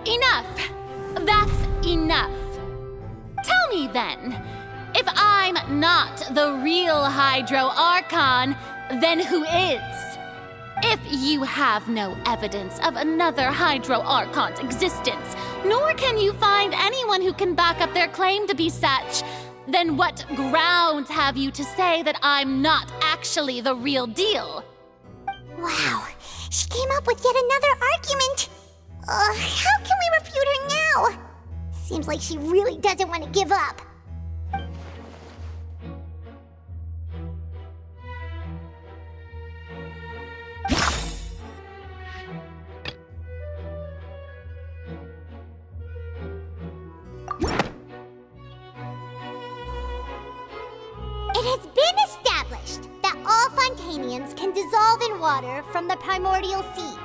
Enough! That's enough! Tell me then, if I'm not the real Hydro Archon, then who is? If you have no evidence of another Hydro Archon's existence, nor can you find anyone who can back up their claim to be such, then what grounds have you to say that I'm not actually the real deal? Wow, she came up with yet another argument. How can we refute her now? Seems like she really doesn't want to give up. It has been established that all Fontanians can dissolve in water from the primordial sea.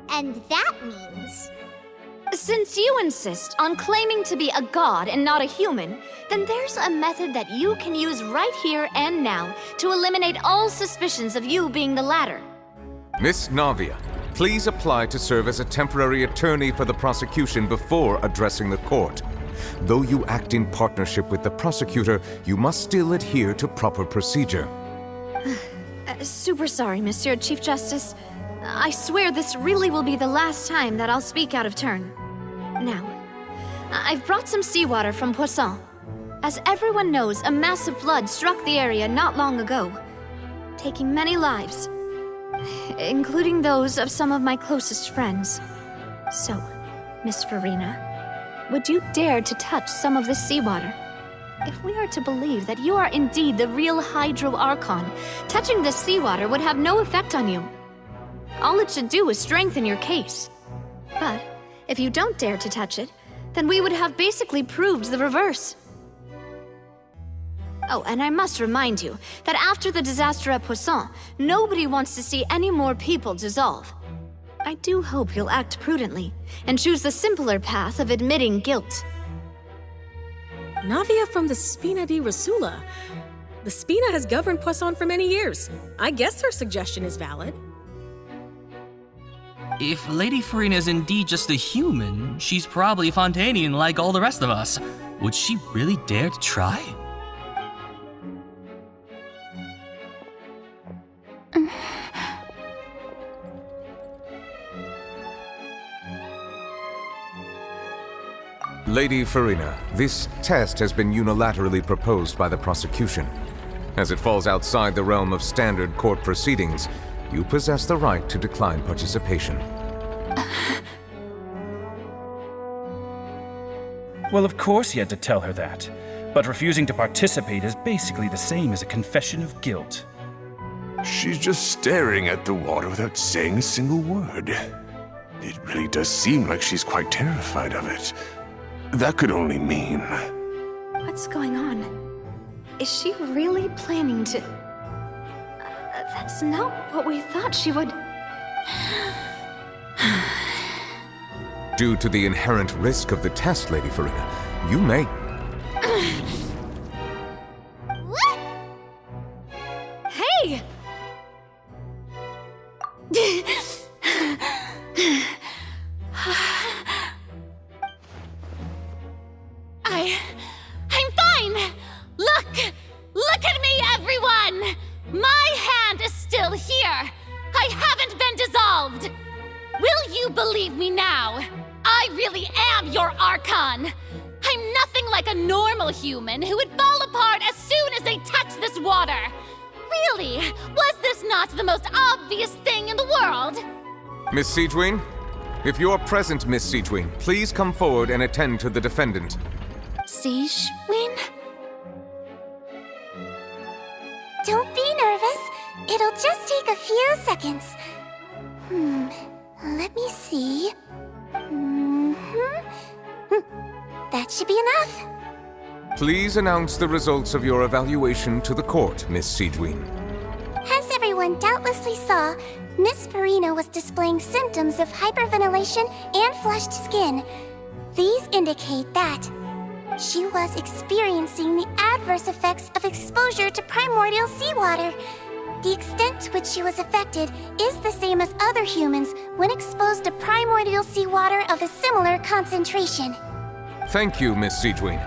And that means... Since you insist on claiming to be a god and not a human, then there's a method that you can use right here and now to eliminate all suspicions of you being the latter. Miss Navia, please apply to serve as a temporary attorney for the prosecution before addressing the court. Though you act in partnership with the prosecutor, you must still adhere to proper procedure. Super sorry, Monsieur Chief Justice. I swear this really will be the last time that I'll speak out of turn. Now, I've brought some seawater from Poisson. As everyone knows, a massive flood struck the area not long ago, taking many lives, including those of some of my closest friends. So, Miss Furina, would you dare to touch some of this seawater? If we are to believe that you are indeed the real Hydro Archon, touching this seawater would have no effect on you. All it should do is strengthen your case. But if you don't dare to touch it, then we would have basically proved the reverse. Oh, and I must remind you that after the disaster at Poisson, nobody wants to see any more people dissolve. I do hope you'll act prudently and choose the simpler path of admitting guilt. Navia from the Spina di Rosula. The Spina has governed Poisson for many years. I guess her suggestion is valid. If Lady Furina is indeed just a human, she's probably Fontanian like all the rest of us. Would she really dare to try? Lady Farina, this test has been unilaterally proposed by the prosecution. As it falls outside the realm of standard court proceedings, you possess the right to decline participation. Well, of course he had to tell her that. But refusing to participate is basically the same as a confession of guilt. She's just staring at the water without saying a single word. It really does seem like she's quite terrified of it. That could only mean... What's going on? Is she really planning to... That's not what we thought she would... Due to the inherent risk of the test, Lady Farina, you may... What? Hey! I'm fine! Look at me, everyone! My hand is still here! I haven't been dissolved! Will you believe me now? I really am your Archon! I'm nothing like a normal human who would fall apart as soon as they touch this water! Really? Was this not the most obvious thing in the world? Miss Siegewien? If you're present, Miss Siegewien, please come forward and attend to the defendant. Siegewien? Don't be nervous. It'll just take a few seconds. Let me see. That should be enough. Please announce the results of your evaluation to the court, Miss Siegewien. As everyone doubtlessly saw, Miss Farina was displaying symptoms of hyperventilation and flushed skin. These indicate that she was experiencing the adverse effects of exposure to primordial seawater. The extent to which she was affected is the same as other humans when exposed to primordial seawater of a similar concentration. Thank you, Miss Siegewien.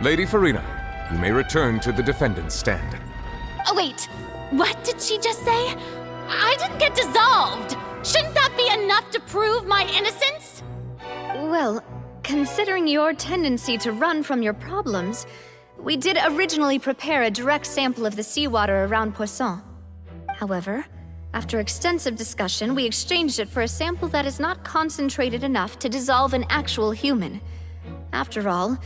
Lady Farina, you may return to the defendant's stand. Oh, wait. What did she just say? I didn't get dissolved. Shouldn't that be enough to prove my innocence? Well, considering your tendency to run from your problems, we did originally prepare a direct sample of the seawater around Poisson. However, after extensive discussion, we exchanged it for a sample that is not concentrated enough to dissolve an actual human. After all,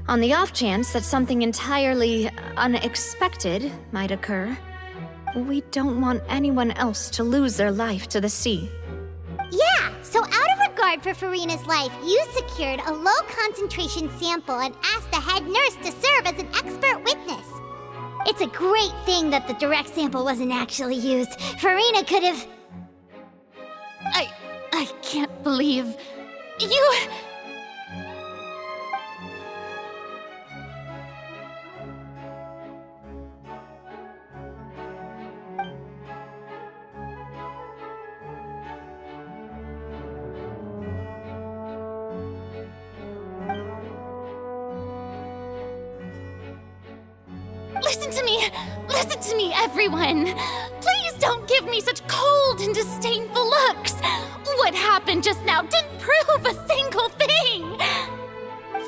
on the off chance that something entirely unexpected might occur, we don't want anyone else to lose their life to the sea. Yeah, so out of regard for Farina's life, you secured a low-concentration sample and asked the head nurse to serve as an expert witness. It's a great thing that the direct sample wasn't actually used. Farina could have... I can't believe... You... Listen to me, everyone. Please don't give me such cold and disdainful looks. What happened just now didn't prove a single thing.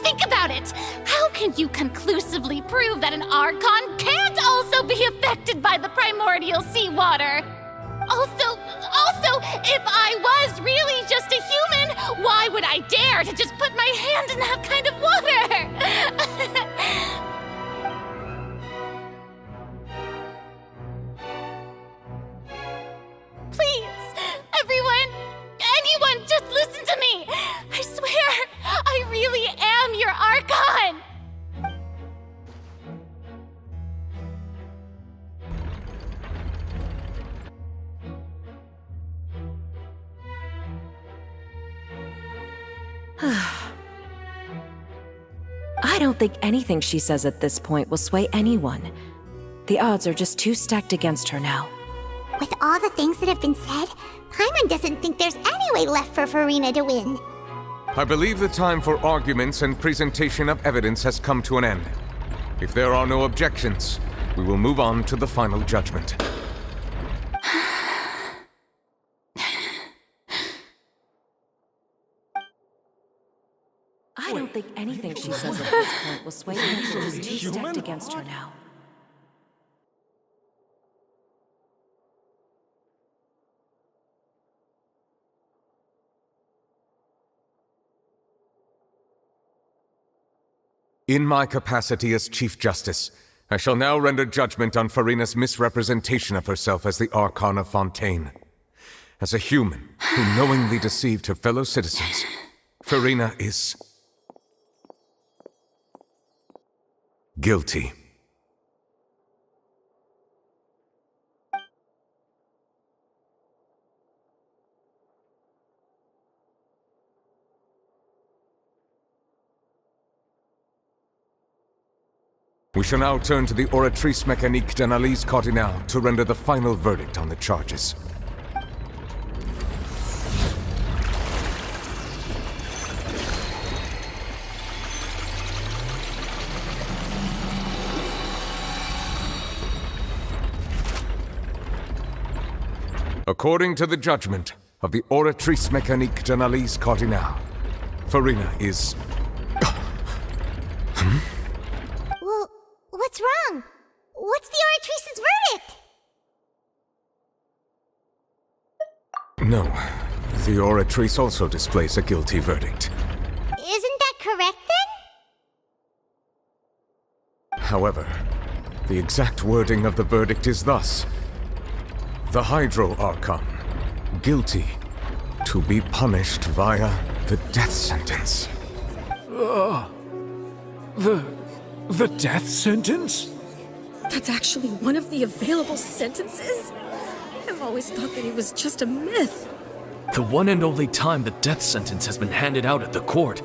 Think about it. How can you conclusively prove that an Archon can't also be affected by the primordial seawater? Also, if I was really just a human, why would I dare to just put my hand in that kind of water? Please, anyone, just listen to me! I swear, I really am your Archon! I don't think anything she says at this point will sway anyone. The odds are just too stacked against her now. With all the things that have been said, Paimon doesn't think there's any way left for Farina to win. I believe the time for arguments and presentation of evidence has come to an end. If there are no objections, we will move on to the final judgment. I don't think anything she says at this point will sway anyone who's too stacked against her now. In my capacity as Chief Justice, I shall now render judgment on Furina's misrepresentation of herself as the Archon of Fontaine. As a human who knowingly deceived her fellow citizens, Furina is guilty. We shall now turn to the Oratrice Mécanique d'Analyse Cardinale to render the final verdict on the charges. According to the judgment of the Oratrice Mécanique d'Analyse Cardinale, Furina is... Well, what's wrong? What's the Oratrice's verdict? No, the Oratrice also displays a guilty verdict. Isn't that correct then? However, the exact wording of the verdict is thus: the Hydro Archon, guilty, to be punished via the death sentence. The death sentence? That's actually one of the available sentences? I've always thought that it was just a myth. The one and only time the death sentence has been handed out at the court,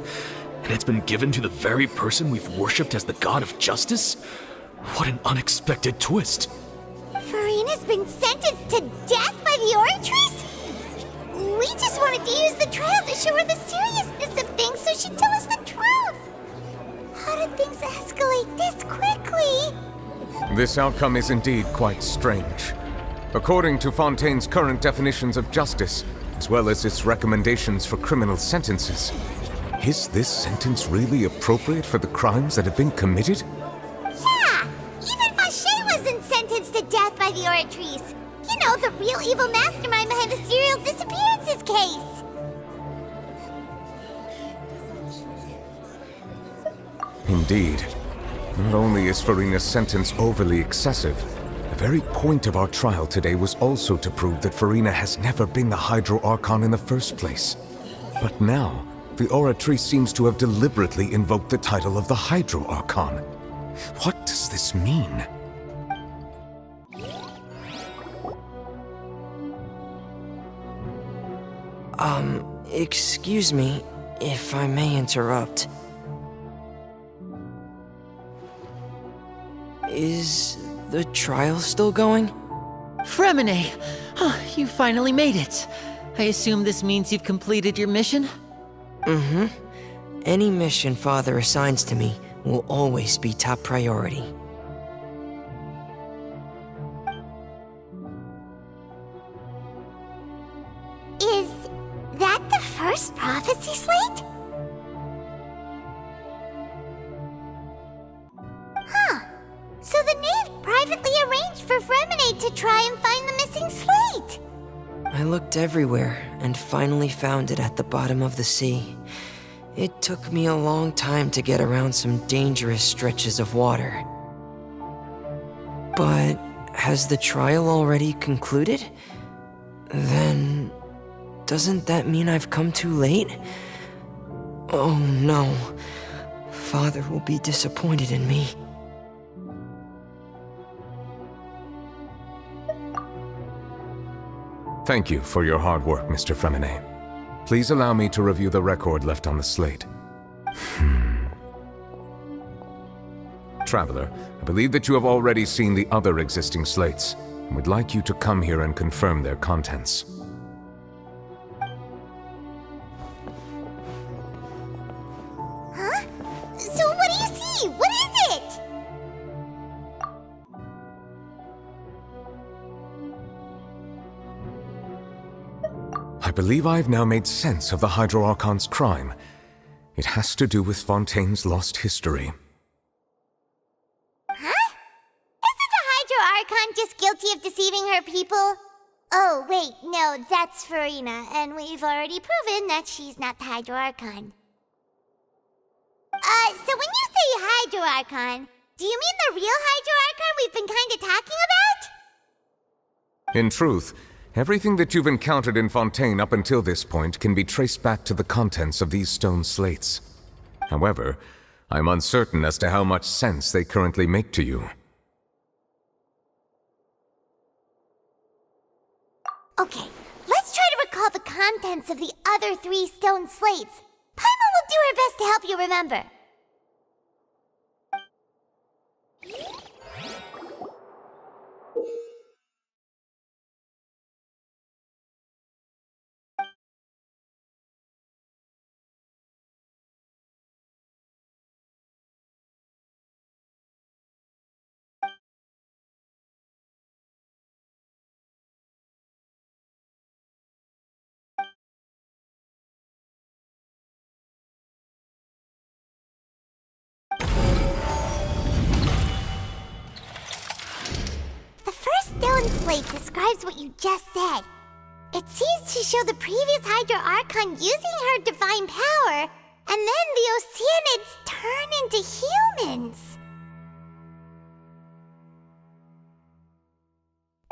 and it's been given to the very person we've worshipped as the god of justice? What an unexpected twist. Furina's been sentenced to death by the Oratrice? We just wanted to use the trial to show her the seriousness of things so she'd tell us the truth. How did things escalate this quickly? This outcome is indeed quite strange. According to Fontaine's current definitions of justice, as well as its recommendations for criminal sentences, is this sentence really appropriate for the crimes that have been committed? Yeah! Even Fauché wasn't sentenced to death by the Oratrice. You know, the real evil mastermind behind the serial disappearances case. Indeed. Not only is Furina's sentence overly excessive, the very point of our trial today was also to prove that Furina has never been the Hydro Archon in the first place. But now, the Oratrice seems to have deliberately invoked the title of the Hydro Archon. What does this mean? Excuse me, if I may interrupt. Is the trial still going? Fremine! You finally made it. I assume this means you've completed your mission? Mm-hmm. Any mission Father assigns to me will always be top priority. Is that the first prophecy slate? Huh. So the knave privately arranged for Fremine to try and find the missing slate. I looked everywhere and finally found it at the bottom of the sea. It took me a long time to get around some dangerous stretches of water. But has the trial already concluded? Then doesn't that mean I've come too late? Oh no. Father will be disappointed in me. Thank you for your hard work, Mr. Fremine. Please allow me to review the record left on the slate. Traveler, I believe that you have already seen the other existing slates, and would like you to come here and confirm their contents. Huh? So what do you see? What is it? I believe I've now made sense of the Hydro Archon's crime. It has to do with Fontaine's lost history. Huh? Isn't the Hydro Archon just guilty of deceiving her people? Oh, wait, no, that's Farina, and we've already proven that she's not the Hydro Archon. So when you say Hydro Archon, do you mean the real Hydro Archon we've been kinda talking about? In truth, everything that you've encountered in Fontaine up until this point can be traced back to the contents of these stone slates. However, I'm uncertain as to how much sense they currently make to you. Okay, let's try to recall the contents of the other 3 stone slates. Paimon will do her best to help you remember. The first stone slate describes what you just said. It seems to show the previous Hydro Archon using her divine power, and then the Oceanids turn into humans.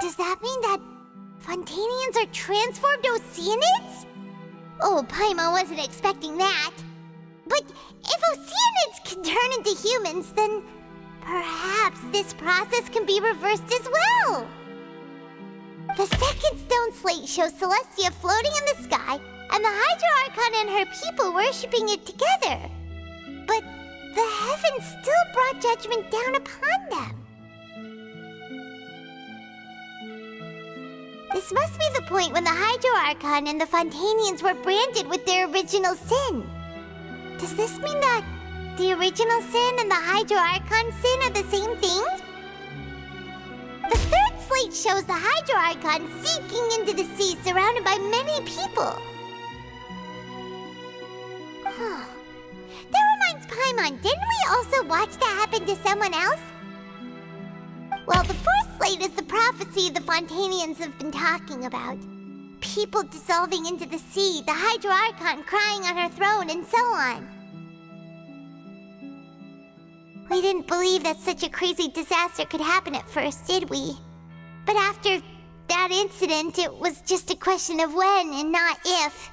Does that mean that Fontanians are transformed Oceanids? Oh, Paimon wasn't expecting that. But if Oceanids can turn into humans, then perhaps this process can be reversed as well. The second stone slate shows Celestia floating in the sky, and the Hydro Archon and her people worshipping it together. But the heavens still brought judgment down upon them. This must be the point when the Hydro Archon and the Fontanians were branded with their original sin. Does this mean that the original sin and the Hydro Archon sin are the same thing? The third slate shows the Hydro Archon sinking into the sea surrounded by many people. That reminds Paimon, didn't we also watch that happen to someone else? Well, the fourth slate is the prophecy the Fontanians have been talking about. People dissolving into the sea, the Hydro Archon crying on her throne, and so on. We didn't believe that such a crazy disaster could happen at first, did we? But after that incident, it was just a question of when and not if.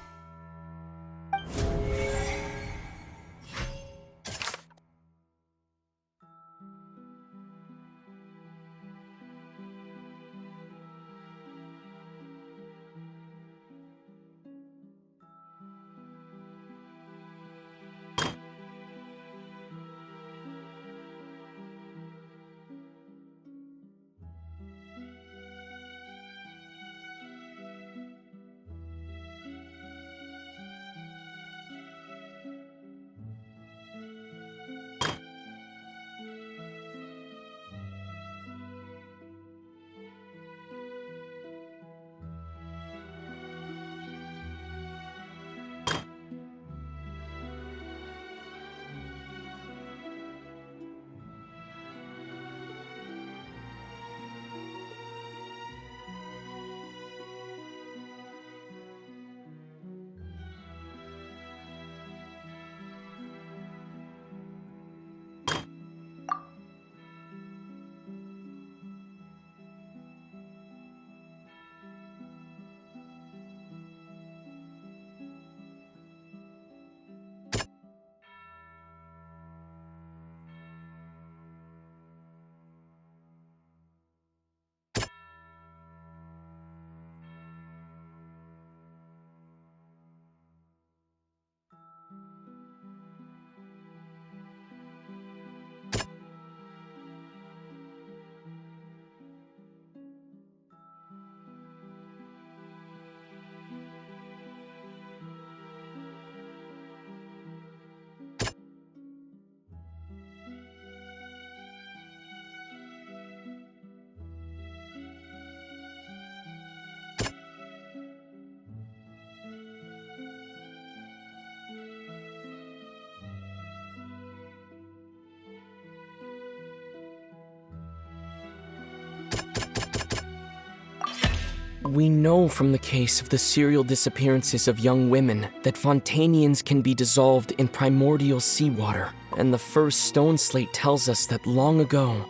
We know from the case of the serial disappearances of young women that Fontanians can be dissolved in primordial seawater, and the first stone slate tells us that long ago,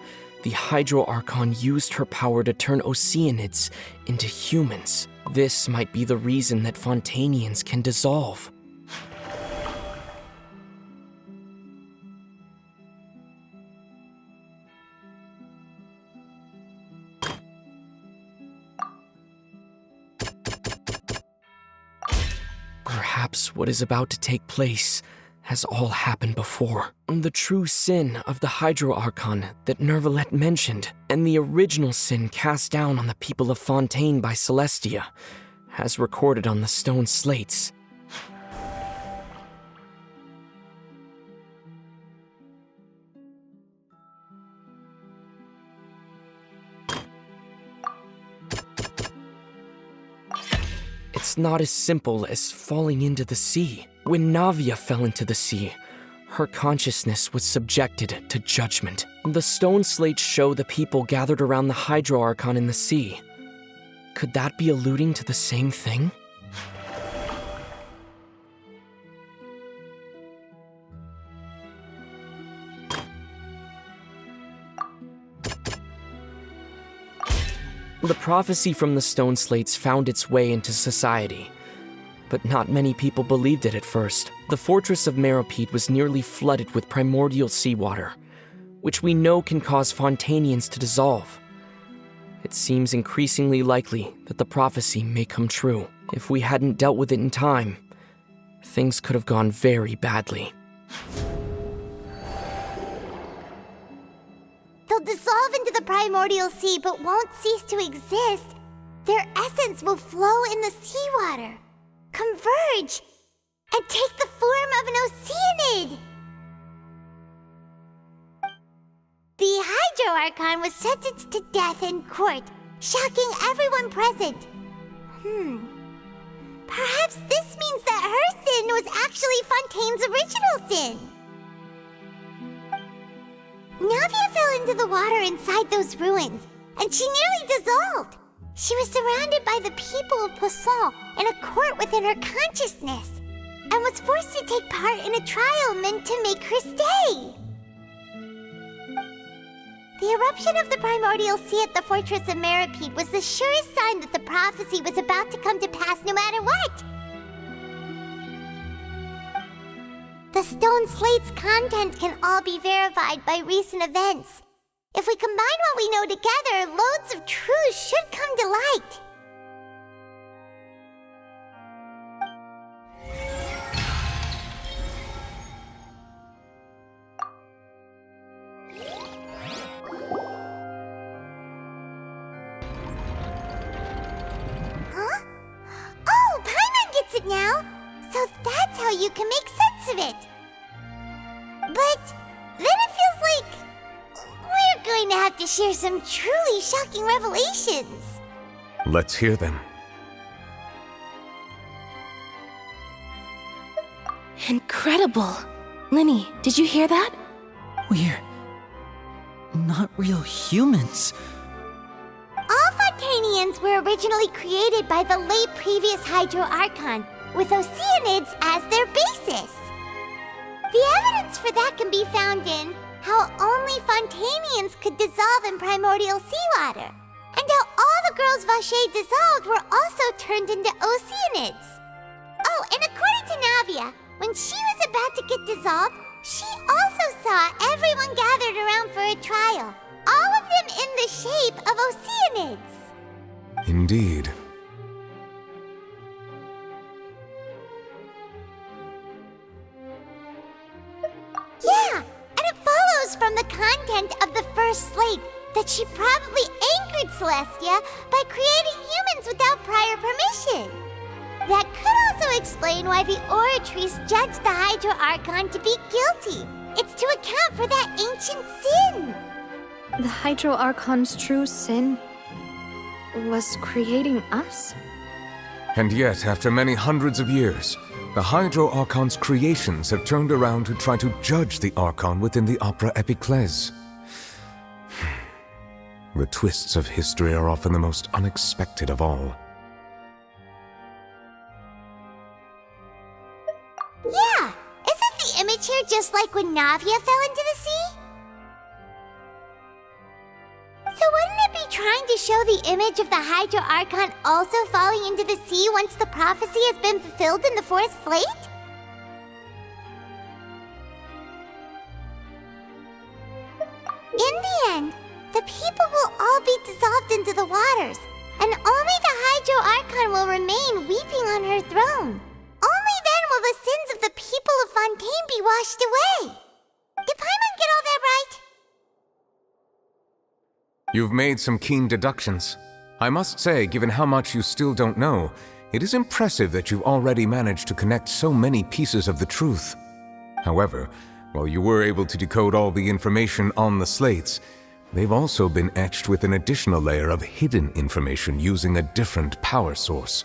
the Hydro Archon used her power to turn Oceanids into humans. This might be the reason that Fontanians can dissolve. Perhaps what is about to take place has all happened before. The true sin of the Hydro Archon that Neuvillette mentioned, and the original sin cast down on the people of Fontaine by Celestia, as recorded on the stone slates. It's not as simple as falling into the sea. When Navia fell into the sea, her consciousness was subjected to judgment. The stone slates show the people gathered around the Hydro Archon in the sea. Could that be alluding to the same thing? The prophecy from the stone slates found its way into society, but not many people believed it at first. The Fortress of Meropide was nearly flooded with primordial seawater, which we know can cause Fontanians to dissolve. It seems increasingly likely that the prophecy may come true. If we hadn't dealt with it in time, things could have gone very badly. They'll dissolve into the primordial sea but won't cease to exist. Their essence will flow in the seawater, converge, and take the form of an Oceanid. The Hydro Archon was sentenced to death in court, shocking everyone present. Perhaps this means that her sin was actually Fontaine's original sin. Navia fell into the water inside those ruins, and she nearly dissolved. She was surrounded by the people of Poisson in a court within her consciousness, and was forced to take part in a trial meant to make her stay. The eruption of the primordial sea at the Fortress of Meropide was the surest sign that the prophecy was about to come to pass no matter what. The stone slate's content can all be verified by recent events. If we combine what we know together, loads of truths should come to light. Huh? Oh, Paimon gets it now! So that's how you can make sense of it. But then it feels like we're going to have to share some truly shocking revelations. Let's hear them. Incredible. Linny, did you hear that? We're not real humans. All Fontanians were originally created by the late previous Hydro Archon, with Oceanids as their basis. The evidence for that can be found in how only Fontanians could dissolve in primordial seawater, and how all the girls Vacher dissolved were also turned into Oceanids. Oh, and according to Navia, when she was about to get dissolved, she also saw everyone gathered around for a trial, all of them in the shape of Oceanids. Indeed. Yeah, and it follows from the content of the first slate that she probably angered Celestia by creating humans without prior permission. That could also explain why the Oratrice judged the Hydro Archon to be guilty. It's to account for that ancient sin. The Hydro Archon's true sin was creating us? And yet, after many hundreds of years, the Hydro Archon's creations have turned around to try to judge the Archon within the Opera Epiclese. The twists of history are often the most unexpected of all. like when Navia fell into the sea? So wouldn't it be trying to show the image of the Hydro Archon also falling into the sea once the prophecy has been fulfilled in the fourth slate? In the end, the people will all be dissolved into the waters, and only the Hydro Archon will remain weeping on her throne. Only then will the sins of the people of Fontaine be washed away. Did Paimon get all that right? You've made some keen deductions. I must say, given how much you still don't know, it is impressive that you've already managed to connect so many pieces of the truth. However, while you were able to decode all the information on the slates, they've also been etched with an additional layer of hidden information using a different power source.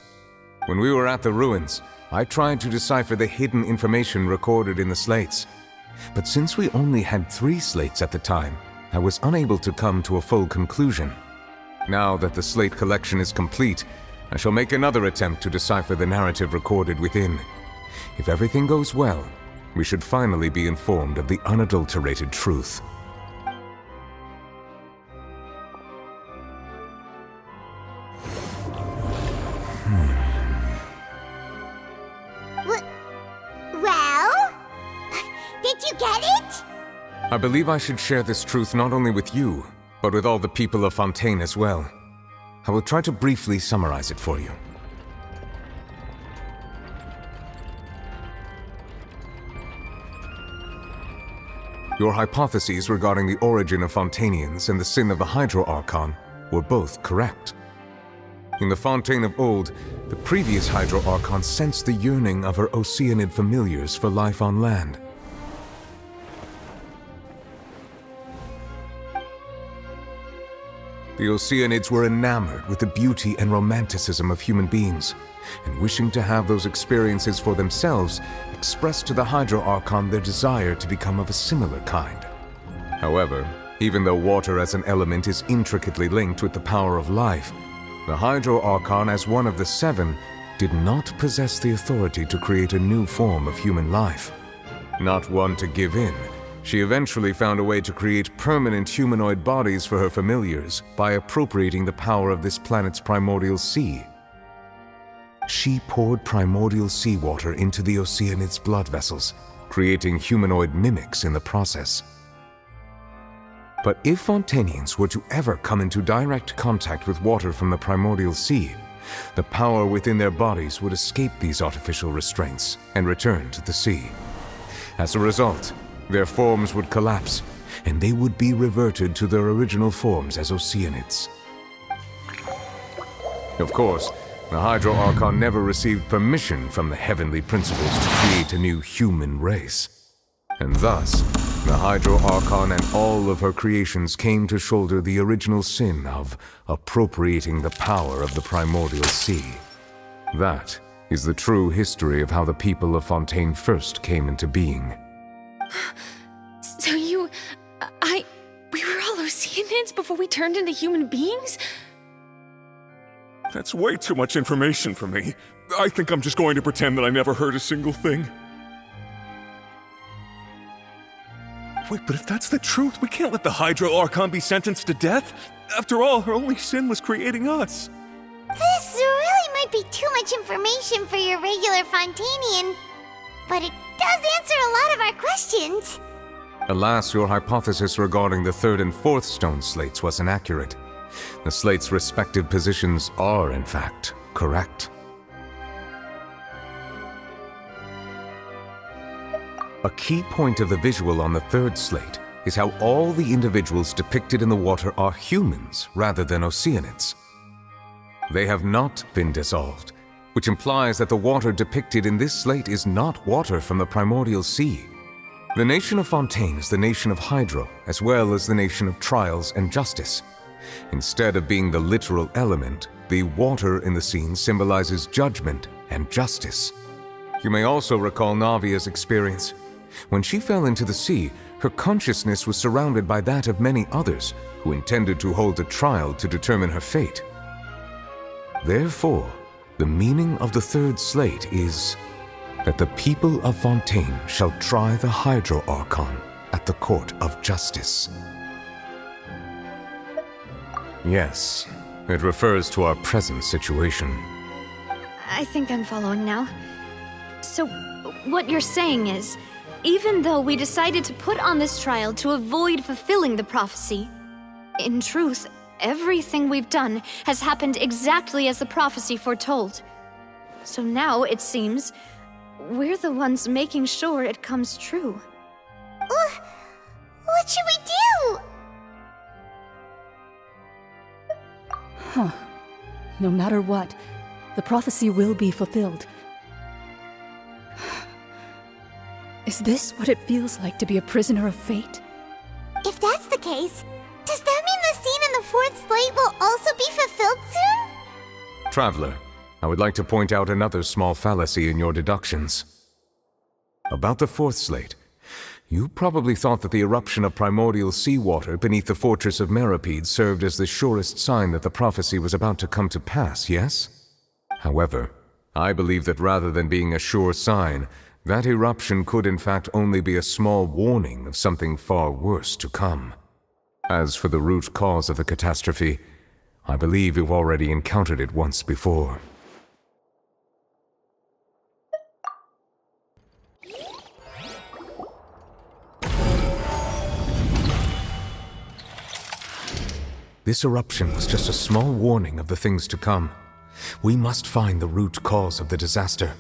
When we were at the ruins, I tried to decipher the hidden information recorded in the slates. But since we only had 3 slates at the time, I was unable to come to a full conclusion. Now that the slate collection is complete, I shall make another attempt to decipher the narrative recorded within. If everything goes well, we should finally be informed of the unadulterated truth. Well? Did you get it? I believe I should share this truth not only with you, but with all the people of Fontaine as well. I will try to briefly summarize it for you. Your hypotheses regarding the origin of Fontainians and the sin of the Hydro Archon were both correct. In the Fontaine of old, the previous Hydro Archon sensed the yearning of her Oceanid familiars for life on land. The Oceanids were enamored with the beauty and romanticism of human beings, and wishing to have those experiences for themselves, expressed to the Hydro Archon their desire to become of a similar kind. However, even though water as an element is intricately linked with the power of life, the Hydro Archon, as one of the 7, did not possess the authority to create a new form of human life. Not one to give in, she eventually found a way to create permanent humanoid bodies for her familiars by appropriating the power of this planet's primordial sea. She poured primordial seawater into the Oceanids' blood vessels, creating humanoid mimics in the process. But if Fontainians were to ever come into direct contact with water from the primordial sea, the power within their bodies would escape these artificial restraints and return to the sea. As a result, their forms would collapse, and they would be reverted to their original forms as Oceanids. Of course, the Hydro Archon never received permission from the heavenly principles to create a new human race. And thus, the Hydro Archon and all of her creations came to shoulder the original sin of appropriating the power of the primordial sea. That is the true history of how the people of Fontaine first came into being. So we were all Oceanids before we turned into human beings? That's way too much information for me. I think I'm just going to pretend that I never heard a single thing. Wait, but if that's the truth, we can't let the Hydro Archon be sentenced to death. After all, her only sin was creating us. This really might be too much information for your regular Fontainian, but it does answer a lot of our questions. Alas, your hypothesis regarding the 3rd and 4th stone slates was inaccurate. The slates' respective positions are, in fact, correct. A key point of the visual on the 3rd slate is how all the individuals depicted in the water are humans rather than Oceanids. They have not been dissolved, which implies that the water depicted in this slate is not water from the primordial sea. The nation of Fontaine is the nation of Hydro, as well as the nation of trials and justice. Instead of being the literal element, the water in the scene symbolizes judgment and justice. You may also recall Navia's experience. When she fell into the sea, her consciousness was surrounded by that of many others who intended to hold a trial to determine her fate. Therefore, the meaning of the 3rd slate is that the people of Fontaine shall try the Hydro Archon at the Court of Justice. Yes, it refers to our present situation. I think I'm following now. So, what you're saying is, even though we decided to put on this trial to avoid fulfilling the prophecy, in truth, everything we've done has happened exactly as the prophecy foretold. So now, it seems, we're the ones making sure it comes true. What should we do? Huh. No matter what, the prophecy will be fulfilled. Is this what it feels like to be a prisoner of fate? If that's the case, does that mean the scene in the fourth slate will also be fulfilled soon? Traveler, I would like to point out another small fallacy in your deductions. About the fourth slate, you probably thought that the eruption of primordial seawater beneath the Fortress of Meropide served as the surest sign that the prophecy was about to come to pass, yes? However, I believe that rather than being a sure sign, that eruption could in fact only be a small warning of something far worse to come. As for the root cause of the catastrophe, I believe you've already encountered it once before. This eruption was just a small warning of the things to come. We must find the root cause of the disaster.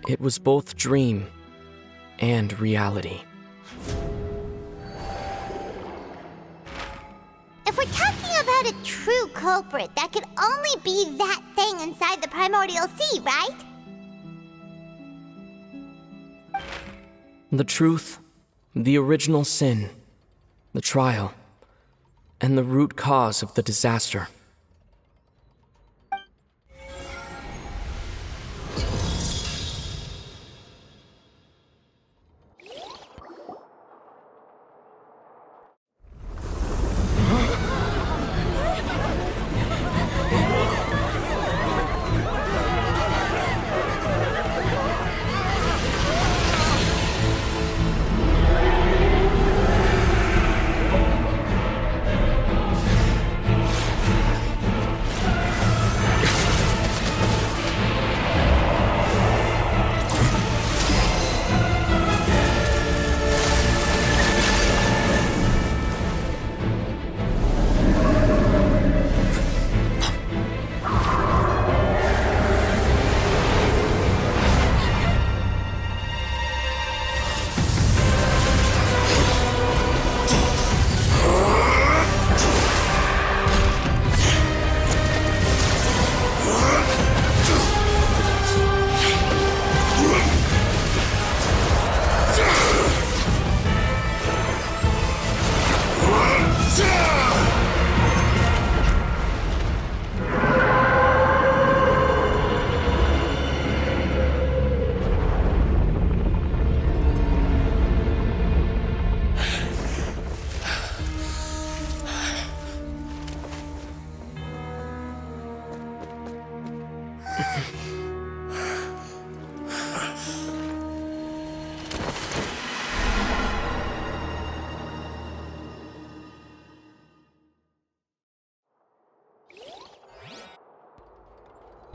It was both dream and reality. If we're talking about a true culprit, that could only be that thing inside the primordial sea, right? The truth, the original sin, the trial, and the root cause of the disaster.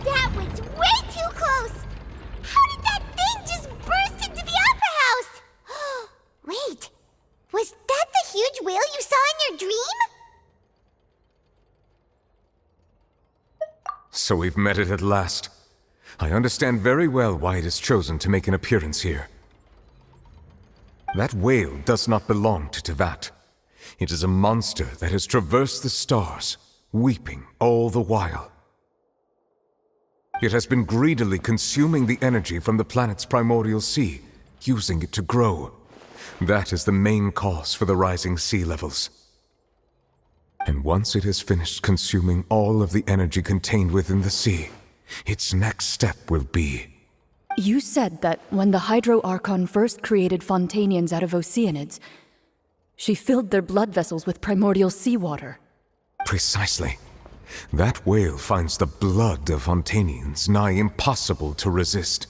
That was way too close! How did that thing just burst into the Opera House? Wait, was that the huge whale you saw in your dream? So we've met it at last. I understand very well why it has chosen to make an appearance here. That whale does not belong to Tevat. It is a monster that has traversed the stars, weeping all the while. It has been greedily consuming the energy from the planet's primordial sea, using it to grow. That is the main cause for the rising sea levels. And once it has finished consuming all of the energy contained within the sea, its next step will be... You said that when the Hydro Archon first created Fontanians out of Oceanids, she filled their blood vessels with primordial seawater. Precisely. That whale finds the blood of Fontanians nigh impossible to resist.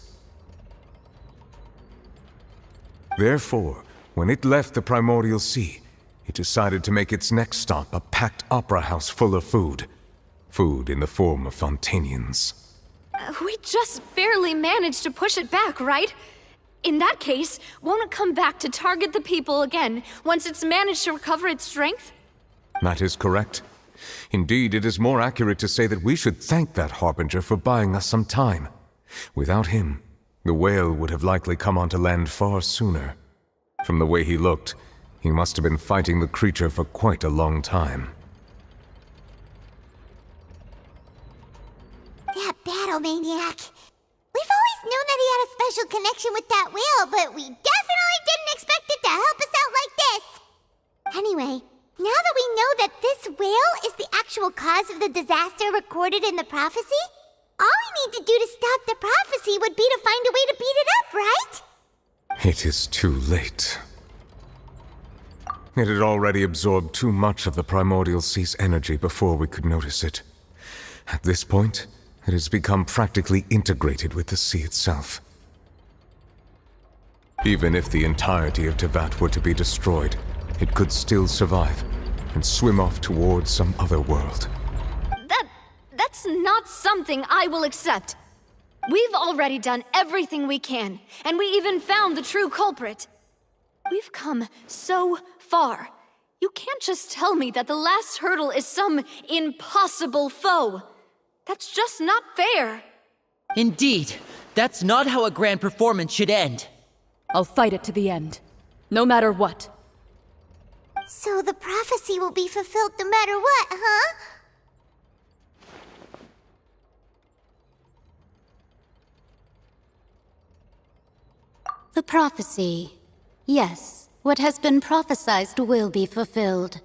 Therefore, when it left the primordial sea, it decided to make its next stop a packed opera house full of food. Food in the form of Fontanians. We just barely managed to push it back, right? In that case, won't it come back to target the people again once it's managed to recover its strength? That is correct. Indeed, it is more accurate to say that we should thank that Harbinger for buying us some time. Without him, the whale would have likely come onto land far sooner. From the way he looked, he must have been fighting the creature for quite a long time. That battle maniac. We've always known that he had a special connection with that whale, but we definitely didn't expect it to help us out like this. Anyway, now that we know that this whale is the actual cause of the disaster recorded in the prophecy, all we need to do to stop the prophecy would be to find a way to beat it up, right? It is too late. It had already absorbed too much of the primordial sea's energy before we could notice it. At this point, it has become practically integrated with the sea itself. Even if the entirety of Teyvat were to be destroyed, it could still survive and swim off towards some other world. That's not something I will accept. We've already done everything we can, and we even found the true culprit. We've come so far. You can't just tell me that the last hurdle is some impossible foe. That's just not fair. Indeed, that's not how a grand performance should end. I'll fight it to the end, no matter what. So the prophecy will be fulfilled no matter what, huh? The prophecy. Yes, what has been prophesied will be fulfilled.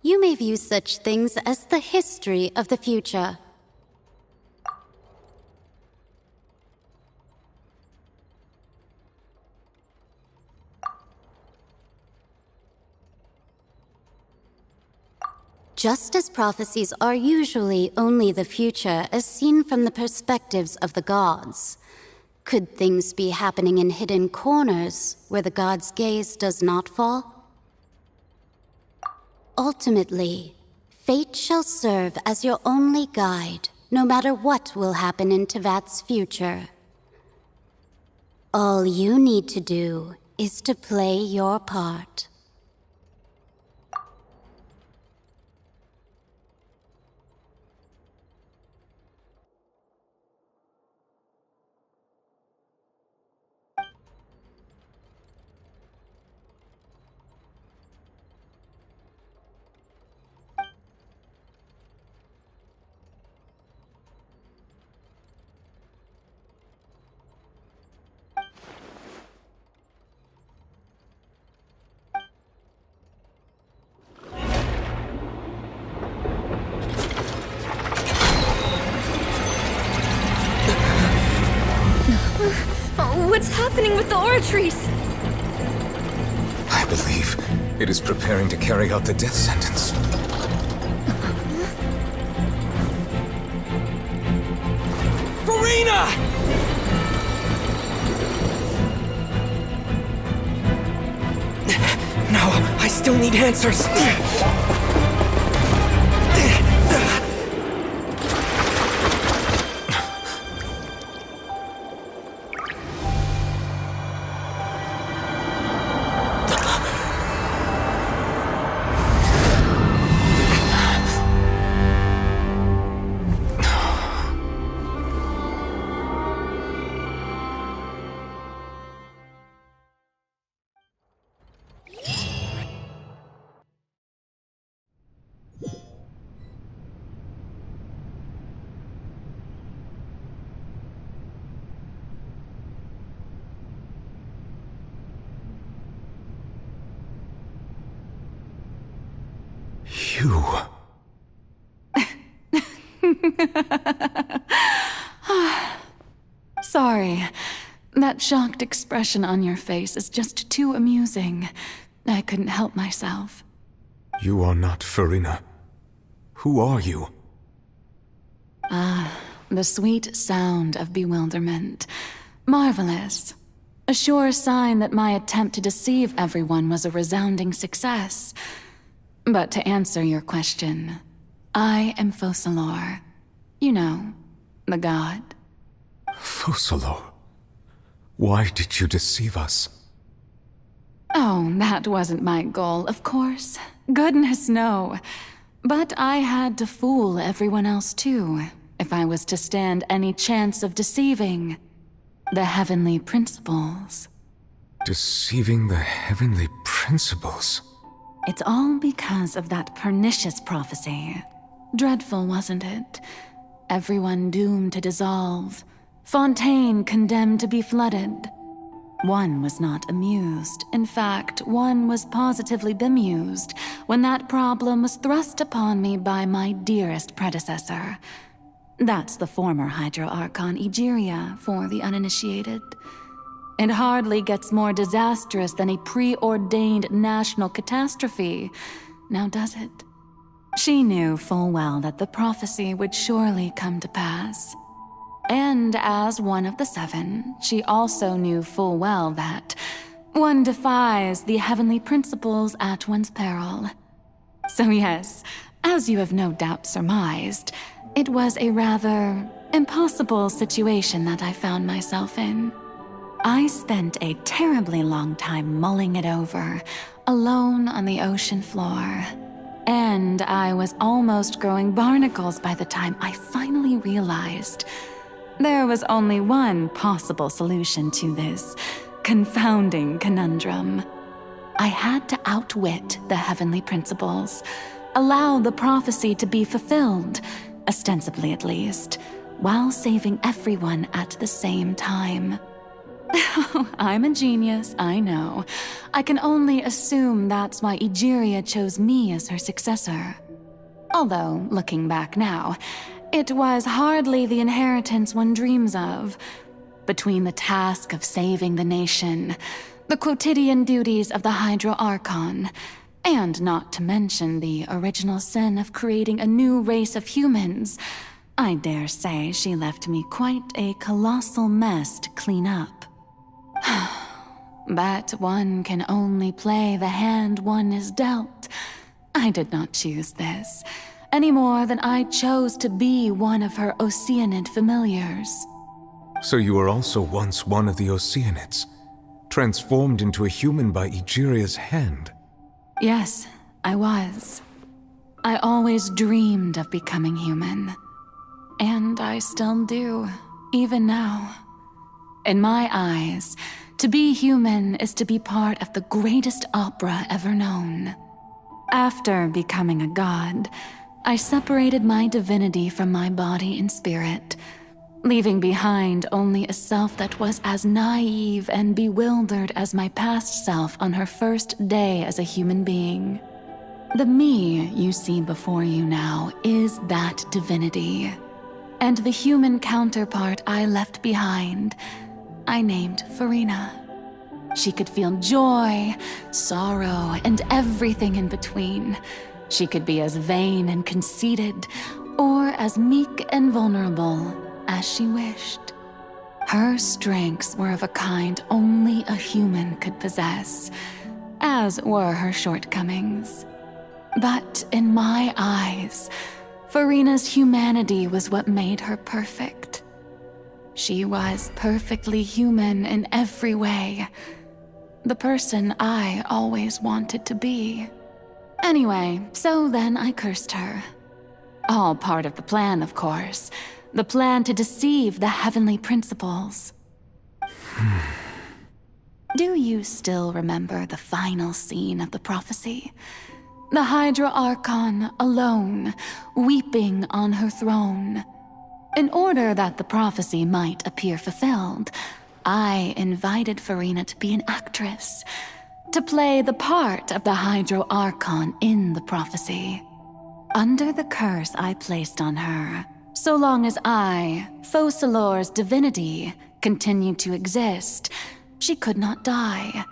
You may view such things as the history of the future. Just as prophecies are usually only the future as seen from the perspectives of the gods, could things be happening in hidden corners where the gods' gaze does not fall? Ultimately, fate shall serve as your only guide, no matter what will happen in Teyvat's future. All you need to do is to play your part. What's happening with the oratories? I believe it is preparing to carry out the death sentence. Farina! No, I still need answers. You. Sorry. That shocked expression on your face is just too amusing. I couldn't help myself. You are not Farina. Who are you? The sweet sound of bewilderment. Marvelous. A sure sign that my attempt to deceive everyone was a resounding success. But to answer your question, I am Focalor. You know, the god. Focalor? Why did you deceive us? Oh, that wasn't my goal, of course. Goodness, no. But I had to fool everyone else too, if I was to stand any chance of deceiving the heavenly principles. Deceiving the heavenly principles? It's all because of that pernicious prophecy. Dreadful, wasn't it? Everyone doomed to dissolve. Fontaine condemned to be flooded. One was not amused. In fact, one was positively bemused when that problem was thrust upon me by my dearest predecessor. That's the former Hydro Archon Egeria, for the uninitiated. It hardly gets more disastrous than a preordained national catastrophe, now does it? She knew full well that the prophecy would surely come to pass. And as one of the seven, she also knew full well that one defies the heavenly principles at one's peril. So yes, as you have no doubt surmised, it was a rather impossible situation that I found myself in. I spent a terribly long time mulling it over, alone on the ocean floor. And I was almost growing barnacles by the time I finally realized there was only one possible solution to this confounding conundrum. I had to outwit the heavenly principles, allow the prophecy to be fulfilled, ostensibly at least, while saving everyone at the same time. I'm a genius, I know. I can only assume that's why Egeria chose me as her successor. Although, looking back now, it was hardly the inheritance one dreams of. Between the task of saving the nation, the quotidian duties of the Hydro Archon, and not to mention the original sin of creating a new race of humans, I dare say she left me quite a colossal mess to clean up. But one can only play the hand one is dealt. I did not choose this, any more than I chose to be one of her Oceanid familiars. So you were also once one of the Oceanids, transformed into a human by Egeria's hand? Yes, I was. I always dreamed of becoming human. And I still do, even now. In my eyes, to be human is to be part of the greatest opera ever known. After becoming a god, I separated my divinity from my body and spirit, leaving behind only a self that was as naive and bewildered as my past self on her first day as a human being. The me you see before you now is that divinity, and the human counterpart I left behind, I named Farina. She could feel joy, sorrow, and everything in between. She could be as vain and conceited, or as meek and vulnerable as she wished. Her strengths were of a kind only a human could possess, as were her shortcomings. But in my eyes, Farina's humanity was what made her perfect. She was perfectly human in every way. The person I always wanted to be. Anyway, so then I cursed her. All part of the plan, of course. The plan to deceive the heavenly principles. Do you still remember the final scene of the prophecy? The Hydra Archon alone, weeping on her throne. In order that the prophecy might appear fulfilled, I invited Farina to be an actress, to play the part of the Hydro Archon in the prophecy. under the curse I placed on her. So long as I, Focalor's divinity, continued to exist, she could not die.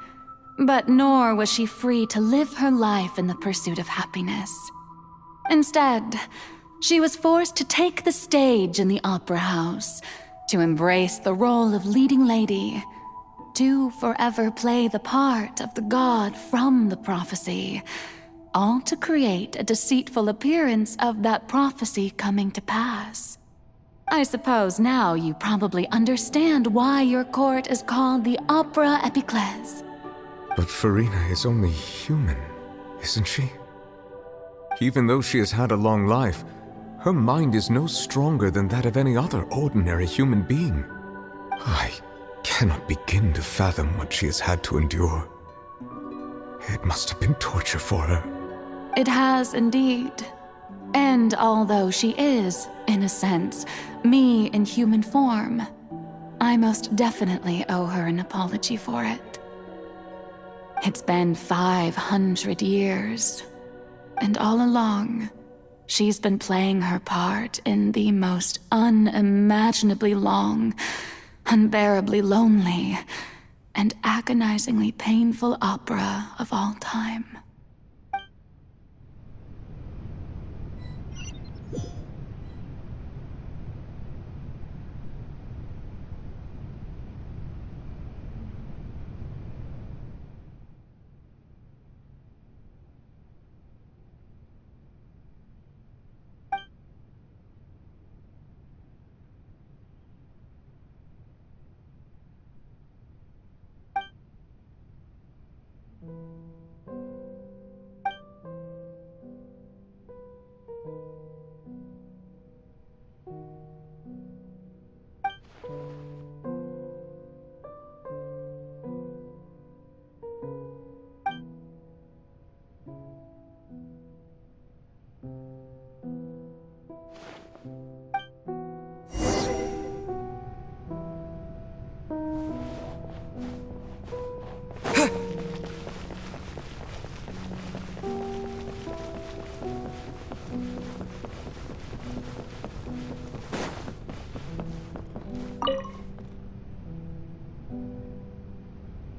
But nor was she free to live her life in the pursuit of happiness. Instead, she was forced to take the stage in the opera house, to embrace the role of leading lady, to forever play the part of the god from the prophecy, all to create a deceitful appearance of that prophecy coming to pass. I suppose now you probably understand why your court is called the Opera Epiclese. But Farina is only human, isn't she? Even though she has had a long life, her mind is no stronger than that of any other ordinary human being. I cannot begin to fathom what she has had to endure. It must have been torture for her. It has indeed. And although she is, in a sense, me in human form, I most definitely owe her an apology for it. It's been 500 years, and all along, she's been playing her part in the most unimaginably long, unbearably lonely, and agonizingly painful opera of all time.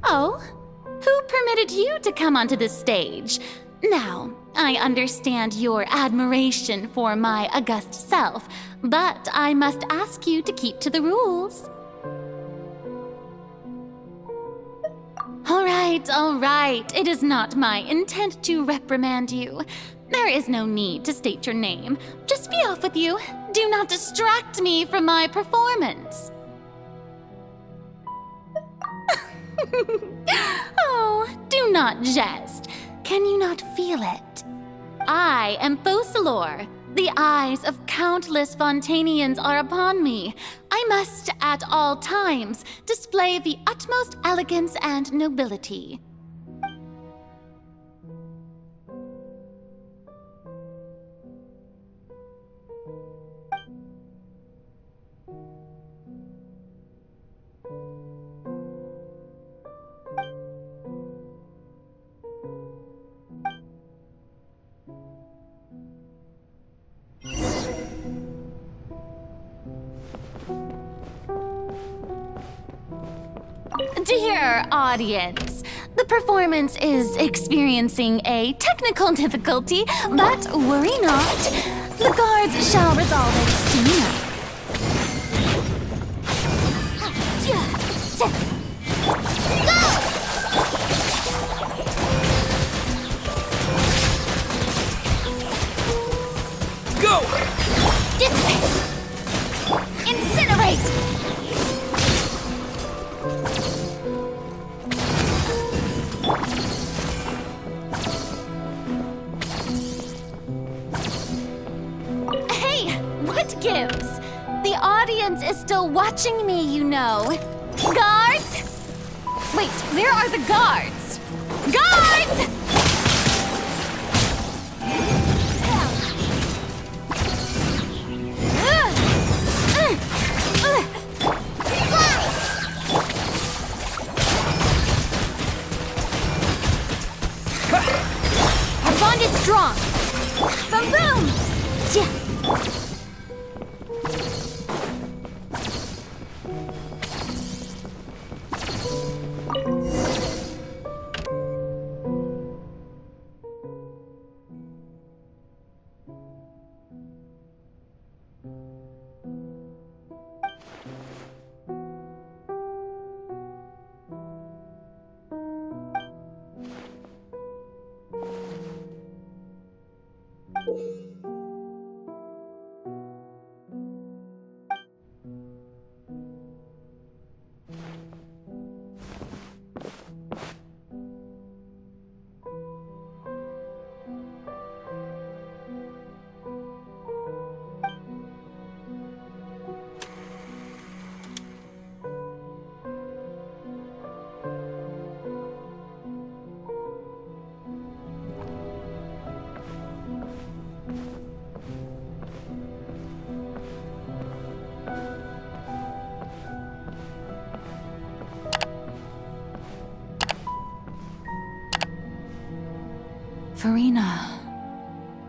Oh, who permitted you to come onto this stage? Now, I understand your admiration for my august self, but I must ask you to keep to the rules. All right. It is not my intent to reprimand you. There is no need to state your name. Just be off with you. Do not distract me from my performance. Oh, do not jest. Can you not feel it? I am Focalor. The eyes of countless Fontanians are upon me. I must, at all times, display the utmost elegance and nobility. Dear audience, the performance is experiencing a technical difficulty, but worry not. The guards shall resolve it soon enough. Go! Dissipate! Incinerate! Gives. The audience is still watching me, you know. Guards? Wait, where are the guards? Guards! Our bond is strong. Boom boom! Yeah.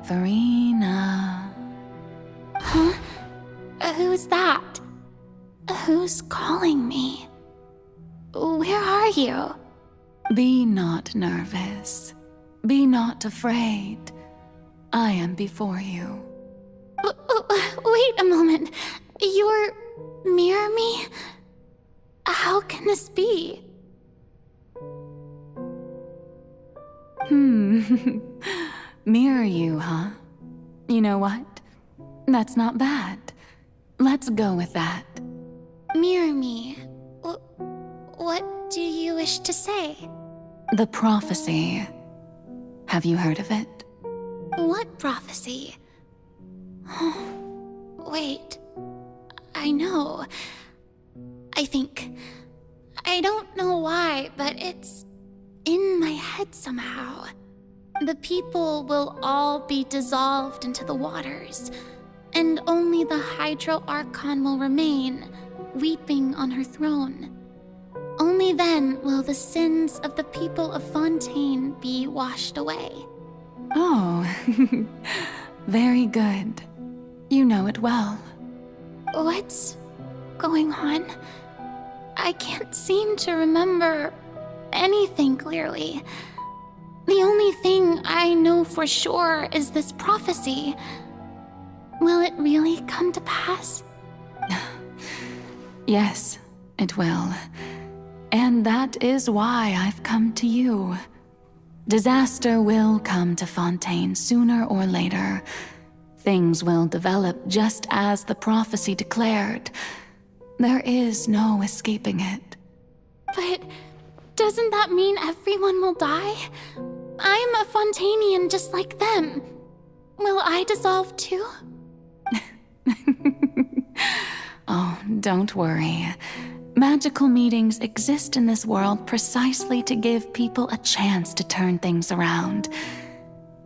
Farina. Huh? Who's that? Who's calling me? Where are you? Be not nervous. Be not afraid. I am before you. Wait a moment. You're near me? How can this be? Mirror you, huh? You know what? That's not bad. Let's go with that. Mirror me? What do you wish to say? The prophecy. Have you heard of it? What prophecy? Wait. I know. I think. I don't know why, but it's in my head somehow. The people will all be dissolved into the waters, and only the Hydro Archon will remain, weeping on her throne. Only then will the sins of the people of Fontaine be washed away. Oh, very good. You know it well. What's going on? I can't seem to remember anything clearly. The only thing I know for sure is this prophecy. Will it really come to pass? Yes, it will. And that is why I've come to you. Disaster will come to Fontaine sooner or later. Things will develop just as the prophecy declared. There is no escaping it. But doesn't that mean everyone will die? I'm a Fontainian just like them. Will I dissolve too? Oh, don't worry. Magical meetings exist in this world precisely to give people a chance to turn things around.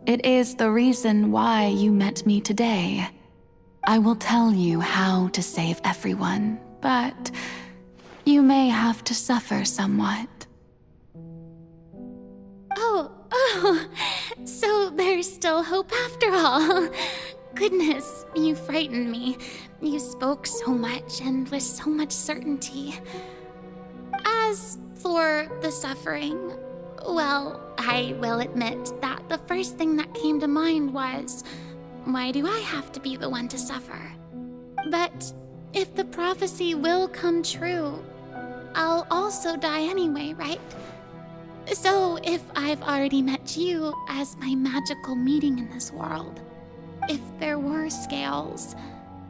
It is the reason why you met me today. I will tell you how to save everyone, but you may have to suffer somewhat. Oh, so there's still hope after all. Goodness, you frightened me. You spoke so much and with so much certainty. As for the suffering, well, I will admit that the first thing that came to mind was, why do I have to be the one to suffer? But if the prophecy will come true, I'll also die anyway, right? So if I've already met you as my magical meeting in this world, if there were scales,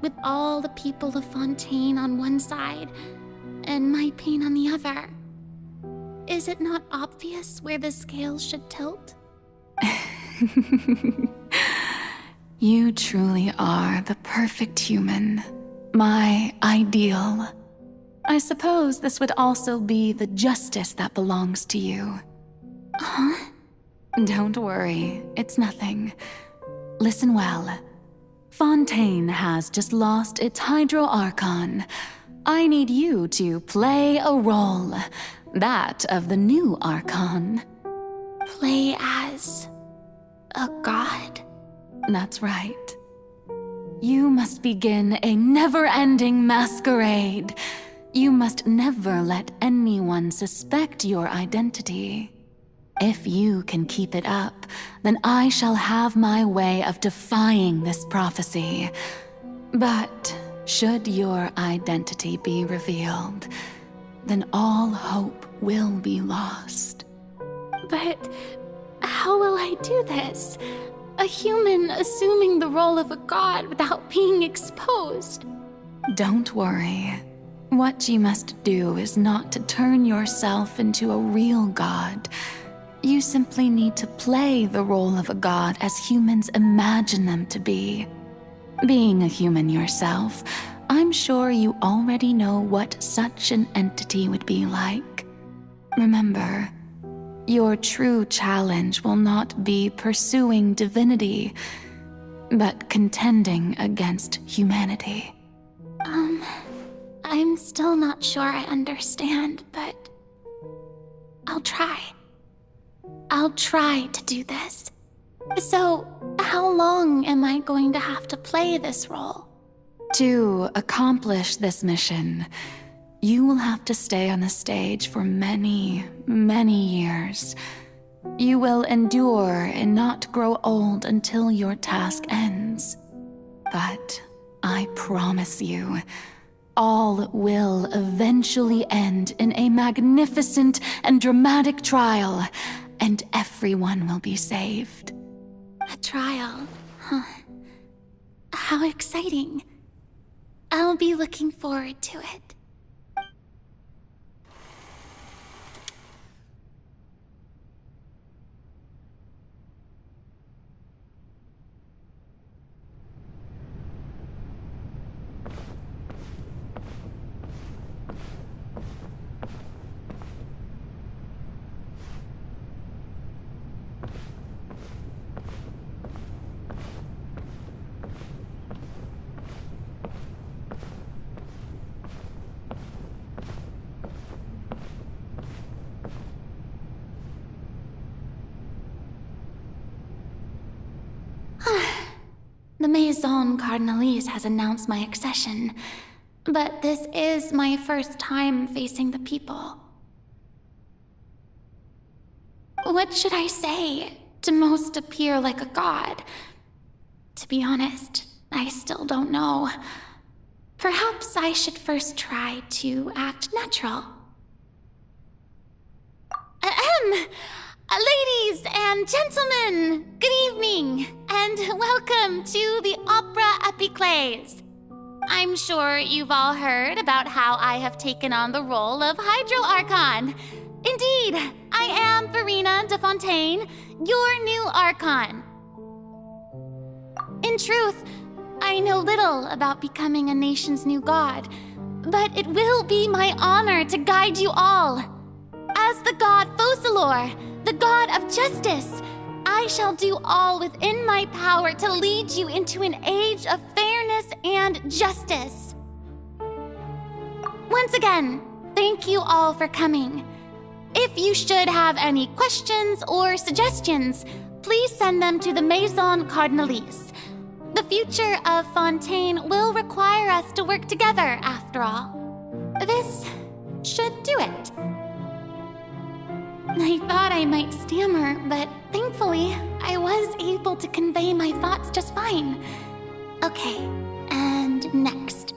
with all the people of Fontaine on one side and my pain on the other, is it not obvious where the scales should tilt? You truly are the perfect human, my ideal. I suppose this would also be the justice that belongs to you. Huh? Don't worry, it's nothing. Listen well. Fontaine has just lost its Hydro Archon. I need you to play a role, that of the new Archon. Play as a god? That's right. You must begin a never-ending masquerade. You must never let anyone suspect your identity. If you can keep it up, then I shall have my way of defying this prophecy. But should your identity be revealed, then all hope will be lost. But how will I do this? A human assuming the role of a god without being exposed. Don't worry. What you must do is not to turn yourself into a real god. You simply need to play the role of a god as humans imagine them to be. Being a human yourself, I'm sure you already know what such an entity would be like. Remember, your true challenge will not be pursuing divinity, but contending against humanity. I'm still not sure I understand, but I'll try. I'll try to do this. So, how long am I going to have to play this role? To accomplish this mission, you will have to stay on the stage for many, many years. You will endure and not grow old until your task ends. But I promise you, all will eventually end in a magnificent and dramatic trial, and everyone will be saved. A trial, huh? How exciting. I'll be looking forward to it. The Maison Cardinalise has announced my accession, but this is my first time facing the people. What should I say to most appear like a god? To be honest, I still don't know. Perhaps I should first try to act natural. Ladies and gentlemen, good evening, and welcome to the Opera Epiclese. I'm sure you've all heard about how I have taken on the role of Hydro Archon. Indeed, I am Verena de Fontaine, your new Archon. In truth, I know little about becoming a nation's new god, but it will be my honor to guide you all. As the god Focalor, the god of justice, I shall do all within my power to lead you into an age of fairness and justice. Once again, thank you all for coming. If you should have any questions or suggestions, please send them to the Maison Cardinalise. The future of Fontaine will require us to work together, after all. This should do it. I thought I might stammer, but thankfully, I was able to convey my thoughts just fine. Okay, and next.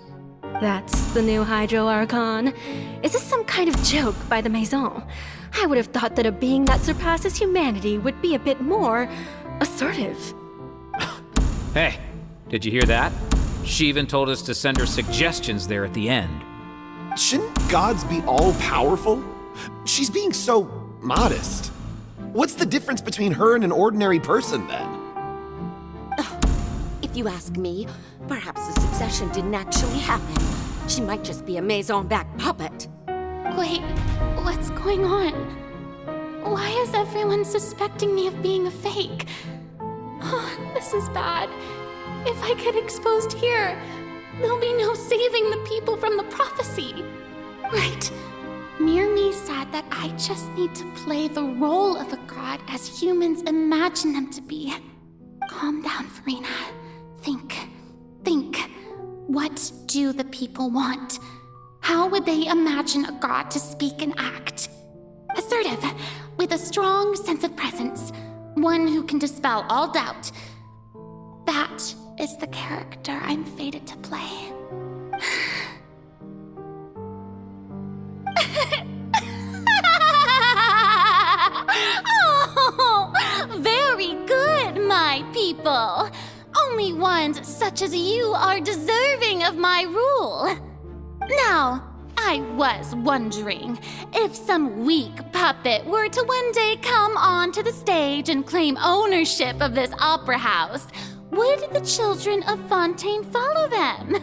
That's the new Hydro Archon. Is this some kind of joke by the Maison? I would have thought that a being that surpasses humanity would be a bit more assertive. Hey, did you hear that? She even told us to send her suggestions there at the end. Shouldn't gods be all-powerful? She's being so modest. What's the difference between her and an ordinary person, then? If you ask me, perhaps the succession didn't actually happen. She might just be a Maison-back puppet. Wait, what's going on? Why is everyone suspecting me of being a fake? Oh, this is bad. If I get exposed here, there'll be no saving the people from the prophecy. Right. Mirmi said that I just need to play the role of a god as humans imagine them to be. Calm down, Furina. Think. What do the people want? How would they imagine a god to speak and act? Assertive, with a strong sense of presence. One who can dispel all doubt. That is the character I'm fated to play. Oh, very good, my people. Only ones such as you are deserving of my rule. Now, I was wondering if some weak puppet were to one day come onto the stage and claim ownership of this opera house, would the children of Fontaine follow them?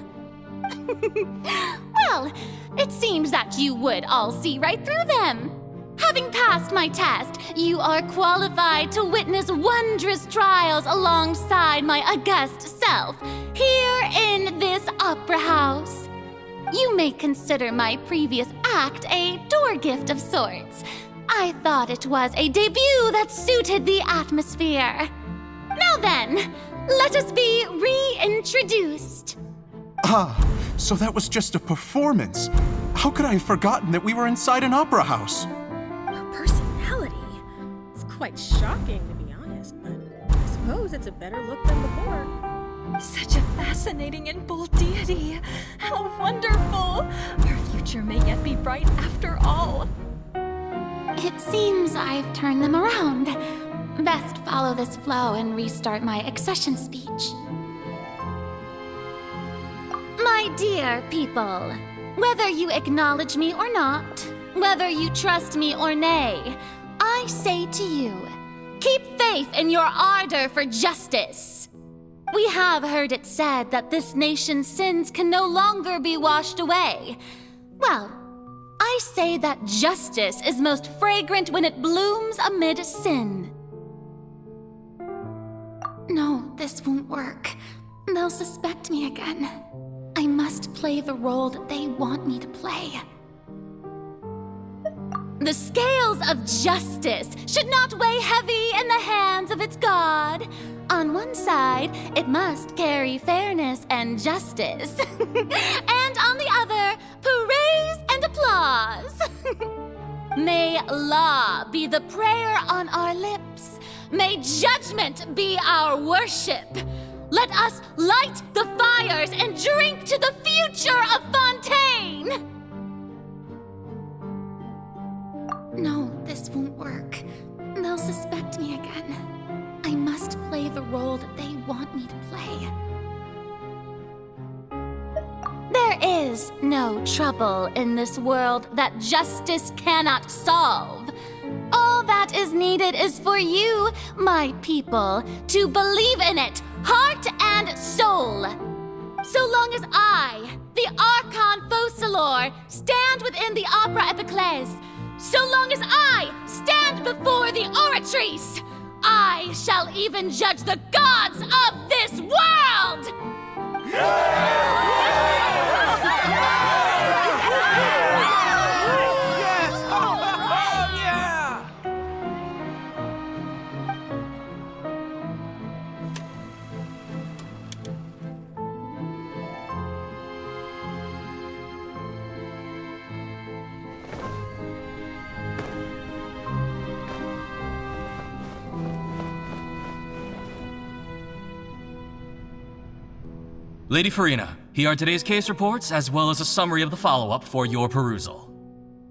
Well, it seems that you would all see right through them. Having passed my test, you are qualified to witness wondrous trials alongside my august self, here in this opera house. You may consider my previous act a door gift of sorts. I thought it was a debut that suited the atmosphere. Now then, let us be reintroduced. Ah, so that was just a performance. How could I have forgotten that we were inside an opera house? Her personality. It's quite shocking, to be honest, but I suppose it's a better look than before. Such a fascinating and bold deity. How wonderful! Our future may yet be bright after all. It seems I've turned them around. Best follow this flow and restart my accession speech. My dear people, whether you acknowledge me or not, whether you trust me or nay, I say to you, keep faith in your ardor for justice. We have heard it said that this nation's sins can no longer be washed away. Well, I say that justice is most fragrant when it blooms amid sin. No, this won't work. They'll suspect me again. I must play the role that they want me to play. The scales of justice should not weigh heavy in the hands of its god. On one side, it must carry fairness and justice. And on the other, praise and applause. May law be the prayer on our lips. May judgment be our worship. Let us light the fires and drink to the future of Fontaine! No, this won't work. They'll suspect me again. I must play the role that they want me to play. There is no trouble in this world that justice cannot solve. All that is needed is for you, my people, to believe in it, heart and soul. So long as I, the Archon Focalor, stand within the Opera Epiclese, so long as I stand before the Oratrice, I shall even judge the gods of this world! Lady Furina, here are today's case reports, as well as a summary of the follow-up for your perusal.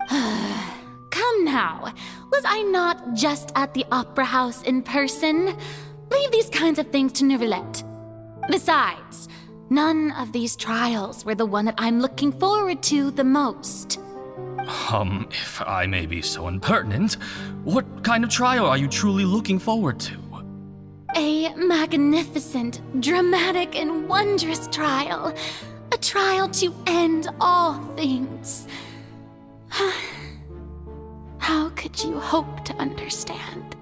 Come now, was I not just at the Opera House in person? Leave these kinds of things to Neuvillette. Besides, none of these trials were the one that I'm looking forward to the most. If I may be so impertinent, what kind of trial are you truly looking forward to? A magnificent, dramatic, and wondrous trial. A trial to end all things. How could you hope to understand?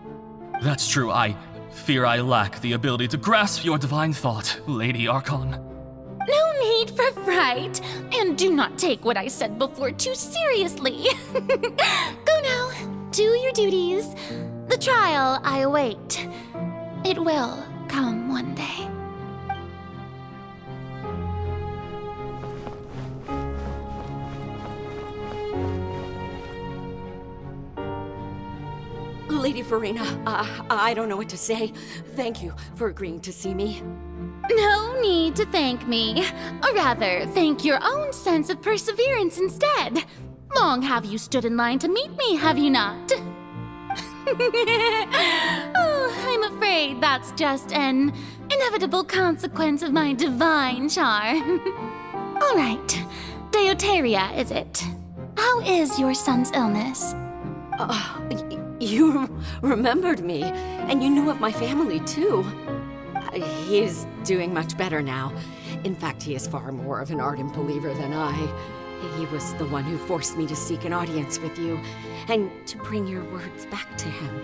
That's true. I fear I lack the ability to grasp your divine thought, Lady Archon. No need for fright, and do not take what I said before too seriously. Go now, do your duties. The trial I await. It will come one day. Lady Farina, I don't know what to say. Thank you for agreeing to see me. No need to thank me. Or rather, thank your own sense of perseverance instead. Long have you stood in line to meet me, have you not? Oh, I'm afraid that's just an inevitable consequence of my divine charm. All right, Deoteria, is it? How is your son's illness? You remembered me, and you knew of my family, too. He is doing much better now. In fact, he is far more of an ardent believer than I. He was the one who forced me to seek an audience with you, and to bring your words back to him.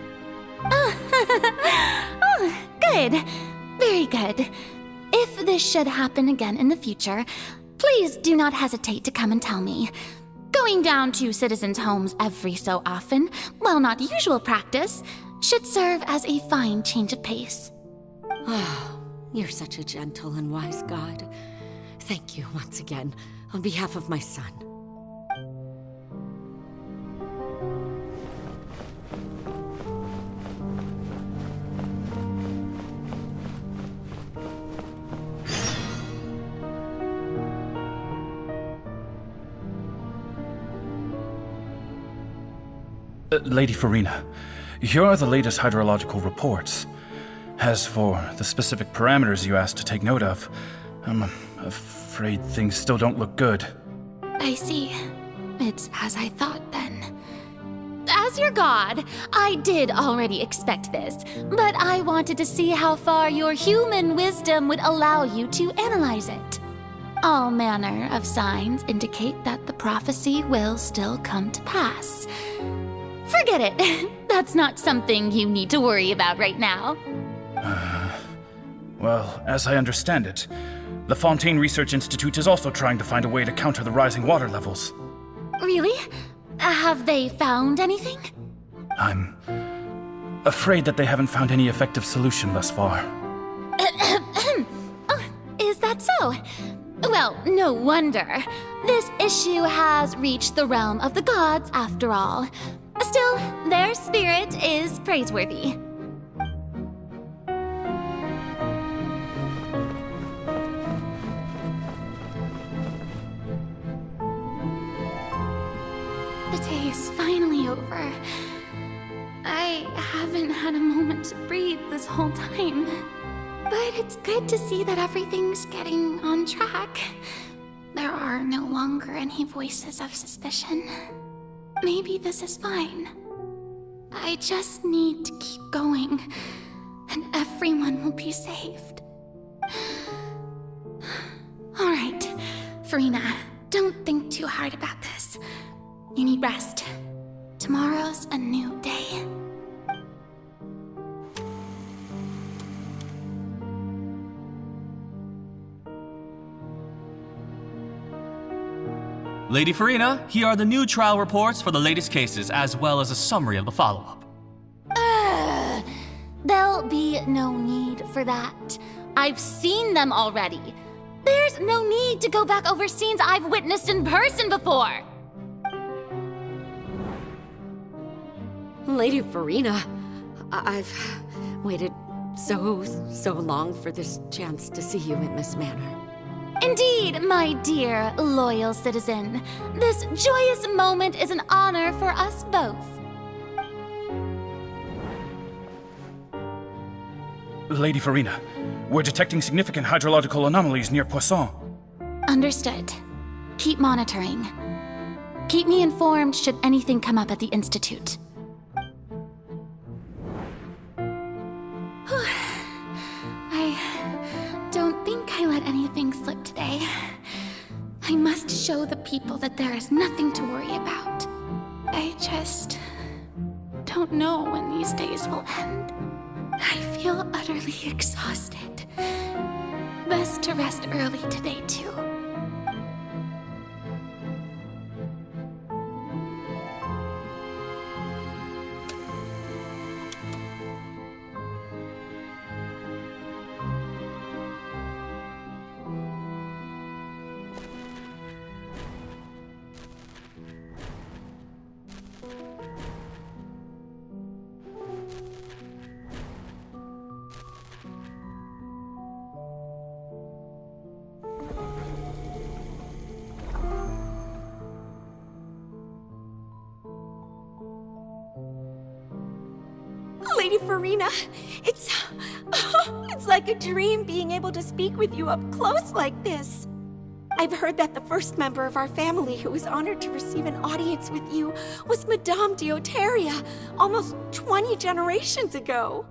Oh, good. Very good. If this should happen again in the future, please do not hesitate to come and tell me. Going down to citizens' homes every so often, while not usual practice, should serve as a fine change of pace. Oh, you're such a gentle and wise god. Thank you once again, on behalf of my son. Lady Farina, here are the latest hydrological reports. As for the specific parameters you asked to take note of, I'm afraid things still don't look good. I see. It's as I thought then. As your god, I did already expect this, but I wanted to see how far your human wisdom would allow you to analyze it. All manner of signs indicate that the prophecy will still come to pass. Forget it. That's not something you need to worry about right now. Well, as I understand it, the Fontaine Research Institute is also trying to find a way to counter the rising water levels. Really? Have they found anything? I'm afraid that they haven't found any effective solution thus far. Oh, is that so? Well, no wonder. This issue has reached the realm of the gods, after all. Still, their spirit is praiseworthy. The day is finally over. I haven't had a moment to breathe this whole time. But it's good to see that everything's getting on track. There are no longer any voices of suspicion. Maybe this is fine. I just need to keep going, and everyone will be saved. All right, Farina, don't think too hard about this. You need rest. Tomorrow's a new day. Lady Farina, here are the new trial reports for the latest cases, as well as a summary of the follow-up. There'll be no need for that. I've seen them already. There's no need to go back over scenes I've witnessed in person before. Lady Farina, I've waited so long for this chance to see you in this manner. Indeed, my dear, loyal citizen. This joyous moment is an honor for us both. Lady Farina, we're detecting significant hydrological anomalies near Poisson. Understood. Keep monitoring. Keep me informed should anything come up at the Institute. I don't think I let anything slip today. I must show the people that there is nothing to worry about. I just don't know when these days will end. I feel utterly exhausted. Best to rest early today, too. Lady Farina. It's like a dream being able to speak with you up close like this. I've heard that the first member of our family who was honored to receive an audience with you was Madame Deoteria, almost 20 generations ago.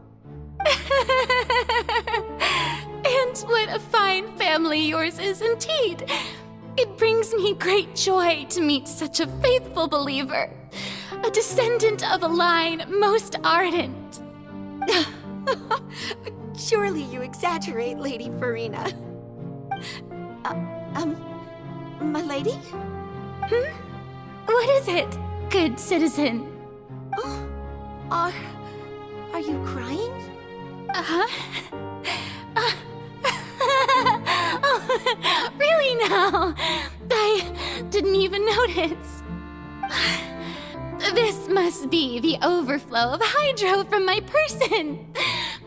And what a fine family yours is indeed. It brings me great joy to meet such a faithful believer, a descendant of a line most ardent. Surely you exaggerate, Lady Farina. My lady? What is it, good citizen? Are you crying? Oh, really now? I didn't even notice. This must be the overflow of hydro from my person.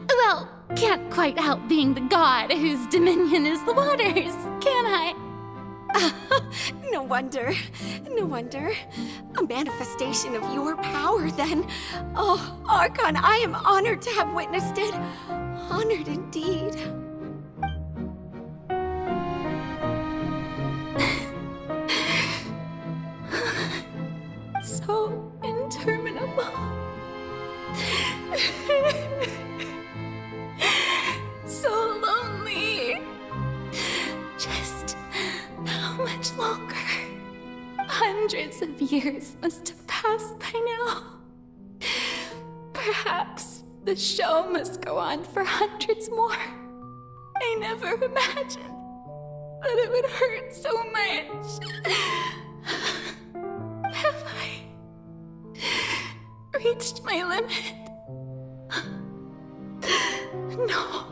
Well, can't quite help being the god whose dominion is the waters, can I? No wonder. No wonder. A manifestation of your power, then. Oh, Archon, I am honored to have witnessed it. Honored indeed. So interminable. So lonely. Just how much longer? Hundreds of years must have passed by now. Perhaps the show must go on for hundreds more. I never imagined that it would hurt so much. Have I reached my limit? No.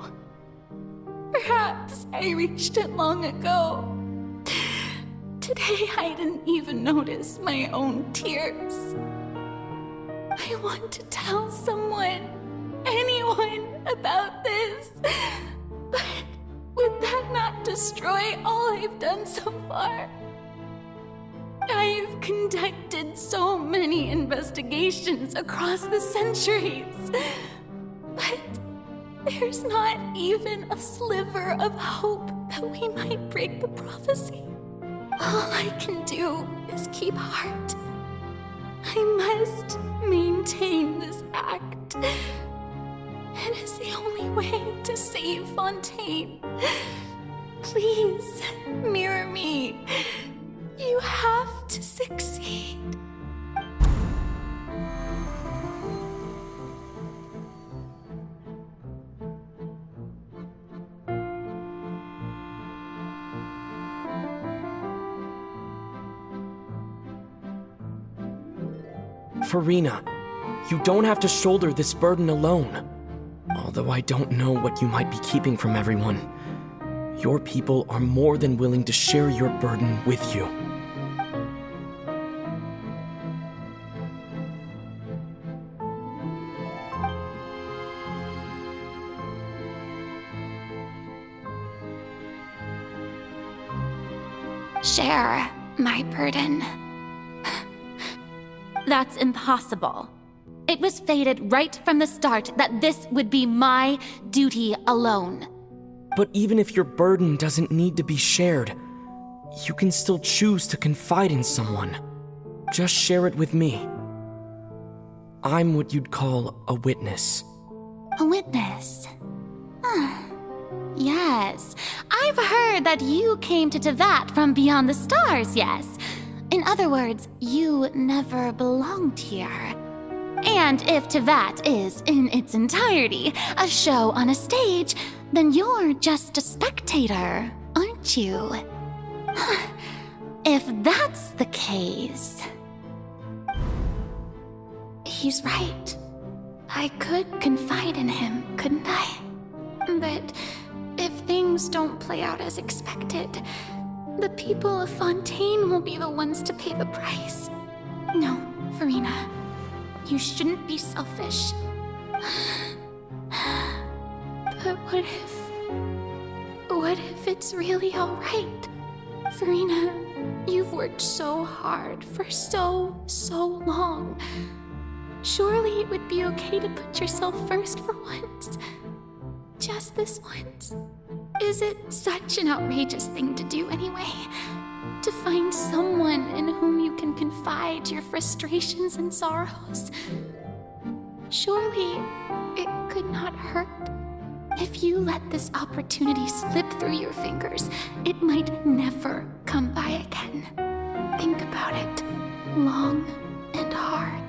Perhaps I reached it long ago. Today I didn't even notice my own tears. I want to tell someone, anyone, about this. But would that not destroy all I've done so far? I've conducted so many investigations across the centuries, but there's not even a sliver of hope that we might break the prophecy. All I can do is keep heart. I must maintain this act. It is the only way to save Fontaine. Please, mirror me. You have to succeed. Farina, you don't have to shoulder this burden alone. Although I don't know what you might be keeping from everyone, your people are more than willing to share your burden with you. Share my burden. That's impossible. It was fated right from the start that this would be my duty alone. But even if your burden doesn't need to be shared, you can still choose to confide in someone. Just share it with me. I'm what you'd call a witness. A witness? Yes. I've heard that you came to Neuvillette from beyond the stars, yes. In other words, you never belonged here. And if Neuvillette is, in its entirety, a show on a stage, then you're just a spectator, aren't you? If that's the case... He's right. I could confide in him, couldn't I? But if things don't play out as expected, the people of Fontaine will be the ones to pay the price. No, Farina. You shouldn't be selfish. But what if it's really all right? Farina, you've worked so hard for so long. Surely it would be okay to put yourself first for once. Just this once. Is it such an outrageous thing to do anyway? To find someone in whom you can confide your frustrations and sorrows? Surely it could not hurt. If you let this opportunity slip through your fingers, it might never come by again. Think about it long and hard.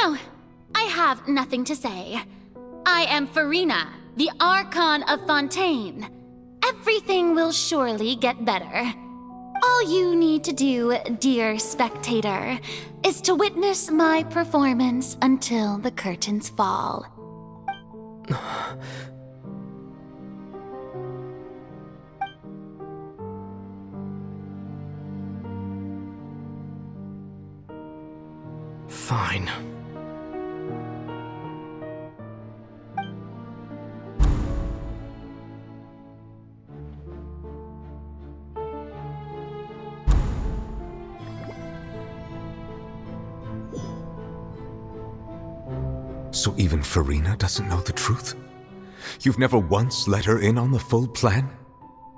No, I have nothing to say. I am Farina, the Archon of Fontaine. Everything will surely get better. All you need to do, dear spectator, is to witness my performance until the curtains fall. Fine. So even Farina doesn't know the truth? You've never once let her in on the full plan?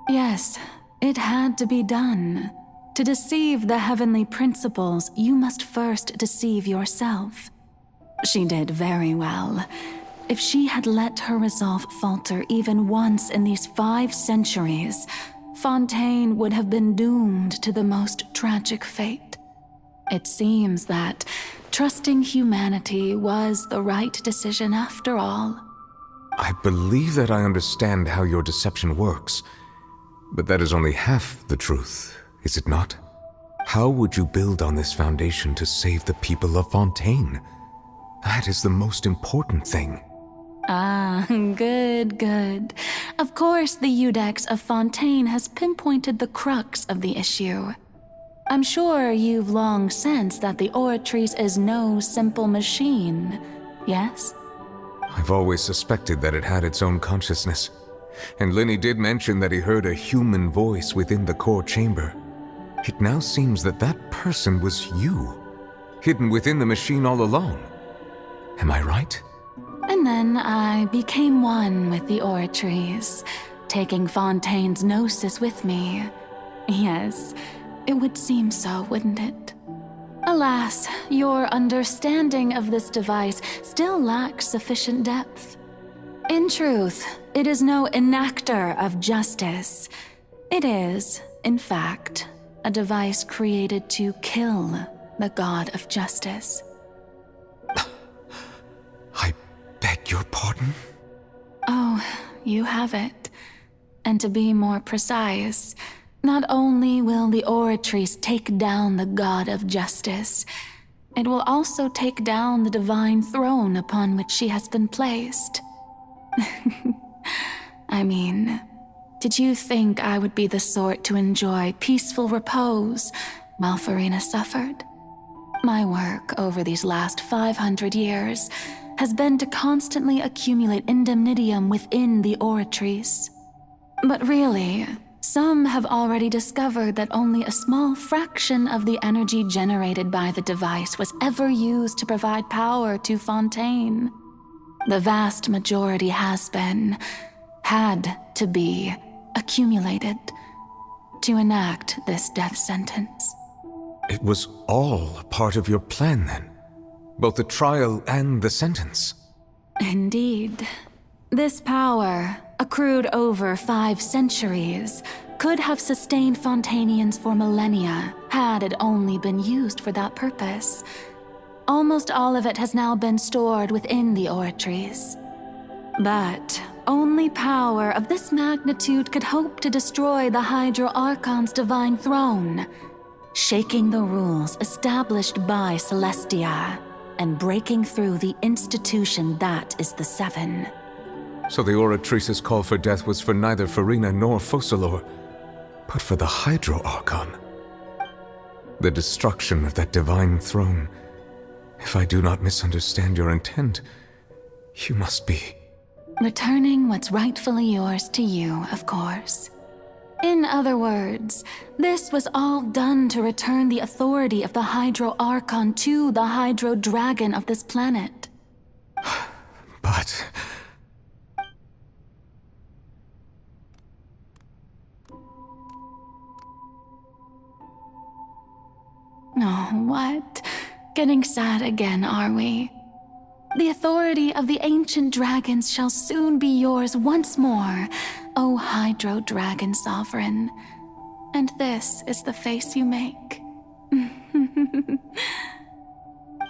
Yes, it had to be done. To deceive the heavenly principles, you must first deceive yourself. She did very well. If she had let her resolve falter even once in these 5 centuries, Fontaine would have been doomed to the most tragic fate. It seems that trusting humanity was the right decision after all. I believe that I understand how your deception works, but that is only half the truth, is it not? How would you build on this foundation to save the people of Fontaine? That is the most important thing. Ah, good. Of course, the Iudex of Fontaine has pinpointed the crux of the issue. I'm sure you've long sensed that the Oratrice is no simple machine, yes? I've always suspected that it had its own consciousness, and Lenny did mention that he heard a human voice within the core chamber. It now seems that that person was you, hidden within the machine all along. Am I right? And then I became one with the Oratrice, taking Fontaine's gnosis with me. Yes, it would seem so, wouldn't it? Alas, your understanding of this device still lacks sufficient depth. In truth, it is no enactor of justice. It is, in fact, a device created to kill the god of justice. I beg your pardon? Oh, you have it. And to be more precise, not only will the Oratrice take down the god of justice, it will also take down the divine throne upon which she has been placed. I mean, did you think I would be the sort to enjoy peaceful repose while Farina suffered? My work over these last 500 years has been to constantly accumulate indemnitium within the Oratrice. But really, some have already discovered that only a small fraction of the energy generated by the device was ever used to provide power to Fontaine. The vast majority had to be, accumulated to enact this death sentence. It was all a part of your plan then? Both the trial and the sentence? Indeed. This power, accrued over 5 centuries, could have sustained Fontainians for millennia had it only been used for that purpose. Almost all of it has now been stored within the Oratrice. But only power of this magnitude could hope to destroy the Hydro Archon's divine throne, shaking the rules established by Celestia and breaking through the institution that is the Seven. So the Oratrice's call for death was for neither Farina nor Focalor, but for the Hydro Archon. The destruction of that divine throne If I do not misunderstand your intent, you must be... Returning what's rightfully yours to you, of course. In other words, this was all done to return the authority of the Hydro Archon to the Hydro Dragon of this planet. But... Oh, what? Getting sad again, are we? The authority of the ancient dragons shall soon be yours once more, O Hydro Dragon Sovereign. And this is the face you make.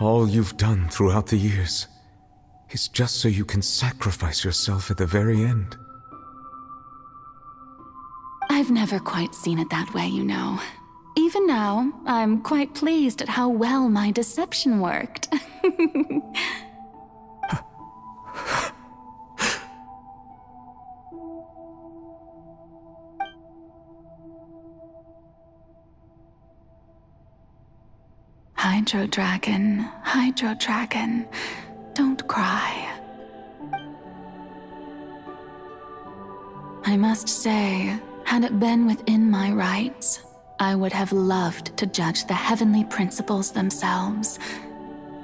all you've done throughout the years is just so you can sacrifice yourself at the very end. I've never quite seen it that way, you know. Even now, I'm quite pleased at how well my deception worked. Hydro Dragon, don't cry. I must say, had it been within my rights, I would have loved to judge the heavenly principles themselves.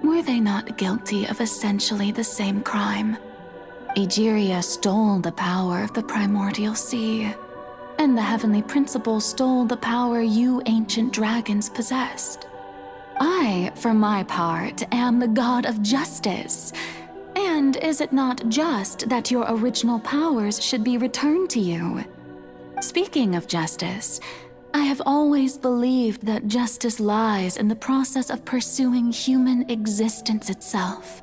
Were they not guilty of essentially the same crime? Egeria stole the power of the primordial sea, and the heavenly principles stole the power you ancient dragons possessed. I, for my part, am the god of justice. And is it not just that your original powers should be returned to you? Speaking of justice, I have always believed that justice lies in the process of pursuing human existence itself.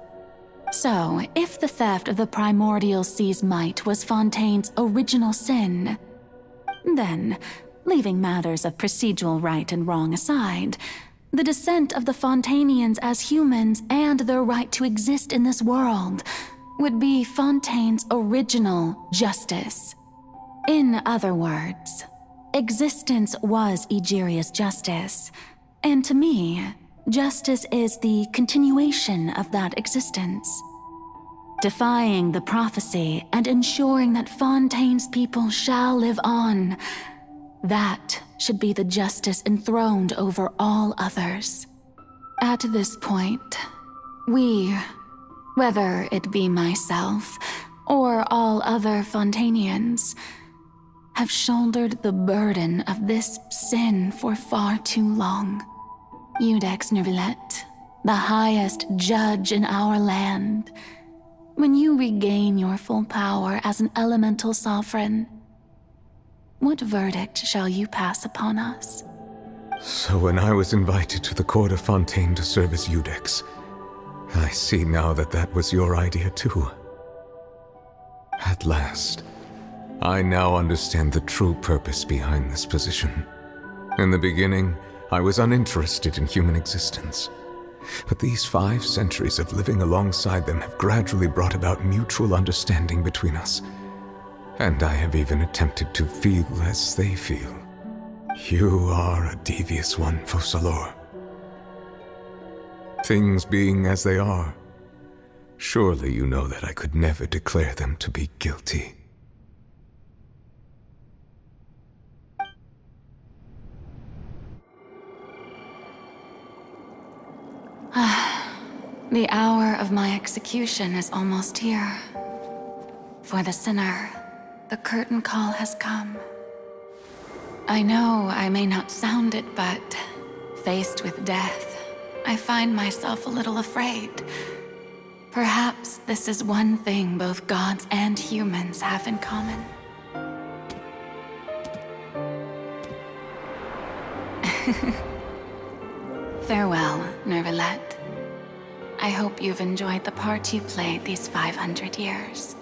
So, if the theft of the primordial sea's might was Fontaine's original sin, then, leaving matters of procedural right and wrong aside, the descent of the Fontanians as humans and their right to exist in this world would be Fontaine's original justice. In other words, existence was Egeria's justice, and to me, justice is the continuation of that existence. Defying the prophecy and ensuring that Fontaine's people shall live on, that should be the justice enthroned over all others. At this point, we, whether it be myself or all other Fontanians, have shouldered the burden of this sin for far too long. Iudex Neuvillette, the highest judge in our land, when you regain your full power as an elemental sovereign, what verdict shall you pass upon us? So when I was invited to the court of Fontaine to serve as Iudex, I see now that that was your idea too. At last, I now understand the true purpose behind this position. In the beginning, I was uninterested in human existence. But these 5 centuries of living alongside them have gradually brought about mutual understanding between us. And I have even attempted to feel as they feel. You are a devious one, Focalors. Things being as they are, surely you know that I could never declare them to be guilty. The hour of my execution is almost here. For the sinner, the curtain call has come. I know I may not sound it, but faced with death, I find myself a little afraid. Perhaps this is one thing both gods and humans have in common. Farewell, Neuvillette. I hope you've enjoyed the part you played these 500 years.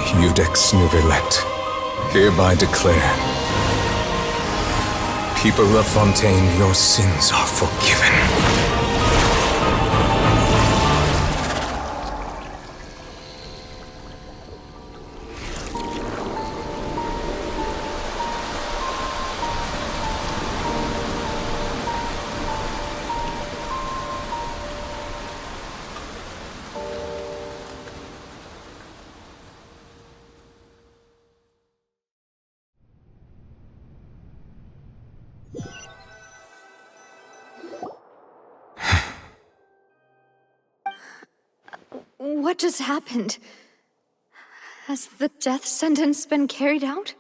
Iudex Neuvillette, hereby declare, people of Fontaine, your sins are forgiven. What just happened? Has the death sentence been carried out?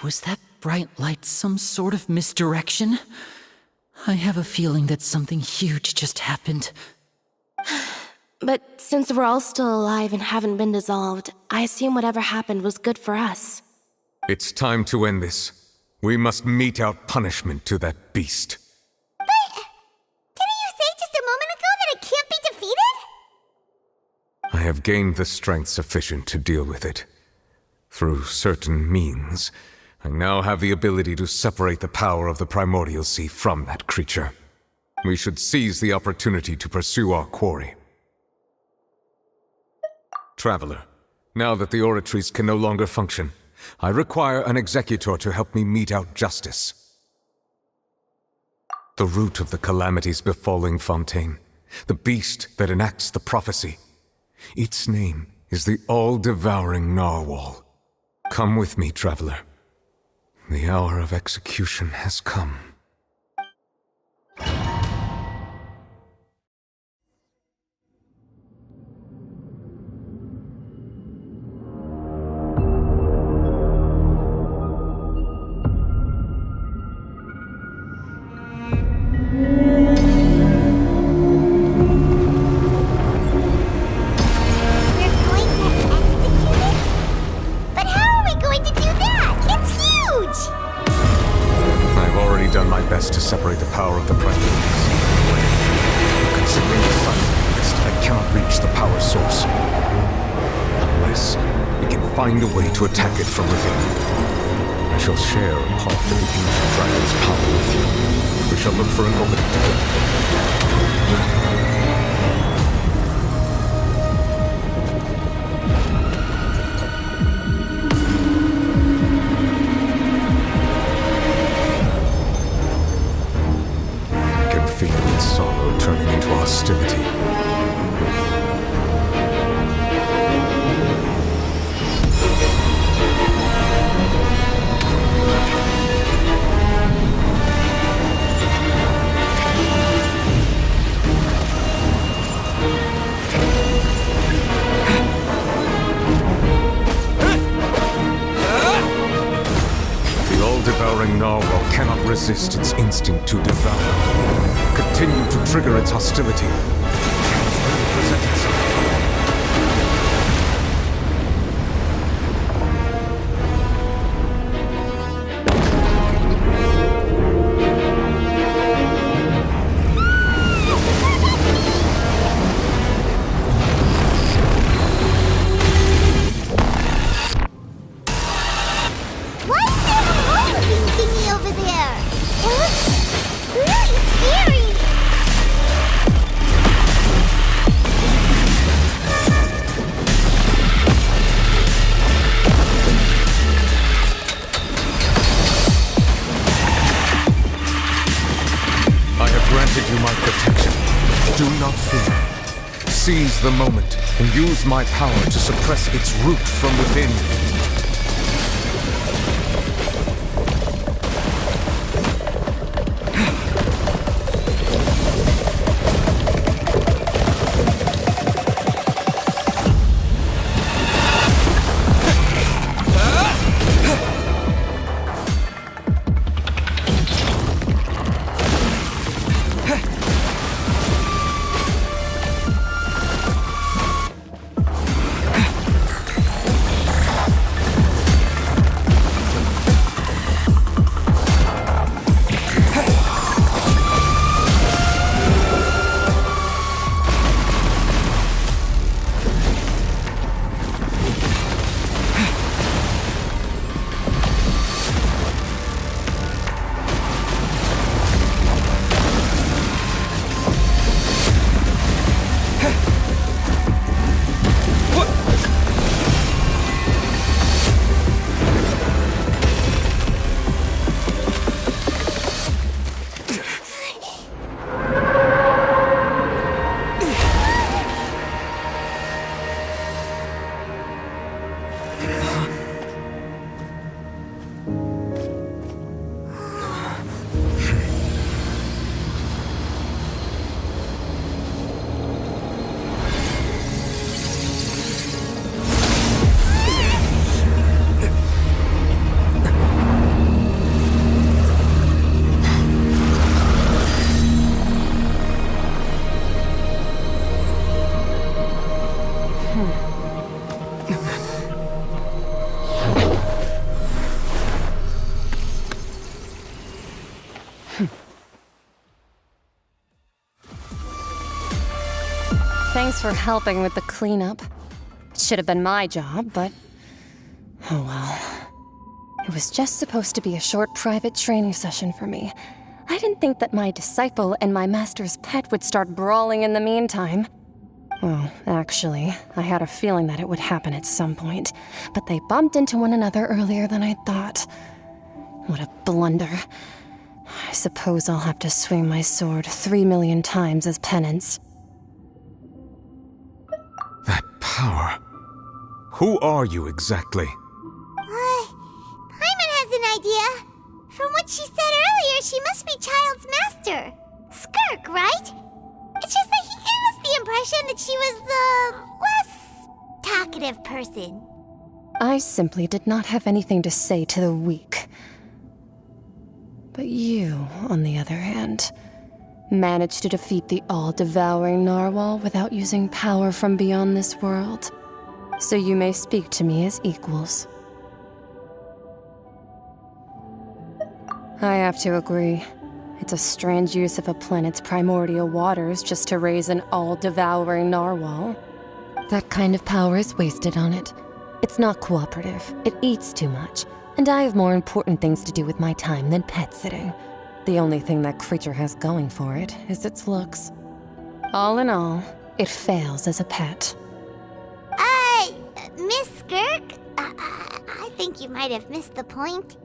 Was that bright light some sort of misdirection? I have a feeling that something huge just happened. But since we're all still alive and haven't been dissolved, I assume whatever happened was good for us. It's time to end this. We must mete out punishment to that beast. Didn't you say just a moment ago that it can't be defeated? I have gained the strength sufficient to deal with it. Through certain means, I now have the ability to separate the power of the primordial sea from that creature. We should seize the opportunity to pursue our quarry. Traveler, now that the oratories can no longer function, I require an executor to help me mete out justice. The root of the calamities befalling Fontaine, the beast that enacts the prophecy, its name is the all-devouring narwhal. Come with me, traveler. The hour of execution has come. To separate the power of the primordials. Considering the size of the beast, I cannot reach the power source. Unless we can find a way to attack it from within. I shall share a part of the ancient dragon's power with you. We shall look for an opening together. Sorrow turning into hostility. The all-devouring narwhal cannot resist its instinct to devour. Continue to trigger its hostility. Present itself. What's that hole-looking thingy over there? It looks really scary. I have granted you my protection. Do not fear. Seize the moment and use my power to suppress its root from within. Thanks for helping with the cleanup. It should have been my job, but... oh well. It was just supposed to be a short private training session for me. I didn't think that my disciple and my master's pet would start brawling in the meantime. Well, actually, I had a feeling that it would happen at some point, but they bumped into one another earlier than I thought. What a blunder. I suppose I'll have to swing my sword 3 million times as penance. That power. Who are you exactly? Paimon has an idea. From what she said earlier, she must be Child's master. Skirk, right? It's just that he gave us the impression that she was the less talkative person. I simply did not have anything to say to the weak. But you, on the other hand, managed to defeat the all-devouring narwhal without using power from beyond this world. So you may speak to me as equals. I have to agree. It's a strange use of a planet's primordial waters just to raise an all-devouring narwhal. That kind of power is wasted on it. It's not cooperative. It eats too much. And I have more important things to do with my time than pet sitting. The only thing that creature has going for it is its looks. All in all, it fails as a pet. Miss Skirk? I think you might have missed the point.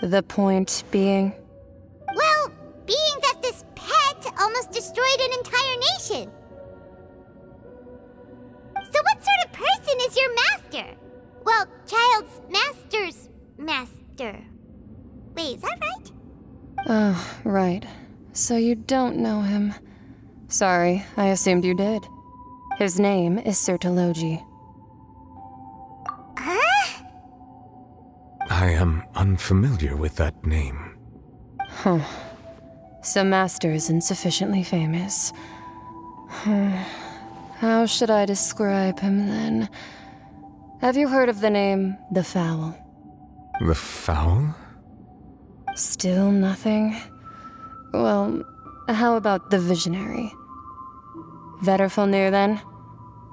The point being? Well, being that this pet almost destroyed an entire nation. So what sort of person is your master? Well, Child's master's master. Wait, is that right? Oh, right. So you don't know him. Sorry, I assumed you did. His name is Sir Deluge. Huh? I am unfamiliar with that name. Huh. So Master isn't sufficiently famous. How should I describe him then? Have you heard of the name The Fowl? The Fowl? Still nothing? Well, how about the Visionary? Wrathful then?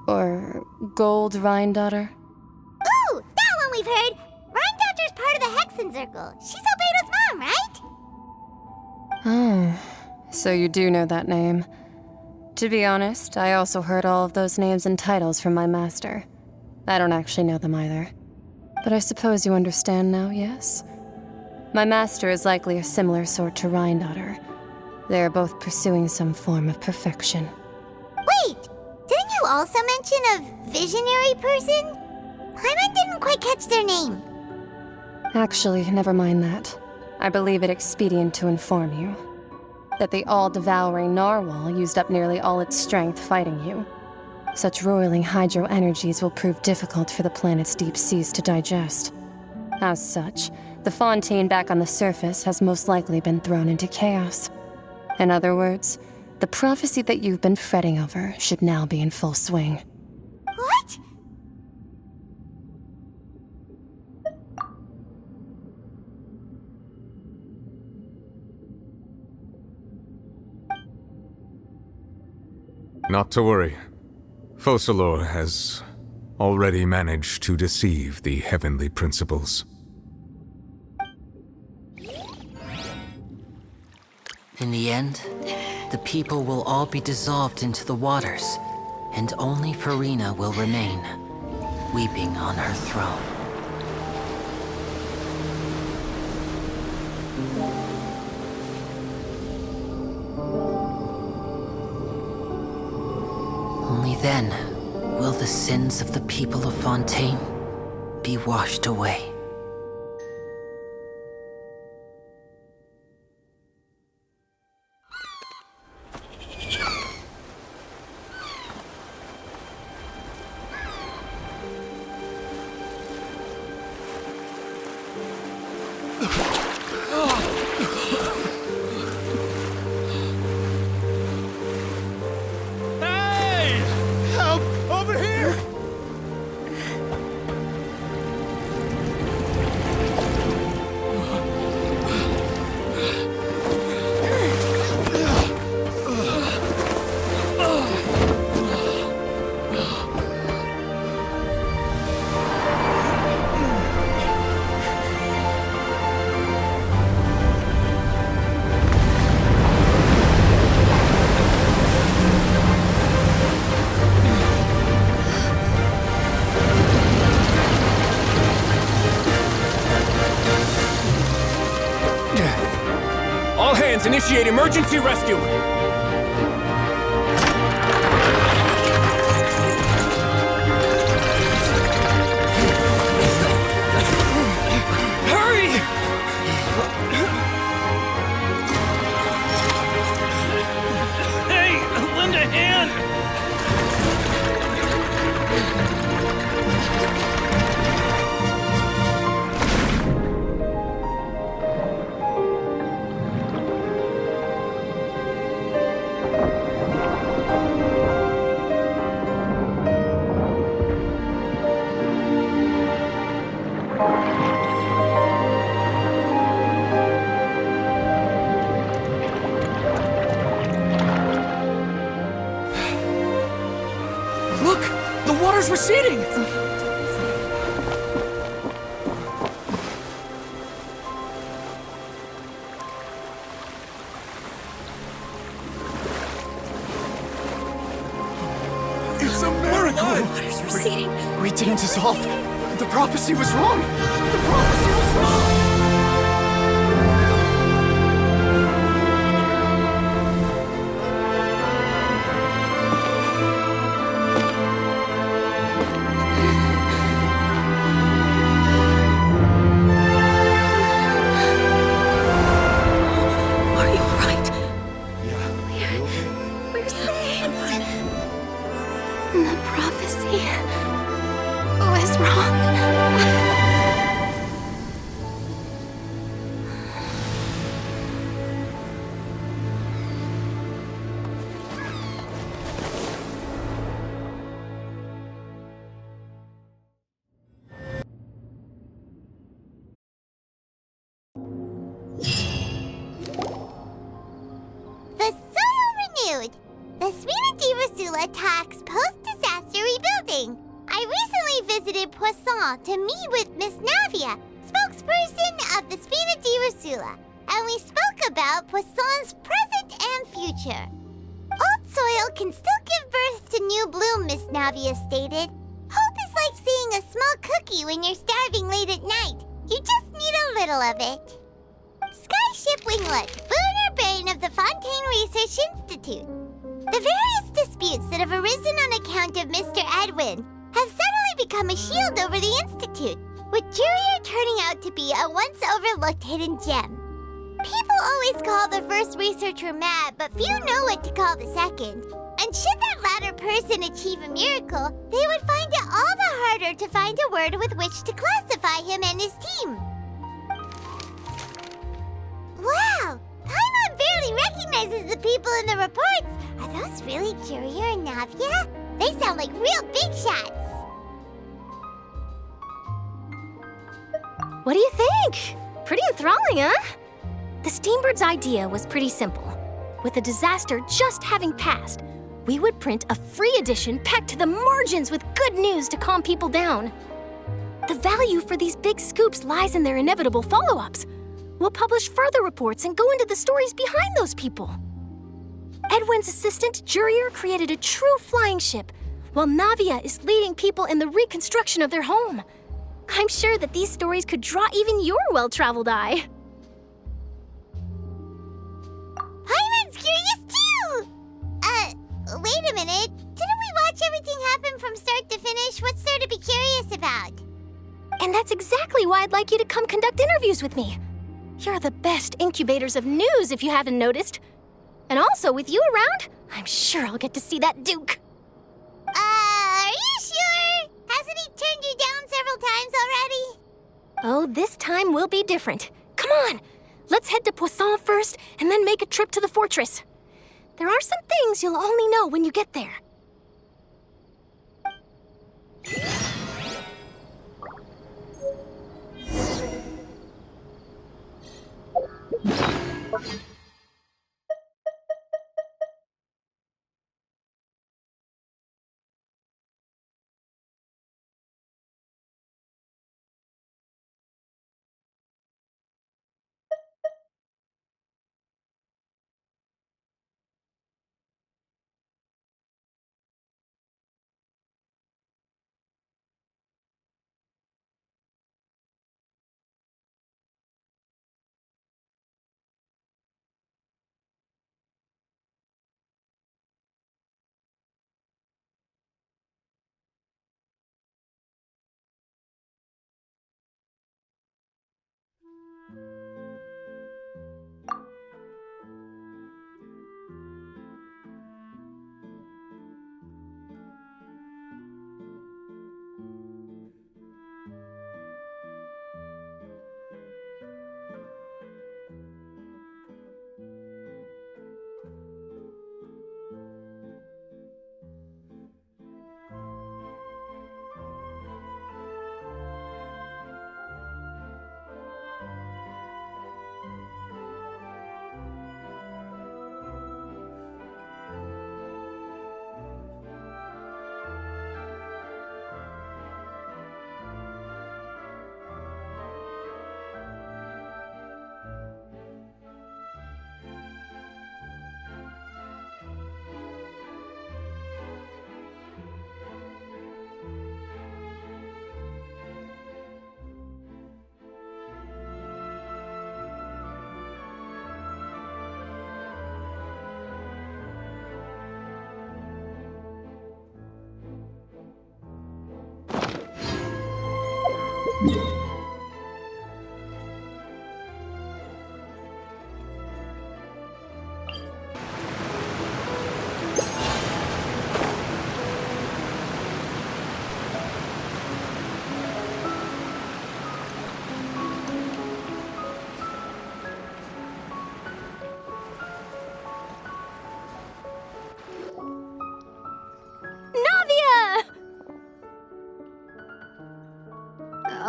Or Gold Rhindaughter? Ooh, that one we've heard! Rhindaughter's part of the Hexen Circle. She's Albedo's mom, right? Oh, so you do know that name. To be honest, I also heard all of those names and titles from my master. I don't actually know them either. But I suppose you understand now, yes? My master is likely a similar sort to Rhindaughter. They are both pursuing some form of perfection. Wait! Didn't you also mention a visionary person? Paimon didn't quite catch their name. Actually, never mind that. I believe it expedient to inform you that the all-devouring narwhal used up nearly all its strength fighting you. Such roiling hydro energies will prove difficult for the planet's deep seas to digest. As such, the fontaine back on the surface has most likely been thrown into chaos. In other words, the prophecy that you've been fretting over should now be in full swing. What? Not to worry. Focalor has already managed to deceive the heavenly principles. In the end, the people will all be dissolved into the waters, and only Furina will remain, weeping on her throne. Only then will the sins of the people of Fontaine be washed away. Archons initiate emergency rescue! Hurry! Hey, lend a hand! Look! The water's receding! It's a miracle! Water's receding. We didn't dissolve. The prophecy was wrong. The prophecy was wrong. Are you alright? Yeah. We're saved. The prophecy was wrong. The soil renewed. The Spina di Rosula talks post-disaster rebuilding. I recently visited Poisson to meet with Miss Navia, spokesperson of the Spina di Rosula, and we spoke about Poisson's present and future. Old soil can still give birth to new bloom, Miss Navia stated. Hope is like seeing a small cookie when you're starving late at night. You just need a little of it. Skyship Winglet, Booner Brain of the Fontaine Research Institute. The various disputes that have arisen on account of Mr. Edwin have suddenly become a shield over the Institute, with Jurier turning out to be a once overlooked hidden gem. People always call the first researcher mad, but few know what to call the second. And should that latter person achieve a miracle, they would find it all the harder to find a word with which to classify him and his team. Wow! Paimon barely recognizes the people in the reports. Are those really Jurier and Navia? They sound like real big shots. What do you think? Pretty enthralling, huh? The Steambird's idea was pretty simple. With the disaster just having passed, we would print a free edition packed to the margins with good news to calm people down. The value for these big scoops lies in their inevitable follow-ups. We'll publish further reports and go into the stories behind those people. Edwin's assistant, Jurier, created a true flying ship, while Navia is leading people in the reconstruction of their home. I'm sure that these stories could draw even your well-traveled eye. Paimon's curious too! Wait a minute. Didn't we watch everything happen from start to finish? What's there to be curious about? And that's exactly why I'd like you to come conduct interviews with me. You're the best incubators of news, if you haven't noticed. And also, with you around, I'm sure I'll get to see that Duke. Are you sure? Hasn't he turned you down several times already? Oh, this time will be different. Come on, let's head to Poisson first, and then make a trip to the fortress. There are some things you'll only know when you get there.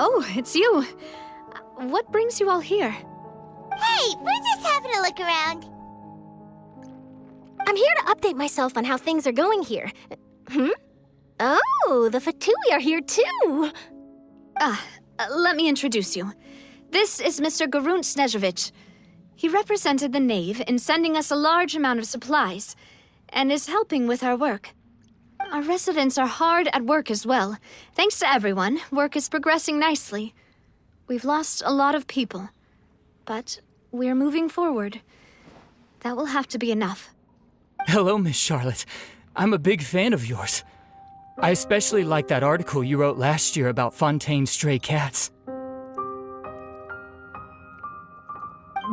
Oh, it's you. What brings you all here? Hey, we're just having a look around. I'm here to update myself on how things are going here. Oh, the Fatui are here too! Let me introduce you. This is Mr. Garunt Snežević. He represented the Knave in sending us a large amount of supplies, and is helping with our work. Our residents are hard at work as well. Thanks to everyone, work is progressing nicely. We've lost a lot of people, but we're moving forward. That will have to be enough. Hello, Miss Charlotte. I'm a big fan of yours. I especially like that article you wrote last year about Fontaine's stray cats.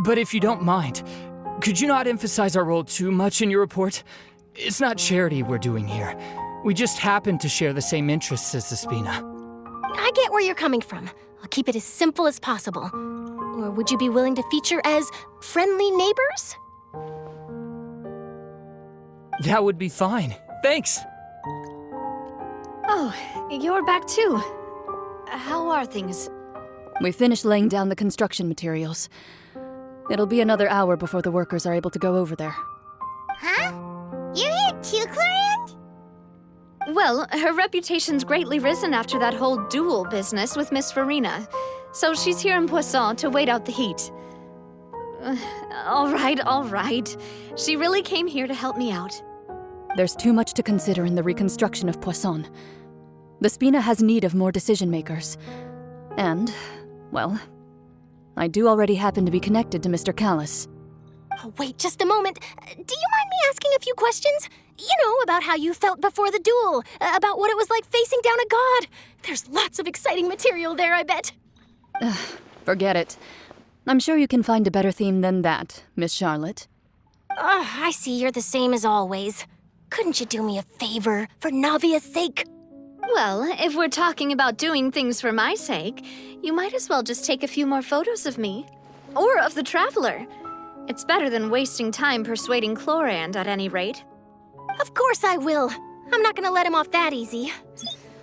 But if you don't mind, could you not emphasize our role too much in your report? It's not charity we're doing here. We just happen to share the same interests as the Spina. I get where you're coming from. I'll keep it as simple as possible. Or would you be willing to feature as friendly neighbors? That would be fine. Thanks. Oh, you're back too. How are things? We finished laying down the construction materials. It'll be another hour before the workers are able to go over there. Huh? You're here too, Clorinde? Well, her reputation's greatly risen after that whole duel business with Miss Farina, so she's here in Poisson to wait out the heat. All right. She really came here to help me out. There's too much to consider in the reconstruction of Poisson. The Spina has need of more decision-makers. And, well, I do already happen to be connected to Mr. Callis. Oh, wait just a moment. Do you mind me asking a few questions? You know, about how you felt before the duel, about what it was like facing down a god. There's lots of exciting material there, I bet. Forget it. I'm sure you can find a better theme than that, Miss Charlotte. I see you're the same as always. Couldn't you do me a favor, for Navia's sake? Well, if we're talking about doing things for my sake, you might as well just take a few more photos of me. Or of the Traveler. It's better than wasting time persuading Clorinde, at any rate. Of course I will. I'm not gonna let him off that easy.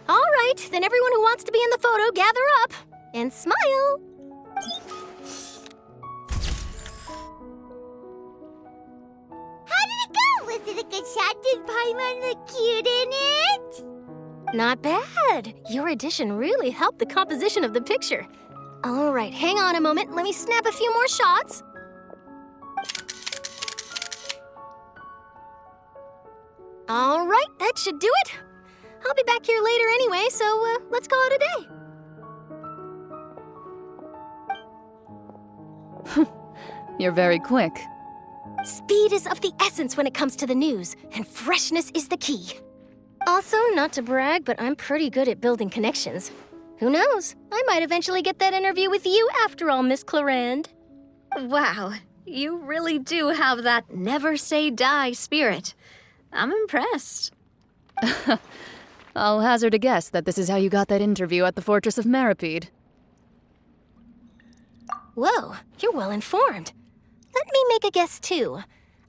All right, then everyone who wants to be in the photo, gather up. And smile. How did it go? Was it a good shot? Did Paimon look cute in it? Not bad. Your addition really helped the composition of the picture. All right, hang on a moment. Let me snap a few more shots. All right, that should do it. I'll be back here later anyway, so let's call it a day. You're very quick. Speed is of the essence when it comes to the news, and freshness is the key. Also, not to brag, but I'm pretty good at building connections. Who knows? I might eventually get that interview with you after all, Miss Clarande. Wow, you really do have that never say die spirit. I'm impressed. I'll hazard a guess that this is how you got that interview at the Fortress of Meropide. Whoa, you're well informed. Let me make a guess, too.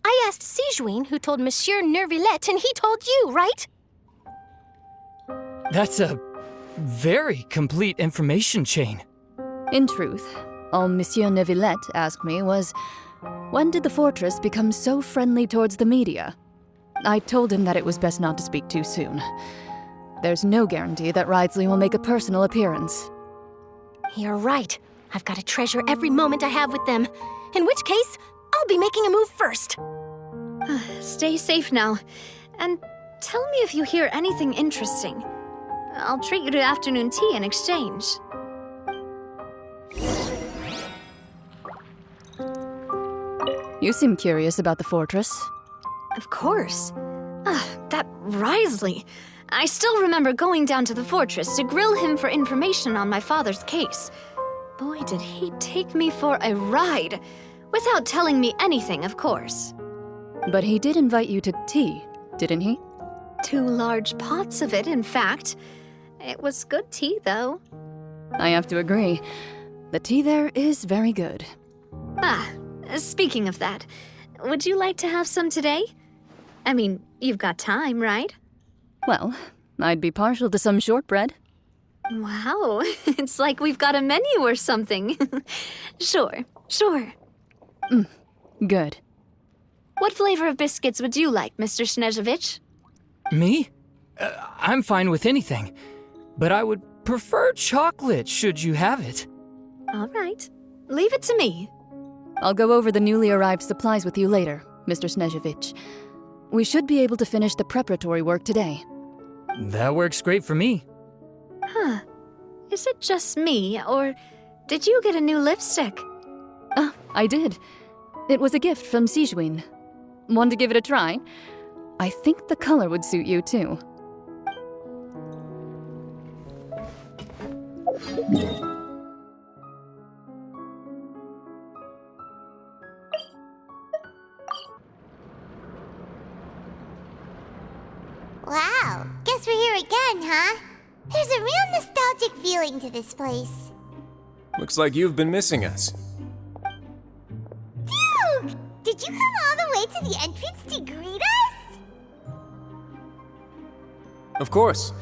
I asked Sigewinne, who told Monsieur Neuvillette, and he told you, right? That's a very complete information chain. In truth, all Monsieur Neuvillette asked me was, when did the fortress become so friendly towards the media? I told him that it was best not to speak too soon. There's no guarantee that Wriothesley will make a personal appearance. You're right. I've got to treasure every moment I have with them. In which case, I'll be making a move first. Stay safe now. And tell me if you hear anything interesting. I'll treat you to afternoon tea in exchange. You seem curious about the fortress. Of course. That Wriothesley. I still remember going down to the fortress to grill him for information on my father's case. Boy, did he take me for a ride. Without telling me anything, of course. But he did invite you to tea, didn't he? 2 large pots of it, in fact. It was good tea, though. I have to agree. The tea there is very good. Speaking of that, would you like to have some today? I mean, you've got time, right? Well, I'd be partial to some shortbread. Wow, it's like we've got a menu or something. Sure. Good. What flavor of biscuits would you like, Mr. Snezhevich? Me? I'm fine with anything. But I would prefer chocolate, should you have it. All right. Leave it to me. I'll go over the newly arrived supplies with you later, Mr. Snezhevich. We should be able to finish the preparatory work today. That works great for me. Huh. Is it just me, or did you get a new lipstick? I did. It was a gift from Sigewinne. Want to give it a try? I think the color would suit you, too. Wow, guess we're here again, huh? There's a real nostalgic feeling to this place. Looks like you've been missing us. Duke! Did you come all the way to the entrance to greet us? Of course.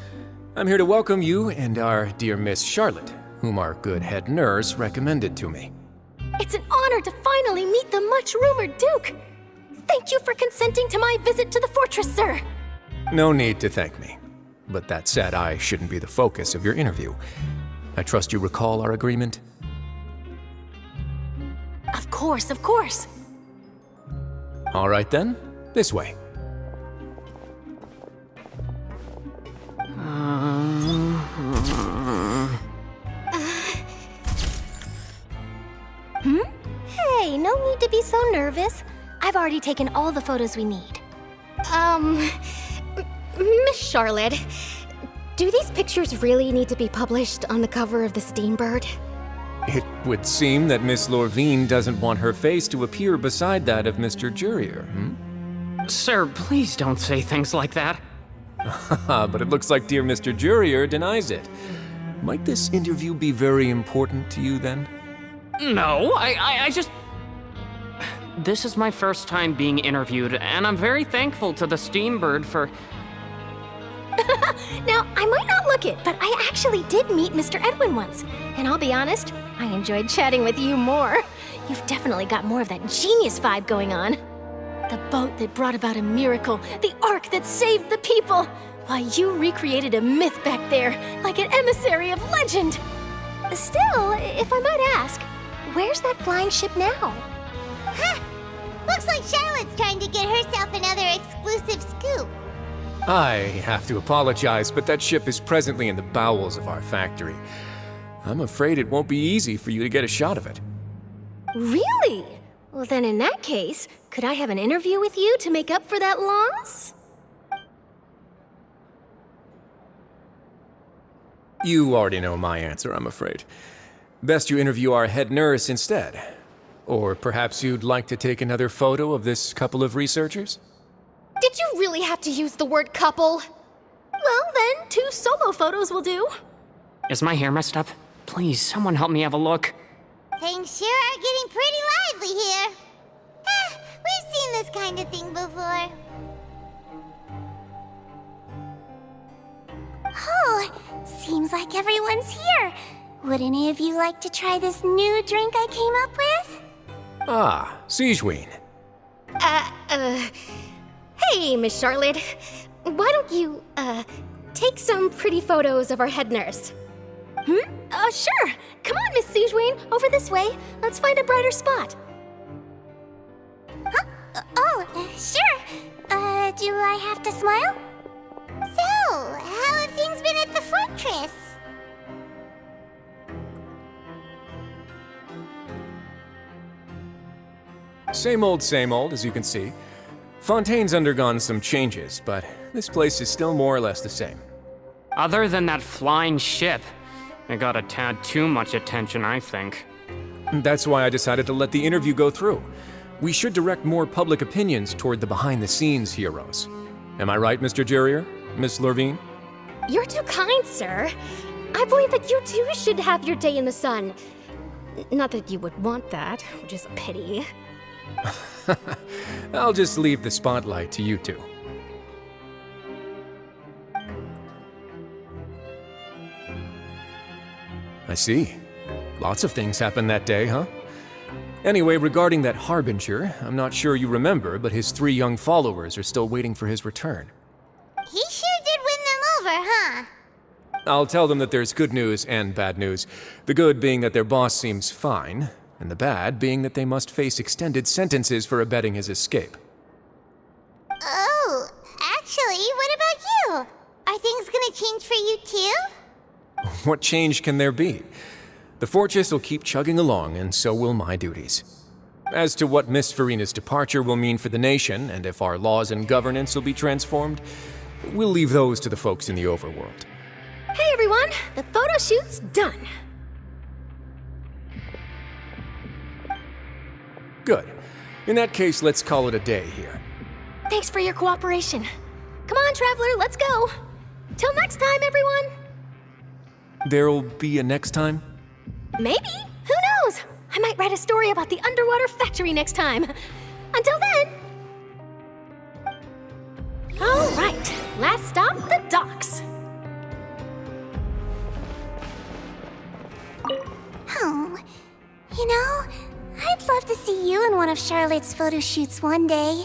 I'm here to welcome you and our dear Miss Charlotte, whom our good head nurse recommended to me. It's an honor to finally meet the much-rumored Duke. Thank you for consenting to my visit to the fortress, sir. No need to thank me. But that said, I shouldn't be the focus of your interview. I trust you recall our agreement? Of course. All right then, this way. Hey, no need to be so nervous. I've already taken all the photos we need. Miss Charlotte, do these pictures really need to be published on the cover of the Steambird? It would seem that Miss Lorvine doesn't want her face to appear beside that of Mr. Jurier, Sir, please don't say things like that. But it looks like dear Mr. Jurier denies it. Might this interview be very important to you, then? No, I just... This is my first time being interviewed, and I'm very thankful to the Steambird for... Now, I might not look it, but I actually did meet Mr. Edwin once. And I'll be honest, I enjoyed chatting with you more. You've definitely got more of that genius vibe going on. The boat that brought about a miracle, the ark that saved the people. Why, you recreated a myth back there, like an emissary of legend. Still, if I might ask, where's that flying ship now? Huh! Looks like Charlotte's trying to get herself another exclusive scoop. I have to apologize, but that ship is presently in the bowels of our factory. I'm afraid it won't be easy for you to get a shot of it. Really? Well, then in that case, could I have an interview with you to make up for that loss? You already know my answer, I'm afraid. Best you interview our head nurse instead. Or perhaps you'd like to take another photo of this couple of researchers? Did you really have to use the word couple? Well, then, 2 solo photos will do. Is my hair messed up? Please, someone help me have a look. Things sure are getting pretty lively here. We've seen this kind of thing before. Oh, seems like everyone's here. Would any of you like to try this new drink I came up with? Ah, Sigewinne. Hey, Miss Charlotte. Why don't you, take some pretty photos of our head nurse? Sure. Come on, Miss Sigewinne, over this way. Let's find a brighter spot. Huh? Sure. Do I have to smile? So, how have things been at the fortress? Same old, as you can see. Fontaine's undergone some changes, but this place is still more or less the same. Other than that flying ship, it got a tad too much attention, I think. That's why I decided to let the interview go through. We should direct more public opinions toward the behind-the-scenes heroes. Am I right, Mr. Jurier? Miss Lurvine? You're too kind, sir. I believe that you too should have your day in the sun. Not that you would want that, which is a pity. I'll just leave the spotlight to you two. I see. Lots of things happened that day, huh? Anyway, regarding that Harbinger, I'm not sure you remember, but his 3 young followers are still waiting for his return. He sure did win them over, huh? I'll tell them that there's good news and bad news. The good being that their boss seems fine, and the bad being that they must face extended sentences for abetting his escape. Oh, actually, what about you? Are things gonna change for you too? What change can there be? The fortress will keep chugging along, and so will my duties. As to what Miss Farina's departure will mean for the nation, and if our laws and governance will be transformed, we'll leave those to the folks in the overworld. Hey everyone, the photo shoot's done. Good. In that case, let's call it a day here. Thanks for your cooperation. Come on, Traveler, let's go. Till next time, everyone. There'll be a next time? Maybe. Who knows? I might write a story about the underwater factory next time. Until then. All right, last stop, the docks. Oh, you know, I'd love to see you in one of Charlotte's photo shoots one day.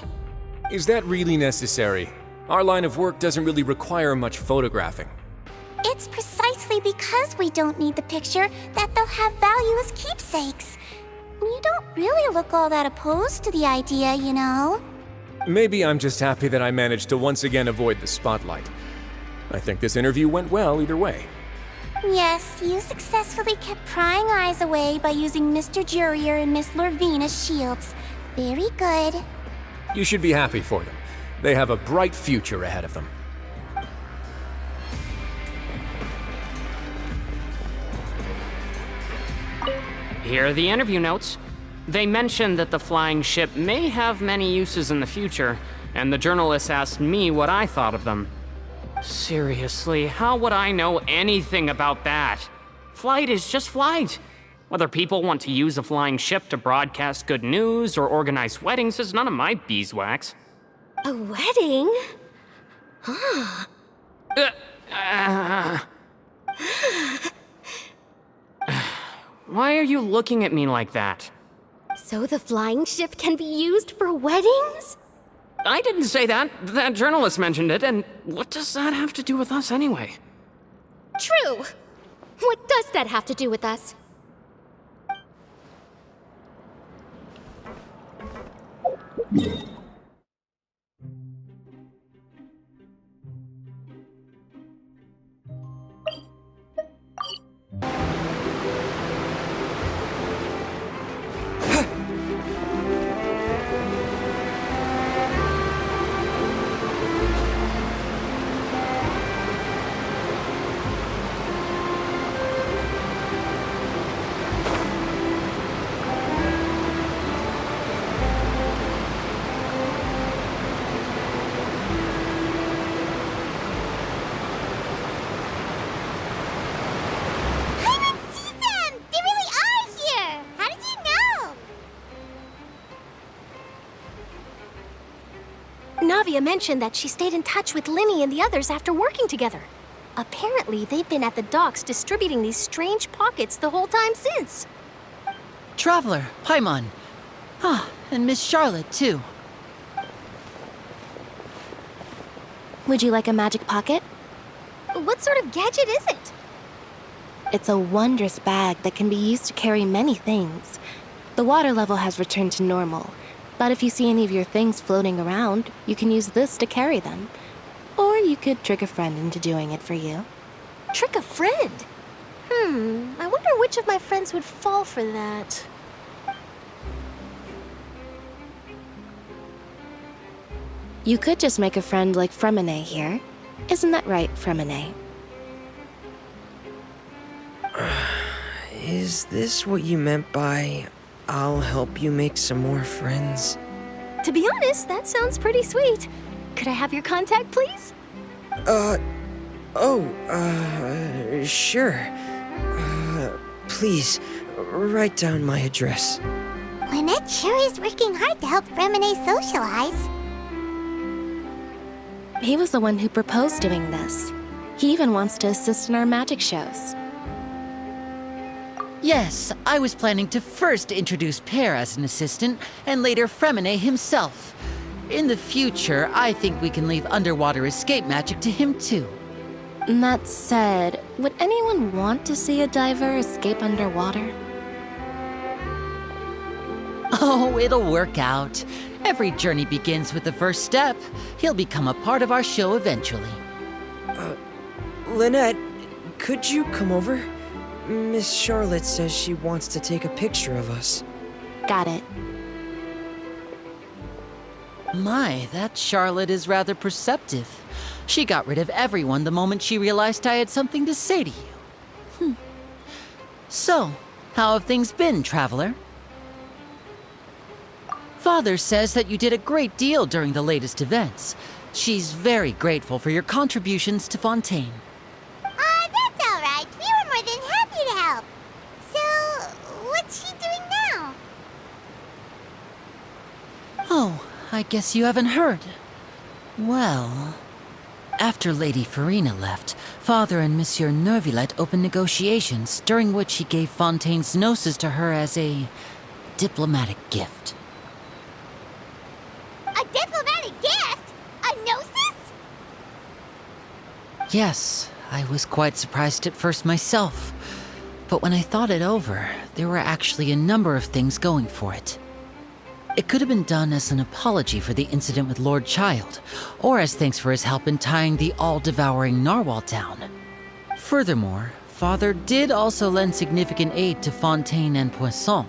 Is that really necessary? Our line of work doesn't really require much photographing. It's precisely because we don't need the picture that they'll have value as keepsakes. You don't really look all that opposed to the idea, you know. Maybe I'm just happy that I managed to once again avoid the spotlight. I think this interview went well either way. Yes, you successfully kept prying eyes away by using Mr. Jurier and Miss Lurvine as shields. Very good. You should be happy for them. They have a bright future ahead of them. Here are the interview notes. They mentioned that the flying ship may have many uses in the future, and the journalist asked me what I thought of them. Seriously, how would I know anything about that? Flight is just flight. Whether people want to use a flying ship to broadcast good news or organize weddings is none of my beeswax. A wedding? Huh. Why are you looking at me like that? So the flying ship can be used for weddings? I didn't say that. That journalist mentioned it, and what does that have to do with us anyway? True. What does that have to do with us? Ravia mentioned that she stayed in touch with Linny and the others after working together. Apparently, they've been at the docks distributing these strange pockets the whole time since. Traveler, Paimon. Ah, and Miss Charlotte, too. Would you like a magic pocket? What sort of gadget is it? It's a wondrous bag that can be used to carry many things. The water level has returned to normal, but if you see any of your things floating around, you can use this to carry them. Or you could trick a friend into doing it for you. Trick a friend? I wonder which of my friends would fall for that. You could just make a friend like Fremine here. Isn't that right, Fremine? Is this what you meant by, I'll help you make some more friends? To be honest, that sounds pretty sweet. Could I have your contact, please? Sure. Please, write down my address. Lynette sure is working hard to help Fremine socialize. He was the one who proposed doing this. He even wants to assist in our magic shows. Yes, I was planning to first introduce Pear as an assistant, and later Fremine himself. In the future, I think we can leave underwater escape magic to him too. That said, would anyone want to see a diver escape underwater? Oh, it'll work out. Every journey begins with the first step. He'll become a part of our show eventually. Lynette, could you come over? Miss Charlotte says she wants to take a picture of us. Got it. My, that Charlotte is rather perceptive. She got rid of everyone the moment she realized I had something to say to you. So, how have things been, Traveler? Father says that you did a great deal during the latest events. She's very grateful for your contributions to Fontaine. That's all right. We were more than happy to help. So, what's she doing now? Oh, I guess you haven't heard. Well, after Lady Farina left, Father and Monsieur Neuvillette opened negotiations, during which he gave Fontaine's gnosis to her as a diplomatic gift. A diplomatic gift? A gnosis? Yes, I was quite surprised at first myself. But when I thought it over, there were actually a number of things going for it. It could have been done as an apology for the incident with Lord Child, or as thanks for his help in tying the all-devouring narwhal down. Furthermore, Father did also lend significant aid to Fontaine and Poisson.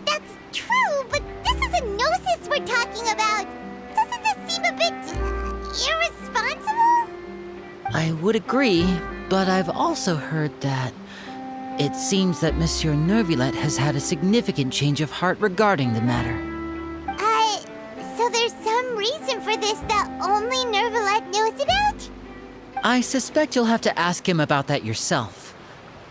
That's true, but this is a gnosis we're talking about. Doesn't this seem a bit irresponsible? I would agree, but I've also heard that it seems that Monsieur Neuvillette has had a significant change of heart regarding the matter. So there's some reason for this that only Neuvillette knows about? I suspect you'll have to ask him about that yourself.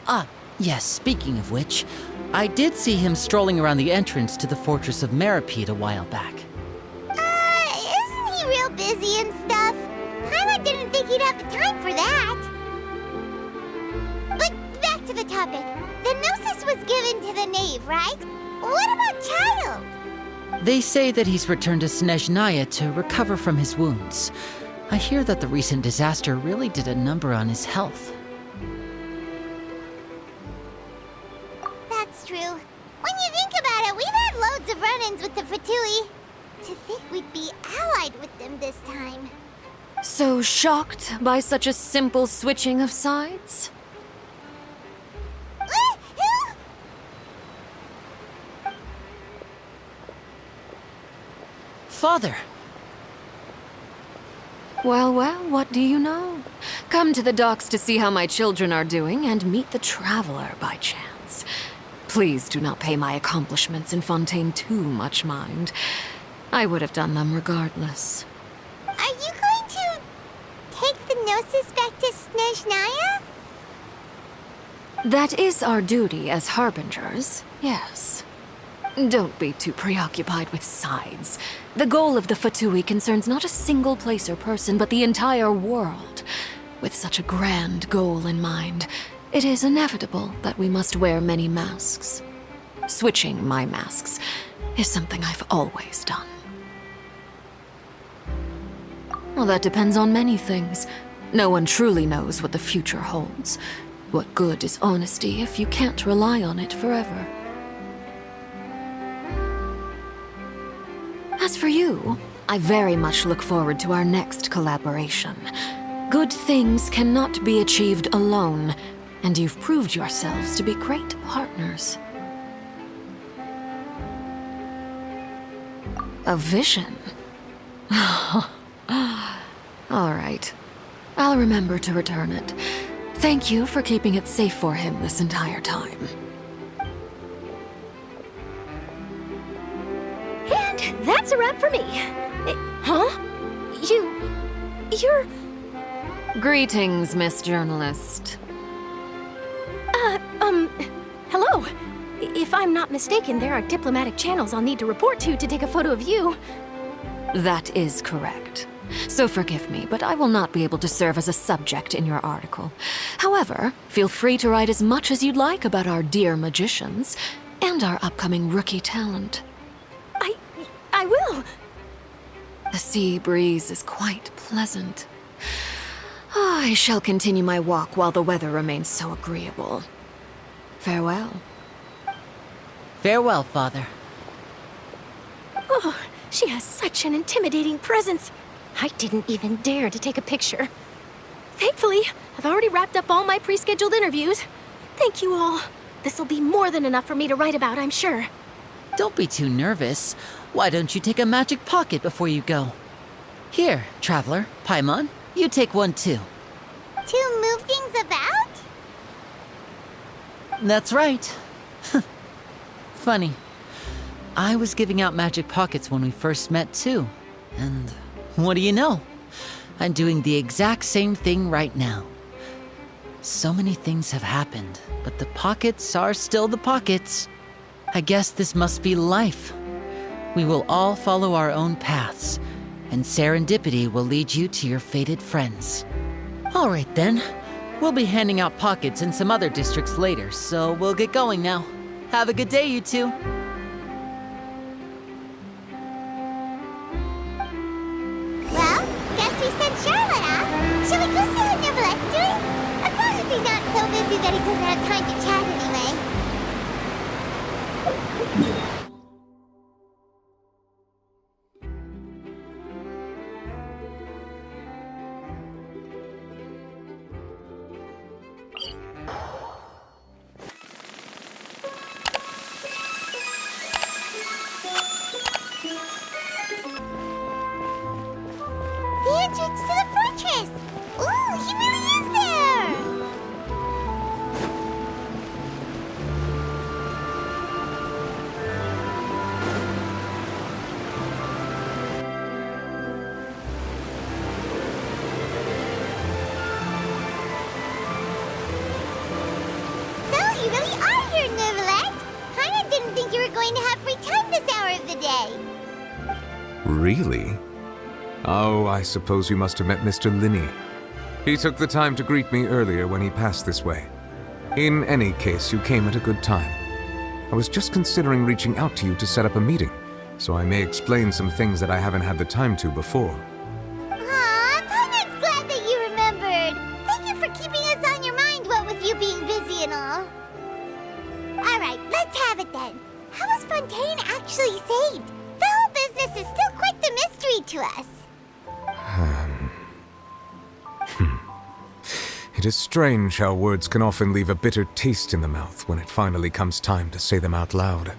Ah, yes, speaking of which, I did see him strolling around the entrance to the Fortress of Meropide a while back. Isn't he real busy and stuff? Paimon didn't think he'd have the time for that. But back to the topic. The gnosis was given to the knave, right? What about Child? They say that he's returned to Snezhnaya to recover from his wounds. I hear that the recent disaster really did a number on his health. That's true. When you think about it, we've had loads of run-ins with the Fatui. To think we'd be allied with them this time. So shocked by such a simple switching of sides? Father! Well, what do you know? Come to the docks to see how my children are doing and meet the Traveler by chance. Please do not pay my accomplishments in Fontaine too much mind. I would have done them regardless. Are you going to take the gnosis back to Snezhnaya? That is our duty as harbingers, yes. Don't be too preoccupied with sides. The goal of the Fatui concerns not a single place or person, but the entire world. With such a grand goal in mind, it is inevitable that we must wear many masks. Switching my masks is something I've always done. Well, that depends on many things. No one truly knows what the future holds. What good is honesty if you can't rely on it forever? As for you, I very much look forward to our next collaboration. Good things cannot be achieved alone, and you've proved yourselves to be great partners. A vision? All right. I'll remember to return it. Thank you for keeping it safe for him this entire time. And that's a wrap for me. Huh? You're... Greetings, Miss Journalist. Hello. If I'm not mistaken, there are diplomatic channels I'll need to report to take a photo of you. That is correct. So forgive me, but I will not be able to serve as a subject in your article. However, feel free to write as much as you'd like about our dear magicians and our upcoming rookie talent. I will. The sea breeze is quite pleasant. I shall continue my walk while the weather remains so agreeable. Farewell. Farewell, Father. Oh, she has such an intimidating presence. I didn't even dare to take a picture. Thankfully, I've already wrapped up all my pre-scheduled interviews. Thank you all. This'll be more than enough for me to write about, I'm sure. Don't be too nervous. Why don't you take a magic pocket before you go? Here, Traveler, Paimon, you take one too. To move things about? That's right. Funny. I was giving out magic pockets when we first met too. And what do you know? I'm doing the exact same thing right now. So many things have happened, but the pockets are still the pockets. I guess this must be life. We will all follow our own paths, and serendipity will lead you to your fated friends. All right then. We'll be handing out pockets in some other districts later, so we'll get going now. Have a good day, you two. Well, guess we sent Charlotte off. Shall we go see how Neuvillette's doing? As long as he's not so busy that he doesn't have time to chat anyway. The entrance to the fortress! Ooh, he really is there! So, you really are here, Neuvillette! Paimon didn't think you were going to have free time this hour of the day. Really? Oh, I suppose you must have met Mr. Linney. He took the time to greet me earlier when he passed this way. In any case, you came at a good time. I was just considering reaching out to you to set up a meeting, so I may explain some things that I haven't had the time to before. Aw, Paimon's glad that you remembered. Thank you for keeping us on your mind, what with you being busy and all. Alright, let's have it then. How was Fontaine actually saved? The whole business is still quite the mystery to us. It is strange how words can often leave a bitter taste in the mouth when it finally comes time to say them out loud.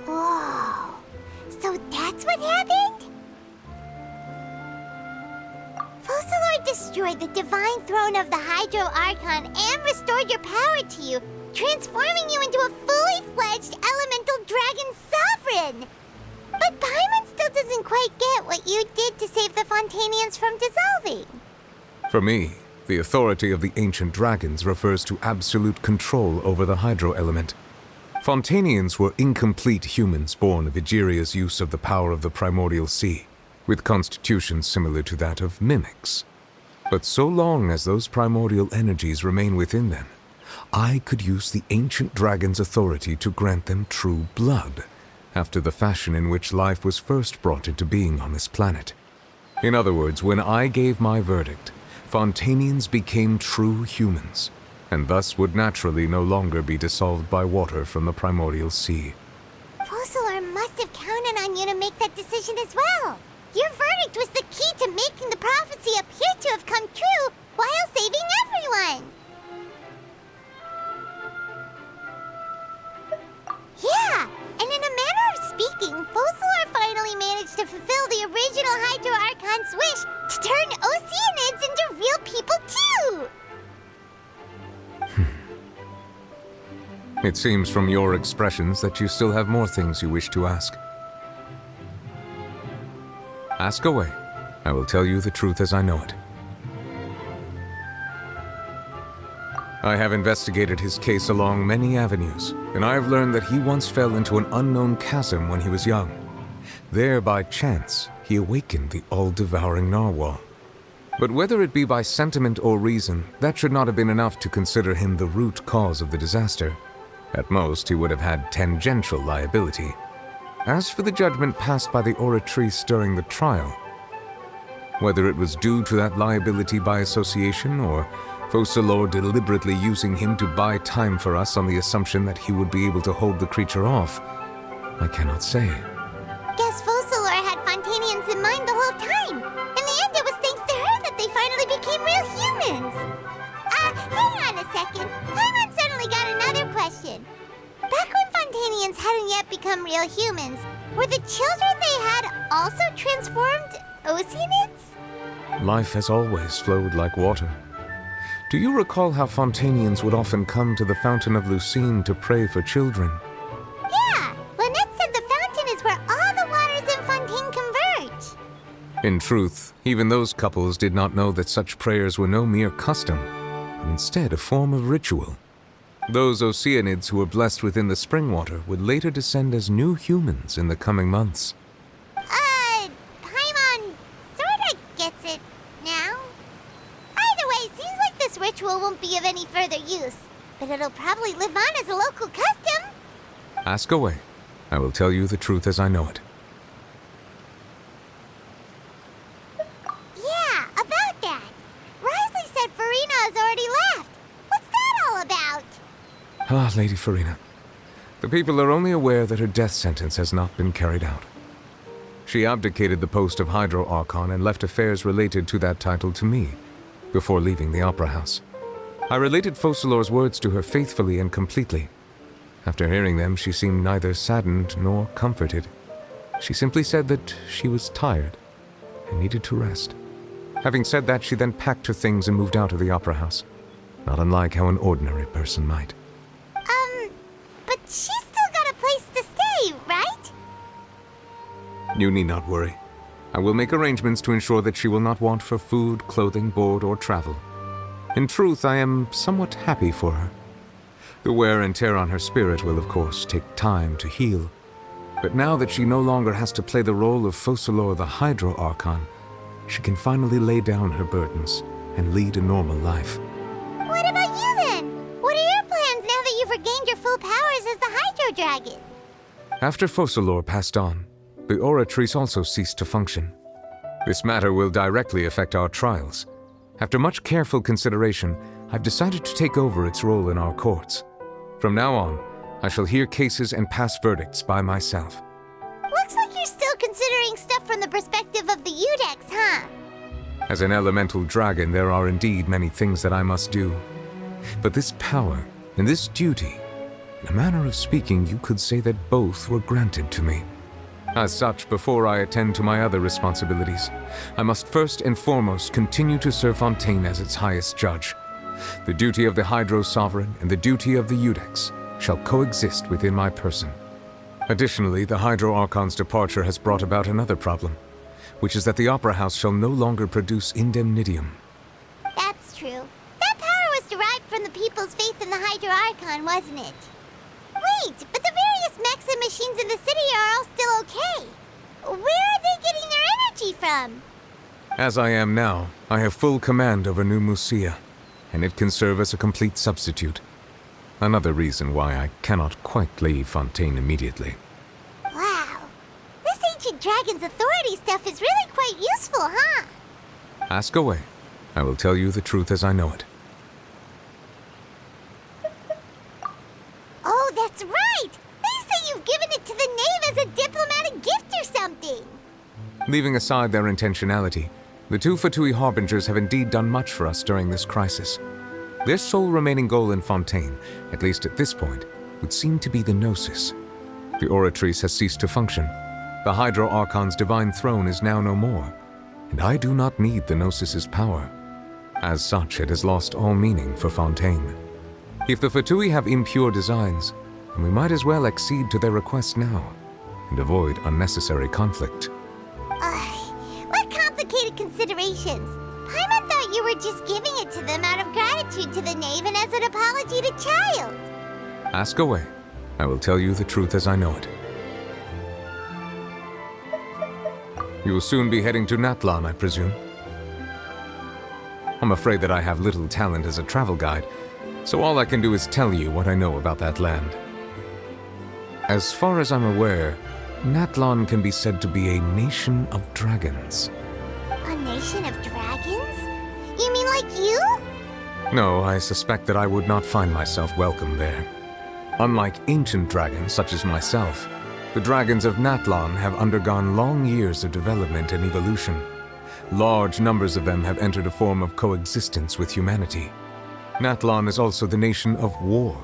Whoa. So that's what happened? Focalor destroyed the divine throne of the Hydro Archon and restored your power to you, transforming you into a fully fledged elemental dragon sovereign! But Paimon still doesn't quite get what you did to save the Fontanians from dissolving? For me, the authority of the ancient dragons refers to absolute control over the hydro element. Fontanians were incomplete humans born of Egeria's use of the power of the primordial sea, with constitutions similar to that of mimics. But so long as those primordial energies remain within them, I could use the ancient dragon's authority to grant them true blood, after the fashion in which life was first brought into being on this planet. In other words, when I gave my verdict, Fontanians became true humans, and thus would naturally no longer be dissolved by water from the primordial sea. Focalor must have counted on you to make that decision as well. Your verdict was the key to making the prophecy appear to have come true while saving everyone. Yeah, and in a manner of speaking, Focalor finally managed to fulfill the original Hydro Archon's wish to turn Oceanids into real people too! It seems from your expressions that you still have more things you wish to ask. Ask away. I will tell you the truth as I know it. I have investigated his case along many avenues, and I have learned that he once fell into an unknown chasm when he was young. There, by chance, he awakened the all-devouring narwhal. But whether it be by sentiment or reason, that should not have been enough to consider him the root cause of the disaster. At most, he would have had tangential liability. As for the judgment passed by the Oratrice during the trial, whether it was due to that liability by association, or Focalor deliberately using him to buy time for us on the assumption that he would be able to hold the creature off, I cannot say. Guess Focalor had Fontanians in mind the whole time. In the end, it was thanks to her that they finally became real humans. Hang on a second. Paimon suddenly got another question. Back when Fontanians hadn't yet become real humans, were the children they had also transformed Oceanids? Life has always flowed like water. Do you recall how Fontanians would often come to the Fountain of Lucine to pray for children? Yeah! Lynette said the fountain is where all the waters in Fontaine converge. In truth, even those couples did not know that such prayers were no mere custom, but instead a form of ritual. Those Oceanids who were blessed within the spring water would later descend as new humans in the coming months. Paimon sorta gets it now. Either way, seems like this ritual won't be of any further use, but it'll probably live on as a local custom. Ask away. I will tell you the truth as I know it. Yeah, about that. Wriothesley said Farina has already left. What's that all about? Ah, Lady Farina. The people are only aware that her death sentence has not been carried out. She abdicated the post of Hydro Archon and left affairs related to that title to me, before leaving the Opera House. I related Focalor's words to her faithfully and completely. After hearing them, she seemed neither saddened nor comforted. She simply said that she was tired and needed to rest. Having said that, she then packed her things and moved out of the Opera House, not unlike how an ordinary person might. But she's still got a place to stay, right? You need not worry. I will make arrangements to ensure that she will not want for food, clothing, board, or travel. In truth, I am somewhat happy for her. The wear and tear on her spirit will, of course, take time to heal. But now that she no longer has to play the role of Focalor the Hydro Archon, she can finally lay down her burdens and lead a normal life. What about you then? What are your plans now that you've regained your full powers as the Hydro Dragon? After Focalor passed on, the Oratrice also ceased to function. This matter will directly affect our trials. After much careful consideration, I've decided to take over its role in our courts. From now on, I shall hear cases and pass verdicts by myself. Looks like you're still considering stuff from the perspective of the Udex, huh? As an elemental dragon, there are indeed many things that I must do. But this power and this duty, in a manner of speaking, you could say that both were granted to me. As such, before I attend to my other responsibilities, I must first and foremost continue to serve Fontaine as its highest judge. The duty of the Hydro Sovereign and the duty of the Udex shall coexist within my person. Additionally, the Hydro Archon's departure has brought about another problem. which is that the Opera House shall no longer produce indemnitium. That's true. That power was derived from the people's faith in the Hydro Archon, wasn't it? Wait, but the various mechs and machines in the city are all still okay. Where are they getting their energy from? As I am now, I have full command over New Musia, and it can serve as a complete substitute. Another reason why I cannot quite leave Fontaine immediately. Wow. This ancient dragon's authority stuff is really quite useful, huh? Ask away. I will tell you the truth as I know it. Oh, that's right! They say you've given it to the knave as a diplomatic gift or something! Leaving aside their intentionality, the two Fatui Harbingers have indeed done much for us during this crisis. Their sole remaining goal in Fontaine, at least at this point, would seem to be the Gnosis. The Oratrice has ceased to function. The Hydro Archon's divine throne is now no more, and I do not need the Gnosis's power. As such, it has lost all meaning for Fontaine. If the Fatui have impure designs, then we might as well accede to their request now, and avoid unnecessary conflict. What complicated considerations? Paimon thought you were just giving it to them out of gratitude to the knave and as an apology to Child. Ask away. I will tell you the truth as I know it. You will soon be heading to Natlan, I presume? I'm afraid that I have little talent as a travel guide, so all I can do is tell you what I know about that land. As far as I'm aware, Natlan can be said to be a nation of dragons. A nation of dragons? You mean like you? No, I suspect that I would not find myself welcome there. Unlike ancient dragons such as myself, the dragons of Natlan have undergone long years of development and evolution. Large numbers of them have entered a form of coexistence with humanity. Natlan is also the nation of war.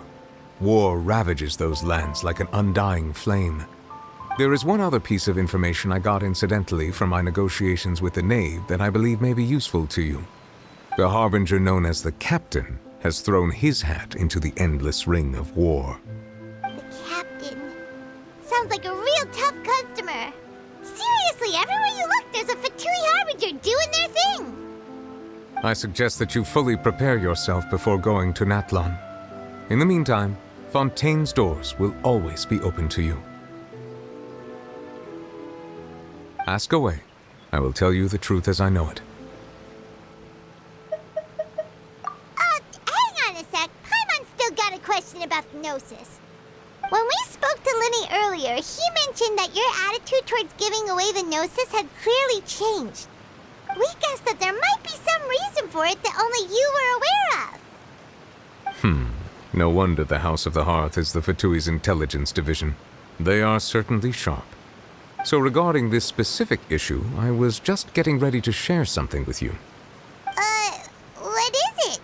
War ravages those lands like an undying flame. There is one other piece of information I got incidentally from my negotiations with the knave that I believe may be useful to you. The harbinger known as the Captain has thrown his hat into the endless ring of war. The Captain. Sounds like a real tough customer. Seriously, everywhere you look, there's a Fatui Harbinger doing their thing. I suggest that you fully prepare yourself before going to Natlan. In the meantime, Fontaine's doors will always be open to you. Ask away. I will tell you the truth as I know it. Hang on a sec. Paimon's still got a question about the Gnosis. When we spoke to Linny earlier, he mentioned that your attitude towards giving away the Gnosis had clearly changed. We guessed that there might be some reason for it that only you were aware of. No wonder the House of the Hearth is the Fatui's intelligence division. They are certainly sharp. So regarding this specific issue, I was just getting ready to share something with you. What is it?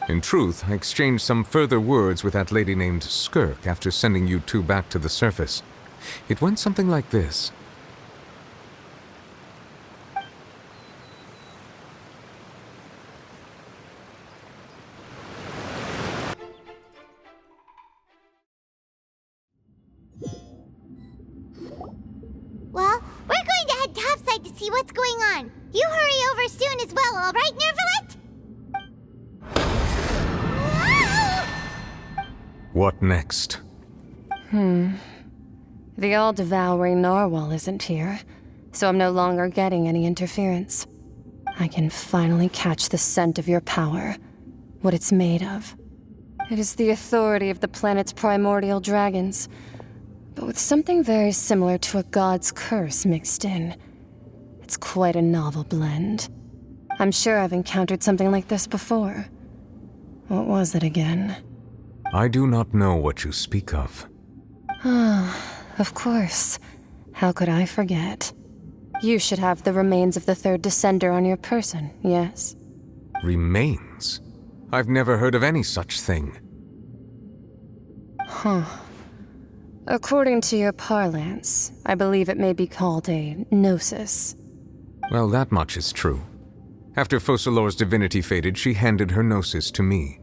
In truth, I exchanged some further words with that lady named Skirk after sending you two back to the surface. It went something like this. Well, we're going to head topside to see what's going on. You hurry over soon as well, all right, Neuvillette? What next? The all-devouring narwhal isn't here, so I'm no longer getting any interference. I can finally catch the scent of your power, what it's made of. It is the authority of the planet's primordial dragons, but with something very similar to a god's curse mixed in. It's quite a novel blend. I'm sure I've encountered something like this before. What was it again? I do not know what you speak of. Of course. How could I forget? You should have the remains of the third descender on your person, yes? Remains? I've never heard of any such thing. According to your parlance, I believe it may be called a gnosis. Well, that much is true. After Focalor's divinity faded, she handed her gnosis to me.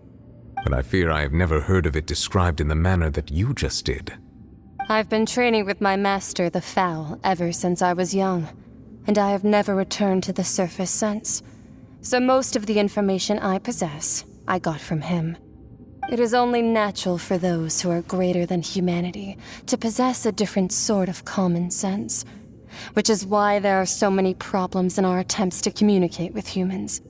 But I fear I have never heard of it described in the manner that you just did. I've been training with my master, the Foul, ever since I was young. and I have never returned to the surface since. So most of the information I possess, I got from him. It is only natural for those who are greater than humanity to possess a different sort of common sense, which is why there are so many problems in our attempts to communicate with humans.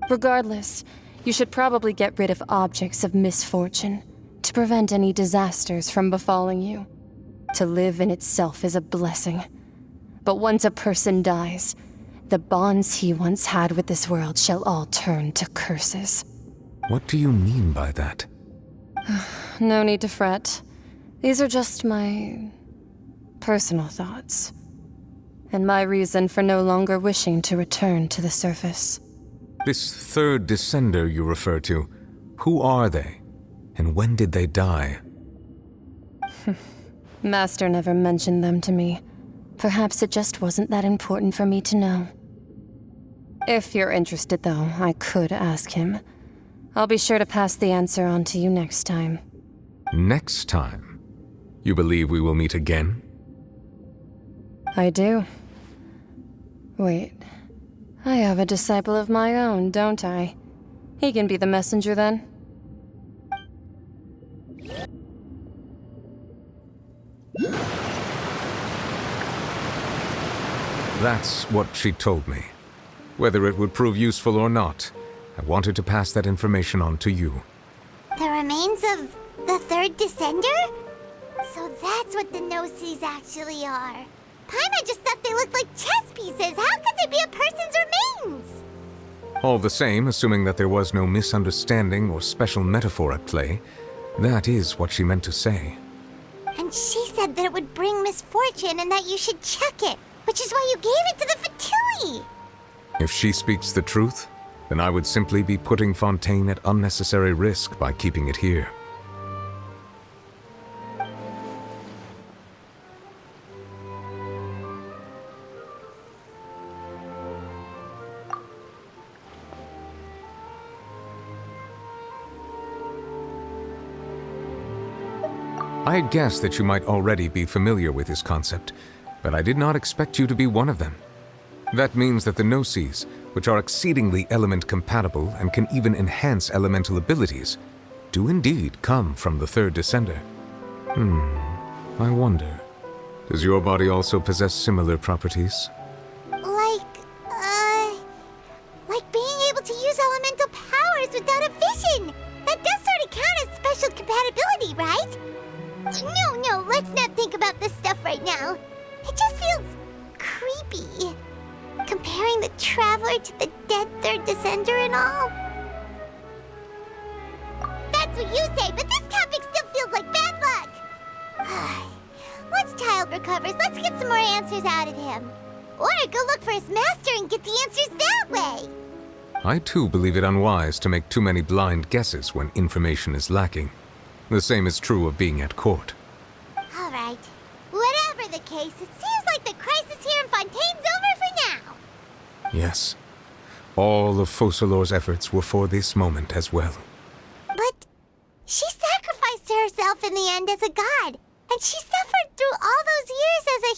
Regardless, you should probably get rid of objects of misfortune to prevent any disasters from befalling you. To live in itself is a blessing. But once a person dies, the bonds he once had with this world shall all turn to curses. What do you mean by that? No need to fret. These are just my personal thoughts, and my reason for no longer wishing to return to the surface. This third descender you refer to, who are they? And when did they die? Master never mentioned them to me. Perhaps it just wasn't that important for me to know. If you're interested, though, I could ask him. I'll be sure to pass the answer on to you next time. Next time? You believe we will meet again? I do. Wait. I have a disciple of my own, don't I? He can be the messenger then. That's what she told me. Whether it would prove useful or not, I wanted to pass that information on to you. The remains of the third descender? So that's what the Gnosis actually are. Paimon just thought they looked like chess pieces. How could they be a person's remains? All the same, assuming that there was no misunderstanding or special metaphor at play, that is what she meant to say. And she said that it would bring misfortune and that you should check it, which is why you gave it to the Fatui. If she speaks the truth, then I would simply be putting Fontaine at unnecessary risk by keeping it here. I had guessed that you might already be familiar with this concept, but I did not expect you to be one of them. That means that the Gnosis, which are exceedingly element-compatible and can even enhance elemental abilities, do indeed come from the third descender. I wonder, does your body also possess similar properties? Like being able to use elemental powers without a vision! That does sort of count as special compatibility, right? No, let's not think about this stuff right now. It just feels creepy. Comparing the Traveler to the dead third descender and all. That's what you say, but this topic still feels like bad luck. Once Child recovers, let's get some more answers out of him. Or go look for his master and get the answers that way. I too believe it unwise to make too many blind guesses when information is lacking. The same is true of being at court. All right. Whatever the case, it seems like the crisis here in Fontaine's over for now. Yes. All of Focalor's efforts were for this moment as well. But she sacrificed herself in the end as a god, and she suffered through all those years as a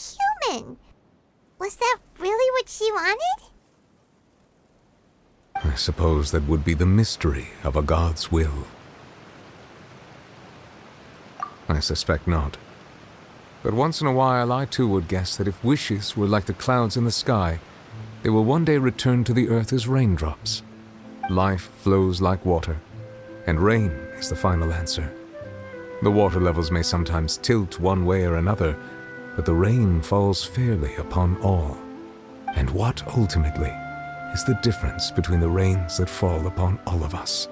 human. Was that really what she wanted? I suppose that would be the mystery of a god's will. I suspect not. But once in a while, I too would guess that if wishes were like the clouds in the sky, they will one day return to the earth as raindrops. Life flows like water, and rain is the final answer. The water levels may sometimes tilt one way or another, but the rain falls fairly upon all. And what ultimately is the difference between the rains that fall upon all of us?